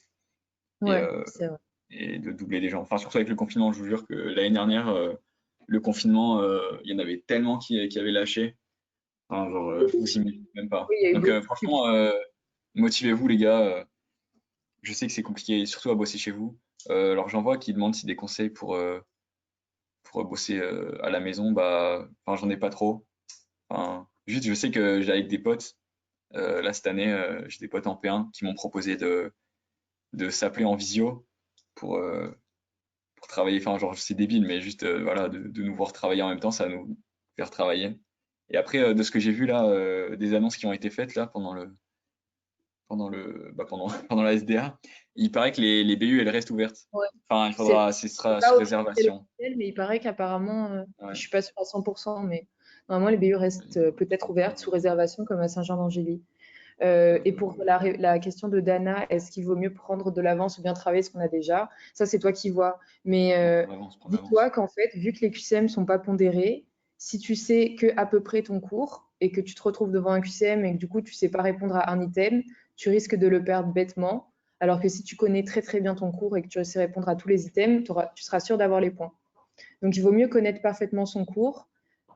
et, Ouais, euh, c'est vrai. et de doubler les gens. Enfin, surtout avec le confinement, je vous jure que l'année dernière, le confinement, il y en avait tellement qui avaient lâché. Enfin, genre, vous imaginez même pas. Oui, il y a eu Donc, beaucoup de franchement, motivez-vous, les gars. Je sais que c'est compliqué, surtout à bosser chez vous. Alors, j'en vois qui demandent si des conseils pour bosser à la maison. Bah, enfin, j'en ai pas trop. Enfin, juste, je sais que j'ai avec des potes. Là, cette année, j'ai des potes en P1 qui m'ont proposé de s'appeler en visio pour, euh, pour travailler. Enfin, genre, c'est débile, mais juste, voilà, de nous voir travailler en même temps, ça va nous faire travailler. Et après, de ce que j'ai vu là, des annonces qui ont été faites là pendant la SDA, il paraît que les BU elles restent ouvertes. Ouais. Enfin, ce C'est sera pas sur officiel, réservation. officiel, mais il paraît qu'apparemment, je Ouais. suis pas sûre à 100%, mais normalement les BU restent peut-être ouvertes sous réservation comme à Saint-Jean-d'Angély. Et pour la question de Dana, est-ce qu'il vaut mieux prendre de l'avance ou bien travailler ce qu'on a déjà? Ça, c'est toi qui vois. Mais Non, prends l'avance, prends dis-toi l'avance. qu'en fait, vu que les QCM sont pas pondérés, si tu sais que à peu près ton cours et que tu te retrouves devant un QCM et que du coup tu sais pas répondre à un item, tu risques de le perdre bêtement. Alors que si tu connais très très bien ton cours et que tu sais répondre à tous les items, tu seras sûr d'avoir les points. Donc il vaut mieux connaître parfaitement son cours.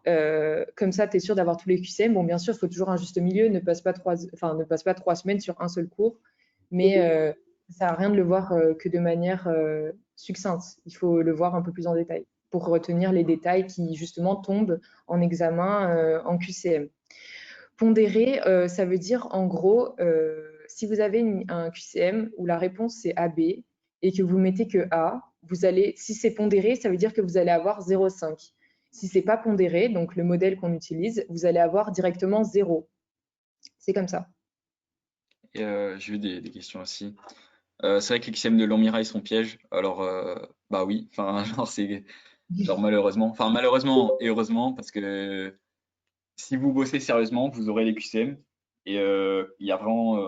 Comme ça, tu es sûr d'avoir tous les QCM. Bon, bien sûr, il faut toujours un juste milieu. Ne passe pas 3 semaines sur un seul cours. Mais ça sert à rien de le voir que de manière succincte. Il faut le voir un peu plus en détail pour retenir les détails qui, justement, tombent en examen en QCM. Pondérer, ça veut dire, en gros, si vous avez un QCM où la réponse c'est AB et que vous mettez que A, si c'est pondéré, ça veut dire que vous allez avoir 0,5. Si c'est pas pondéré, donc le modèle qu'on utilise, vous allez avoir directement 0. C'est comme ça. Et j'ai eu des questions aussi. C'est vrai que les QCM de Longmira, sont pièges. Alors, bah oui, enfin, genre, c'est genre malheureusement et heureusement, parce que si vous bossez sérieusement, vous aurez les QCM. Et il y a vraiment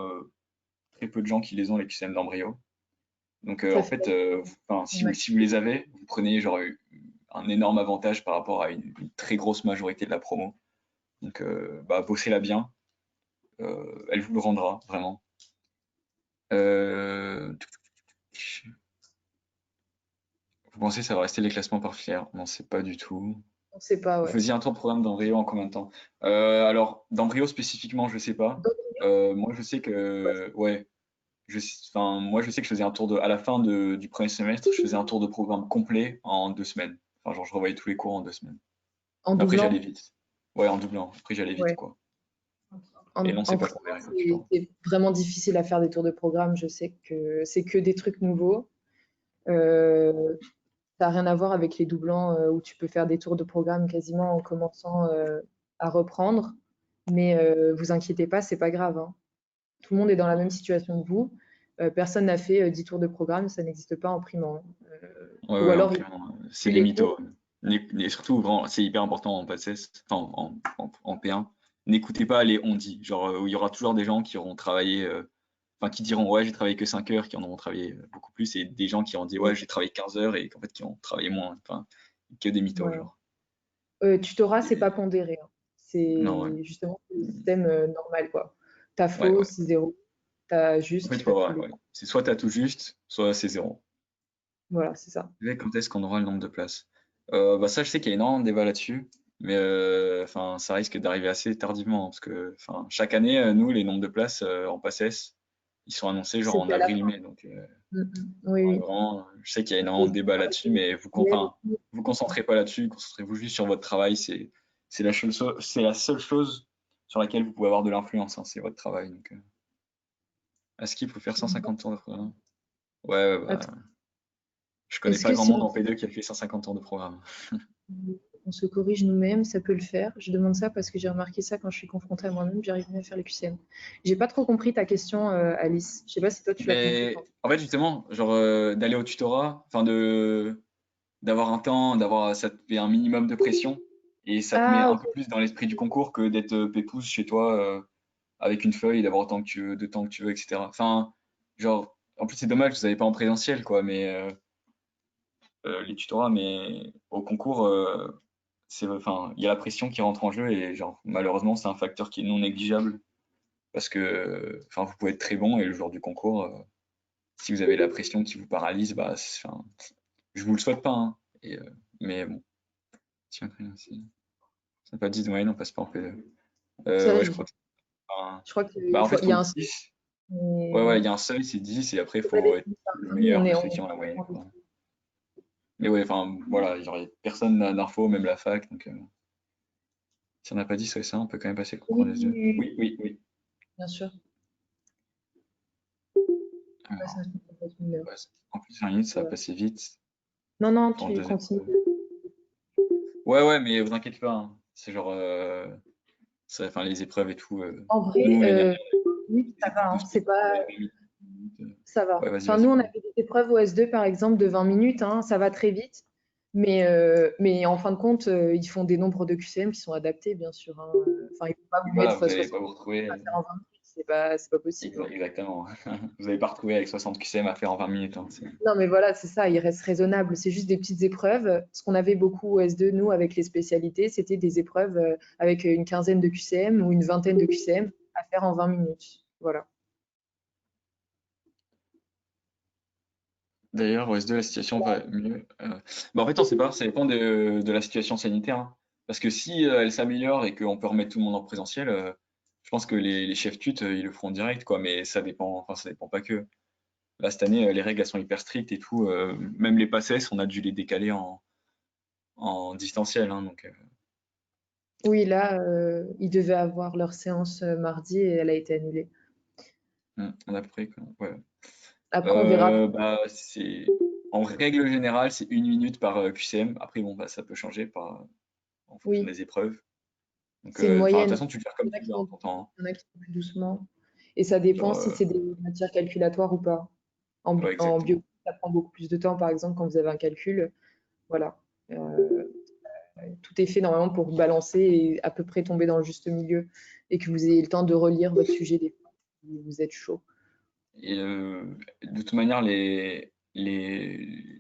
très peu de gens qui les ont, les QCM d'Embryo. Donc, Ça en fait fait, enfin, ouais. si vous les avez, vous prenez genre un énorme avantage par rapport à une très grosse majorité de la promo. Donc, bah, bossez-la bien. Elle vous le rendra, vraiment. Euh, Vous pensez que ça va rester les classements par filière? Non, c'est pas du tout. On sait pas, Vous ouais. faisiez un tour de programme d'embryo en combien de temps? Alors, d'embryo spécifiquement, je sais pas. Moi, je sais que, ouais, enfin, moi, je sais que je faisais un tour à la fin du premier semestre, je faisais un tour de programme complet en 2 semaines. Enfin, genre, je revoyais tous les cours en 2 semaines. En Mais après, j'allais doublant, vite. Ouais, en doublant. Après, j'allais vite, ouais. quoi. Et En, non, c'est en pas prépa, pondéré, tu c'est vois. c'est vraiment difficile à faire des tours de programme. Je sais que c'est que des trucs nouveaux. Euh, Ça n'a rien à voir avec les doublants où tu peux faire des tours de programme quasiment en commençant à reprendre. Mais vous inquiétez pas, c'est pas grave, hein. Tout le monde est dans la même situation que vous. Personne n'a fait 10 tours de programme, ça n'existe pas en primant. Ouais, Ou ouais, en alors, il plus, c'est fait des les cours. mythos. Et surtout, vraiment, c'est hyper important en PACES, enfin, en P1. N'écoutez pas les on-dit. Genre, il y aura toujours des gens qui auront travaillé, enfin, qui diront, ouais, j'ai travaillé que 5 heures, qui en auront travaillé beaucoup plus, et des gens qui ont dit, ouais, j'ai travaillé 15 heures, et qu'en fait, qui ont travaillé moins. Enfin, que des mythos, Ouais. genre. Tutorat, c'est pas Et- pondéré, hein. non, ouais. C'est justement le système normal, quoi. T'as Ouais, faux, ouais. c'est zéro. T'as En fait, juste, il faut tu avoir, le. ouais. C'est soit t'as tout juste, soit c'est zéro. Voilà, c'est ça. Et quand est-ce qu'on aura le nombre de places? Bah ça, je sais qu'il y a énormément de débats là-dessus, mais enfin, ça risque d'arriver assez tardivement, hein, parce que enfin, chaque année, nous, les nombres de places en PACES, ils sont annoncés genre C'est en qu'à la avril-mai, donc fin. Oui, oui. vraiment, je sais qu'il y a énormément Et de débats là-dessus, mais même- enfin, vous concentrez pas là-dessus, concentrez-vous juste sur votre travail, c'est la seule chose sur laquelle vous pouvez avoir de l'influence, hein, c'est votre travail. Donc, est-ce qu'il faut faire 150 tours de programme? Ouais, ouais, bah, Attends, je connais est-ce pas que grand si monde en P2 qui a fait 150 tours de programme. on se corrige nous-mêmes, ça peut le faire? Je demande ça parce que j'ai remarqué ça quand je suis confrontée à moi-même, j'arrive mieux à faire les QCM. J'ai pas trop compris ta question, Alice. Je sais pas si toi tu l'as compris. Mais en fait, justement, genre d'aller au tutorat, enfin d'avoir un temps, ça te fait un minimum de pression et ça te met Ah, un ok. peu plus dans l'esprit du concours que d'être pépouze chez toi avec une feuille, d'avoir autant que tu veux, de temps que tu veux, etc. Enfin, genre, en plus c'est dommage, vous n'avez pas en présentiel, quoi, mais les tutorats, mais au concours, enfin, il y a la pression qui rentre en jeu et genre, malheureusement, c'est un facteur qui est non négligeable parce que, enfin, vous pouvez être très bon et le jour du concours, si vous avez la pression qui vous paralyse, bah, enfin, je vous le souhaite pas, hein. Mais bon, tiens, ça n'a pas 10 de moyenne, on passe pas en P2. Ça, Ouais, je crois que enfin, je crois bah, qu'il en fait, faut, il il y faut a un 10. Ouais, ouais, mais il y a un seuil, c'est 10, et après, il faut pas faut être dépasser ça. le Nous, meilleur plus ceux qui ont la moyenne, on est- quoi. Mais ouais, enfin, voilà, genre, personne n'a d'infos, même la fac, donc si on n'a pas 10, ouais, ça, on peut quand même passer le concours Oui, en oui, S2. oui, Oui, oui, oui. bien sûr. Ouais, ça, Alors, ça peut être une heure. ouais, en plus, 20 minutes, ça va Voilà. passer vite. Non, non, Pour le tu deuxième. continues. Ouais, ouais, mais vous inquiétez pas, hein. C'est genre, enfin, les épreuves et tout. En Nous, vrai, l'année dernière, oui, les ça épreuves va, de hein, c'est sport, pas, ouais, 20 minutes. ça va. Ouais, vas-y, Enfin, nous, vas-y. on a fait des épreuves au S2, par exemple, de 20 minutes, hein, ça va très vite. Mais en fin de compte, ils font des nombres de QCM qui sont adaptés, bien sûr, hein. Enfin, ils ne vont pas Et vous voilà, mettre vous n'allez 60 pas vous retrouver. à faire en 20 minutes, c'est pas possible, hein. Exactement. Vous n'allez pas retrouver avec 60 QCM à faire en 20 minutes, hein. Non, mais voilà, c'est ça, il reste raisonnable. C'est juste des petites épreuves. Ce qu'on avait beaucoup au S2, nous, avec les spécialités, c'était des épreuves avec une quinzaine de QCM ou une vingtaine de QCM à faire en 20 minutes. Voilà. D'ailleurs, au S2, la situation va mieux. Bah, en fait, on sait pas, ça dépend de la situation sanitaire, hein. Parce que si elle s'améliore et qu'on peut remettre tout le monde en présentiel, je pense que les chefs tut, ils le feront direct, quoi. Mais ça dépend, enfin, ça dépend pas que. Là, cette année, les règles elles sont hyper strictes et tout. Même les PACES, on a dû les décaler en distanciel, hein, donc, Oui, là, ils devaient avoir leur séance mardi et elle a été annulée. on a pris, quoi. Ouais. Après, on verra. Bah, en règle générale, c'est 1 minute par QCM. Après, bon, bah, ça peut changer en fonction Oui, des épreuves. Donc, c'est une enfin, de toute moyenne. façon, tu le gères comme Il y en a tu qui veux, hein, vont ton temps, hein. il y en a qui vont plus doucement. Et ça dépend Genre, si c'est des matières calculatoires ou pas. ouais, En bio, exactement. ça prend beaucoup plus de temps, par exemple, quand vous avez un calcul. Voilà. Euh, Tout est fait normalement pour balancer et à peu près tomber dans le juste milieu et que vous ayez le temps de relire votre sujet des fois si vous êtes chaud. Et de toute manière,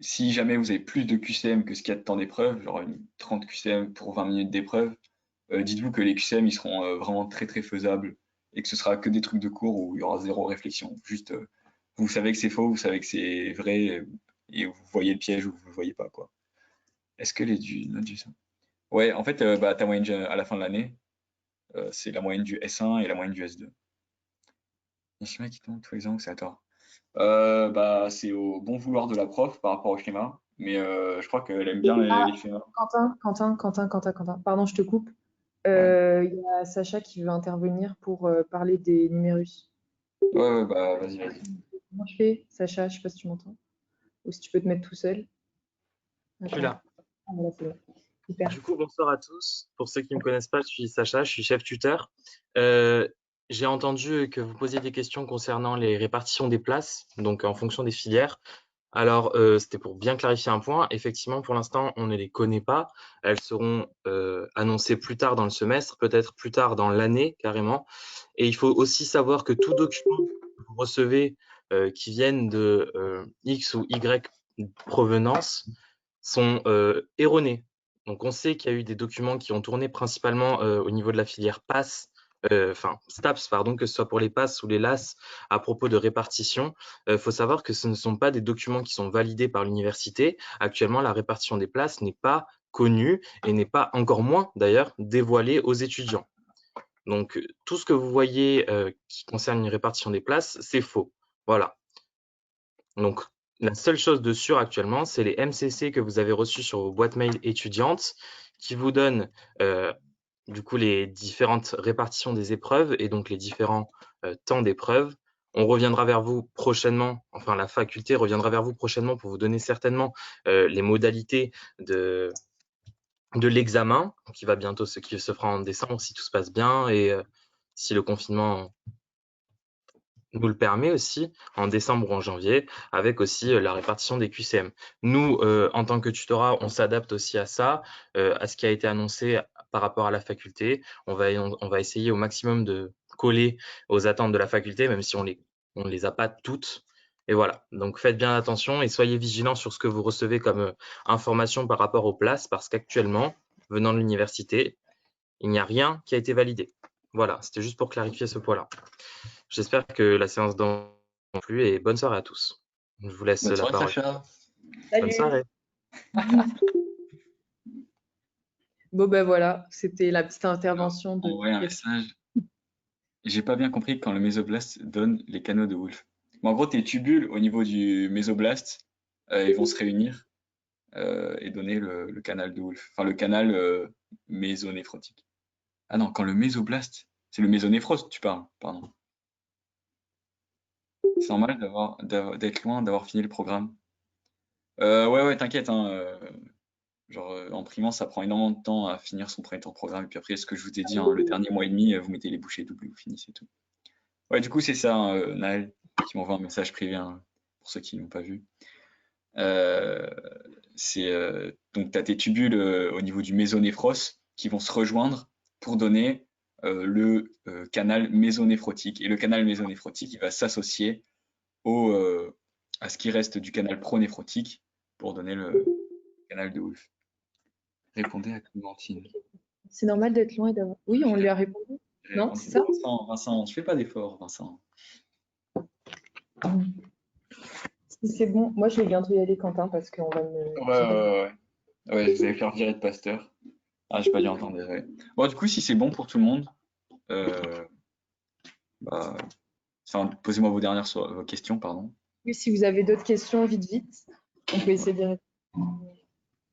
si jamais vous avez plus de QCM que ce qu'il y a de temps d'épreuve, genre 30 QCM pour 20 minutes d'épreuve, dites-vous que les QCM ils seront vraiment très très faisables et que ce sera que des trucs de cours où il y aura zéro réflexion. Juste, vous savez que c'est faux, vous savez que c'est vrai et vous voyez le piège ou vous le voyez pas, quoi. Est-ce que les notes du ça? Ouais, en fait, bah, ta moyenne à la fin de l'année, c'est la moyenne du S1 et la moyenne du S2. Les schémas qui tombent tous les ans, c'est à tort. Bah, c'est au bon vouloir de la prof par rapport au schéma, mais je crois qu'elle aime bien les Ah, schémas. Quentin, pardon, je te coupe. Ouais, Il y a Sacha qui veut intervenir pour parler des numérus. ouais, ouais, bah vas-y, vas-y. Comment je fais, Sacha? Je sais pas si tu m'entends. Ou si tu peux te mettre tout seul. Je suis Attends. là. Ah, voilà, c'est bon. Super. Du coup, bonsoir à tous. Pour ceux qui ne me connaissent pas, je suis Sacha, je suis chef tuteur. Euh, j'ai entendu que vous posiez des questions concernant les répartitions des places, donc en fonction des filières. Alors, c'était pour bien clarifier un point. Effectivement, pour l'instant, on ne les connaît pas. Elles seront annoncées plus tard dans le semestre, peut-être plus tard dans l'année carrément. Et il faut aussi savoir que tout document que vous recevez qui viennent de X ou Y provenance sont erronés. Donc, on sait qu'il y a eu des documents qui ont tourné principalement au niveau de la filière PASS, enfin STAPS, pardon, que ce soit pour les PASS ou les LAS, à propos de répartition. Il faut savoir que ce ne sont pas des documents qui sont validés par l'université. Actuellement, la répartition des places n'est pas connue et n'est pas encore moins d'ailleurs dévoilée aux étudiants. Donc, tout ce que vous voyez qui concerne une répartition des places, c'est faux. Voilà. Donc, la seule chose de sûr actuellement, c'est les MCC que vous avez reçus sur vos boîtes mail étudiantes qui vous donnent du coup les différentes répartitions des épreuves et donc les différents temps d'épreuve. On reviendra vers vous prochainement, enfin la faculté reviendra vers vous prochainement pour vous donner certainement les modalités de l'examen qui se fera en décembre si tout se passe bien et si le confinement nous le permet aussi en décembre ou en janvier, avec aussi la répartition des QCM. Nous, en tant que tutorat, on s'adapte aussi à ça, à ce qui a été annoncé par rapport à la faculté. On va essayer au maximum de coller aux attentes de la faculté, même si on les a pas toutes. Et voilà. Donc faites bien attention et soyez vigilants sur ce que vous recevez comme information par rapport aux places, parce qu'actuellement, venant de l'université, il n'y a rien qui a été validé. Voilà, c'était juste pour clarifier ce point-là. J'espère que la séance d'en plu et bonne soirée à tous. Je vous laisse Bonne la soirée, parole. Sacha. Bonne Salut. soirée. Bon, ben voilà, c'était la petite intervention de. Envoyer un message. J'ai pas bien compris quand le mésoblast donne les canaux de Wolff. Mais en gros, tes tubules au niveau du mésoblast, ils vont se réunir et donner le canal de Wolff. Enfin, le canal mésonéphrotique. Ah non, quand le mésoblast, c'est le mésonéphros, tu parles, pardon. C'est normal d'être loin, d'avoir fini le programme. Ouais, t'inquiète, hein, genre, en primant, ça prend énormément de temps à finir son premier temps de programme. Et puis après, ce que je vous ai dit, hein, le dernier mois et demi, vous mettez les bouchées doubles et vous finissez tout. Ouais, du coup, c'est ça, hein, Naël, qui m'envoie un message privé, hein, pour ceux qui n'ont pas vu. Euh, donc, tu as tes tubules au niveau du mésonéphros qui vont se rejoindre pour donner le canal mésonéphrotique. Et le canal mésonéphrotique, il va s'associer au, à ce qui reste du canal pronéphrotique pour donner le canal de Wolff. Répondez à Clémentine. C'est normal d'être loin et d'avoir. Oui, on lui a répondu. Non, c'est ça? Vincent, tu fais pas d'efforts, Vincent. Si c'est bon, moi je vais bientôt y aller, Quentin, parce qu'on va me. Ouais, je vous allez faire virer de Pasteur. Ah, j'ai pas dû entendre, désolé. Bon, du coup, si c'est bon pour tout le monde, euh, bah, enfin, posez-moi vos questions, pardon. Oui, si vous avez d'autres questions, vite, vite, on peut essayer d'y répondre.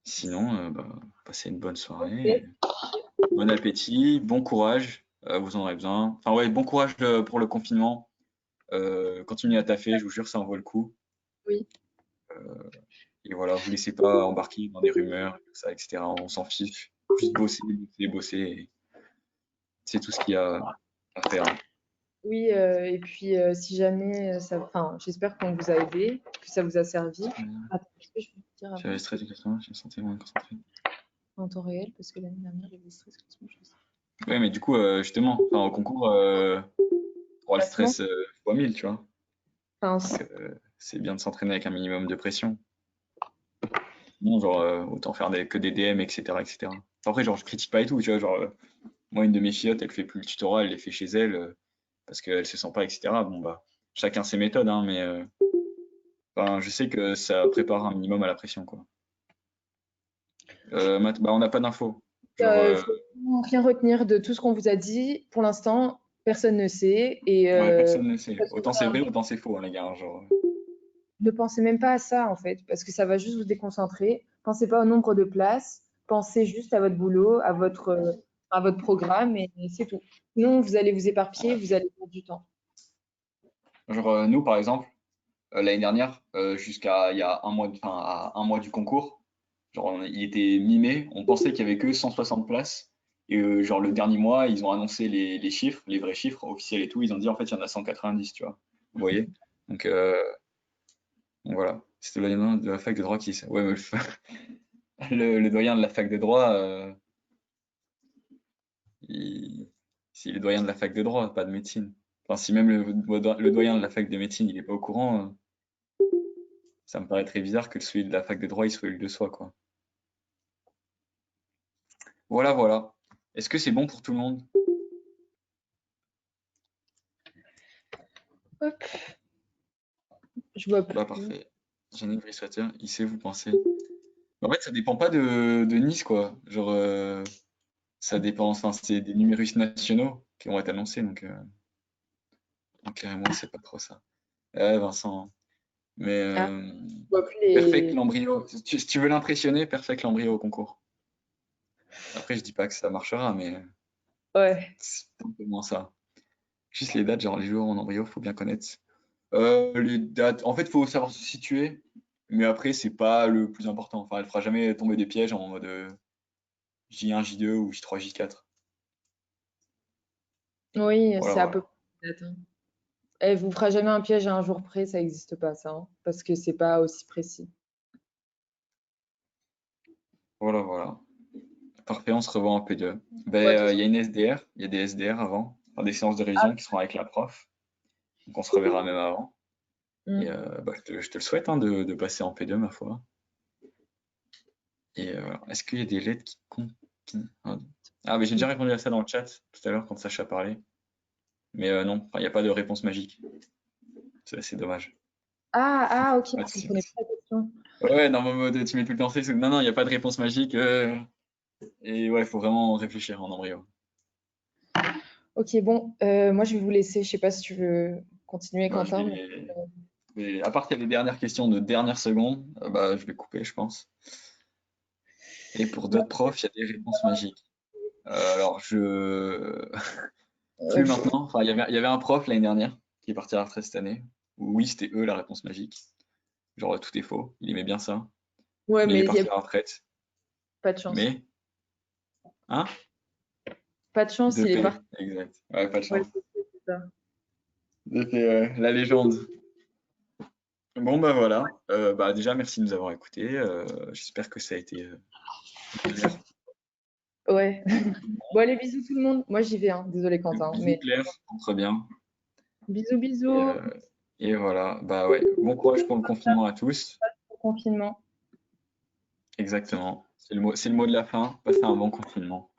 Sinon, bah, passez une bonne soirée. Ok. Bon appétit, bon courage, vous en aurez besoin. Enfin, ouais, bon courage pour le confinement. Continuez à taffer, je vous jure, ça en vaut le coup. Oui. Et voilà, vous laissez pas embarquer dans des rumeurs, tout ça, etc. On s'en fiche. Juste bosser, bosser, bosser. Et c'est tout ce qu'il y a à faire. Oui, et puis si jamais ça. Enfin, j'espère qu'on vous a aidé, que ça vous a servi. Attends, qu'est-ce que je veux te dire J'avais avant? stress exactement, je me sentais moins concentré. En temps réel, parce que l'année dernière, j'avais stress classement, je sais. Ouais, mais du coup, justement, enfin, au concours, pour le Classement, stress fois 1000, tu vois. enfin, Donc, c'est bien de s'entraîner avec un minimum de pression. Sinon, genre, autant faire que des DM, etc., etc. Après, genre, je critique pas et tout, tu vois, genre, moi, une de mes fillottes, elle fait plus le tutorat, elle les fait chez elle, parce qu'elle se sent pas, etc. Bon, bah, chacun ses méthodes, hein, mais enfin, je sais que ça prépare un minimum à la pression, quoi. Bah, on n'a pas d'infos. Genre, faut rien retenir de tout ce qu'on vous a dit. Pour l'instant, personne ne sait. Et ouais, personne ne sait. parce que Autant c'est voilà, vrai, autant c'est faux, hein, les gars, hein, genre. ne pensez même pas à ça, en fait, parce que ça va juste vous déconcentrer. Pensez pas au nombre de places. Pensez juste à votre boulot, à votre programme, et c'est tout. Sinon, vous allez vous éparpiller, vous allez perdre du temps. Genre, nous, par exemple, l'année dernière, jusqu'à il y a un mois, enfin, à un mois du concours, genre, il était mi-mai, on pensait qu'il y avait que 160 places. Et genre, le dernier mois, ils ont annoncé les chiffres, les vrais chiffres officiels et tout. Ils ont dit, en fait, il y en a 190, tu vois. Vous voyez? Donc, donc voilà. C'était le doyen de la fac de droit qui. Ouais, mais le doyen de la fac de droit, il... c'est le doyen de la fac de droit, pas de médecine. Enfin, si même le doyen de la fac de médecine, il est pas au courant, ça me paraît très bizarre que celui de la fac de droit, il soit le de soi, quoi. Voilà, voilà. Est-ce que c'est bon pour tout le monde? Hop, je vois Bah plus. parfait. Jenny Sweater, il sait, vous pensez. En fait, ça dépend pas de Nice, quoi. Genre, ça dépend, enfin, c'est des numérus nationaux qui vont être annoncés, donc carrément, c'est pas trop ça. Vincent. Mais Ah, je vois plus Perfect les. l'embryo. Si tu veux l'impressionner, Perfect l'embryo au concours. Après, je dis pas que ça marchera, mais Ouais. c'est un peu moins ça. Juste les dates, genre les jours en embryo, faut bien connaître. Les dates, en fait, faut savoir se situer, mais après, c'est pas le plus important. Enfin, elle fera jamais tomber des pièges en mode J1, J2 ou J3, J4. Oui, Voilà, c'est à peu voilà. près. Attends. Elle vous fera jamais un piège à un jour près, ça n'existe pas, ça, hein, parce que c'est pas aussi précis. Voilà, voilà. Parfait, on se revoit en P2. Ouais, Ben, il y a une SDR, il y a des SDR avant, enfin, des séances de révision qui seront avec la prof. Donc on se reverra même avant. Et mm. bah, je te le souhaite hein, de passer en P2, ma foi. Et voilà. Est-ce qu'il y a des lettres qui comptent? Ah, mais j'ai déjà répondu à ça dans le chat tout à l'heure quand Sacha parlait. Mais non, il n'y a pas de réponse magique. C'est dommage. Ah, ok, Ah, je comprenais pas la question. ouais, dans mon mode, tu mets tout le temps c'est non, non, il n'y a pas de réponse magique. Et ouais, il faut vraiment réfléchir en embryo. Ok, bon, moi je vais vous laisser. Je sais pas si tu veux continuer, Bah, Quentin. à part qu'il y a les dernières questions de dernière seconde, bah, je vais couper, je pense. Et pour d'autres profs, il y a des réponses magiques. Alors, plus Je- maintenant. Enfin, il y avait un prof l'année dernière qui est parti à la retraite cette année. Où oui, c'était eux la réponse magique. Genre, tout est faux. Il aimait bien ça. Ouais, Mais il est mais il n'y a parti à la retraite. pas de chance. Mais, hein? Pas de chance, il est 2P, parti. exact. Ouais, pas de Ouais, chance. c'est ça. 2P, ouais, la légende. Bon, bah voilà. Bah, déjà, merci de nous avoir écoutés. J'espère que ça a été clair. Ouais. Bon, allez, bisous tout le monde. Moi j'y vais, hein. Désolé, Quentin. Bisous Mais Claire, très bien. bisous, Et, bisous. et voilà. Bah ouais. Bon courage pour le confinement à tous. Bon confinement. Exactement. C'est le mot de la fin. Passez un bon confinement.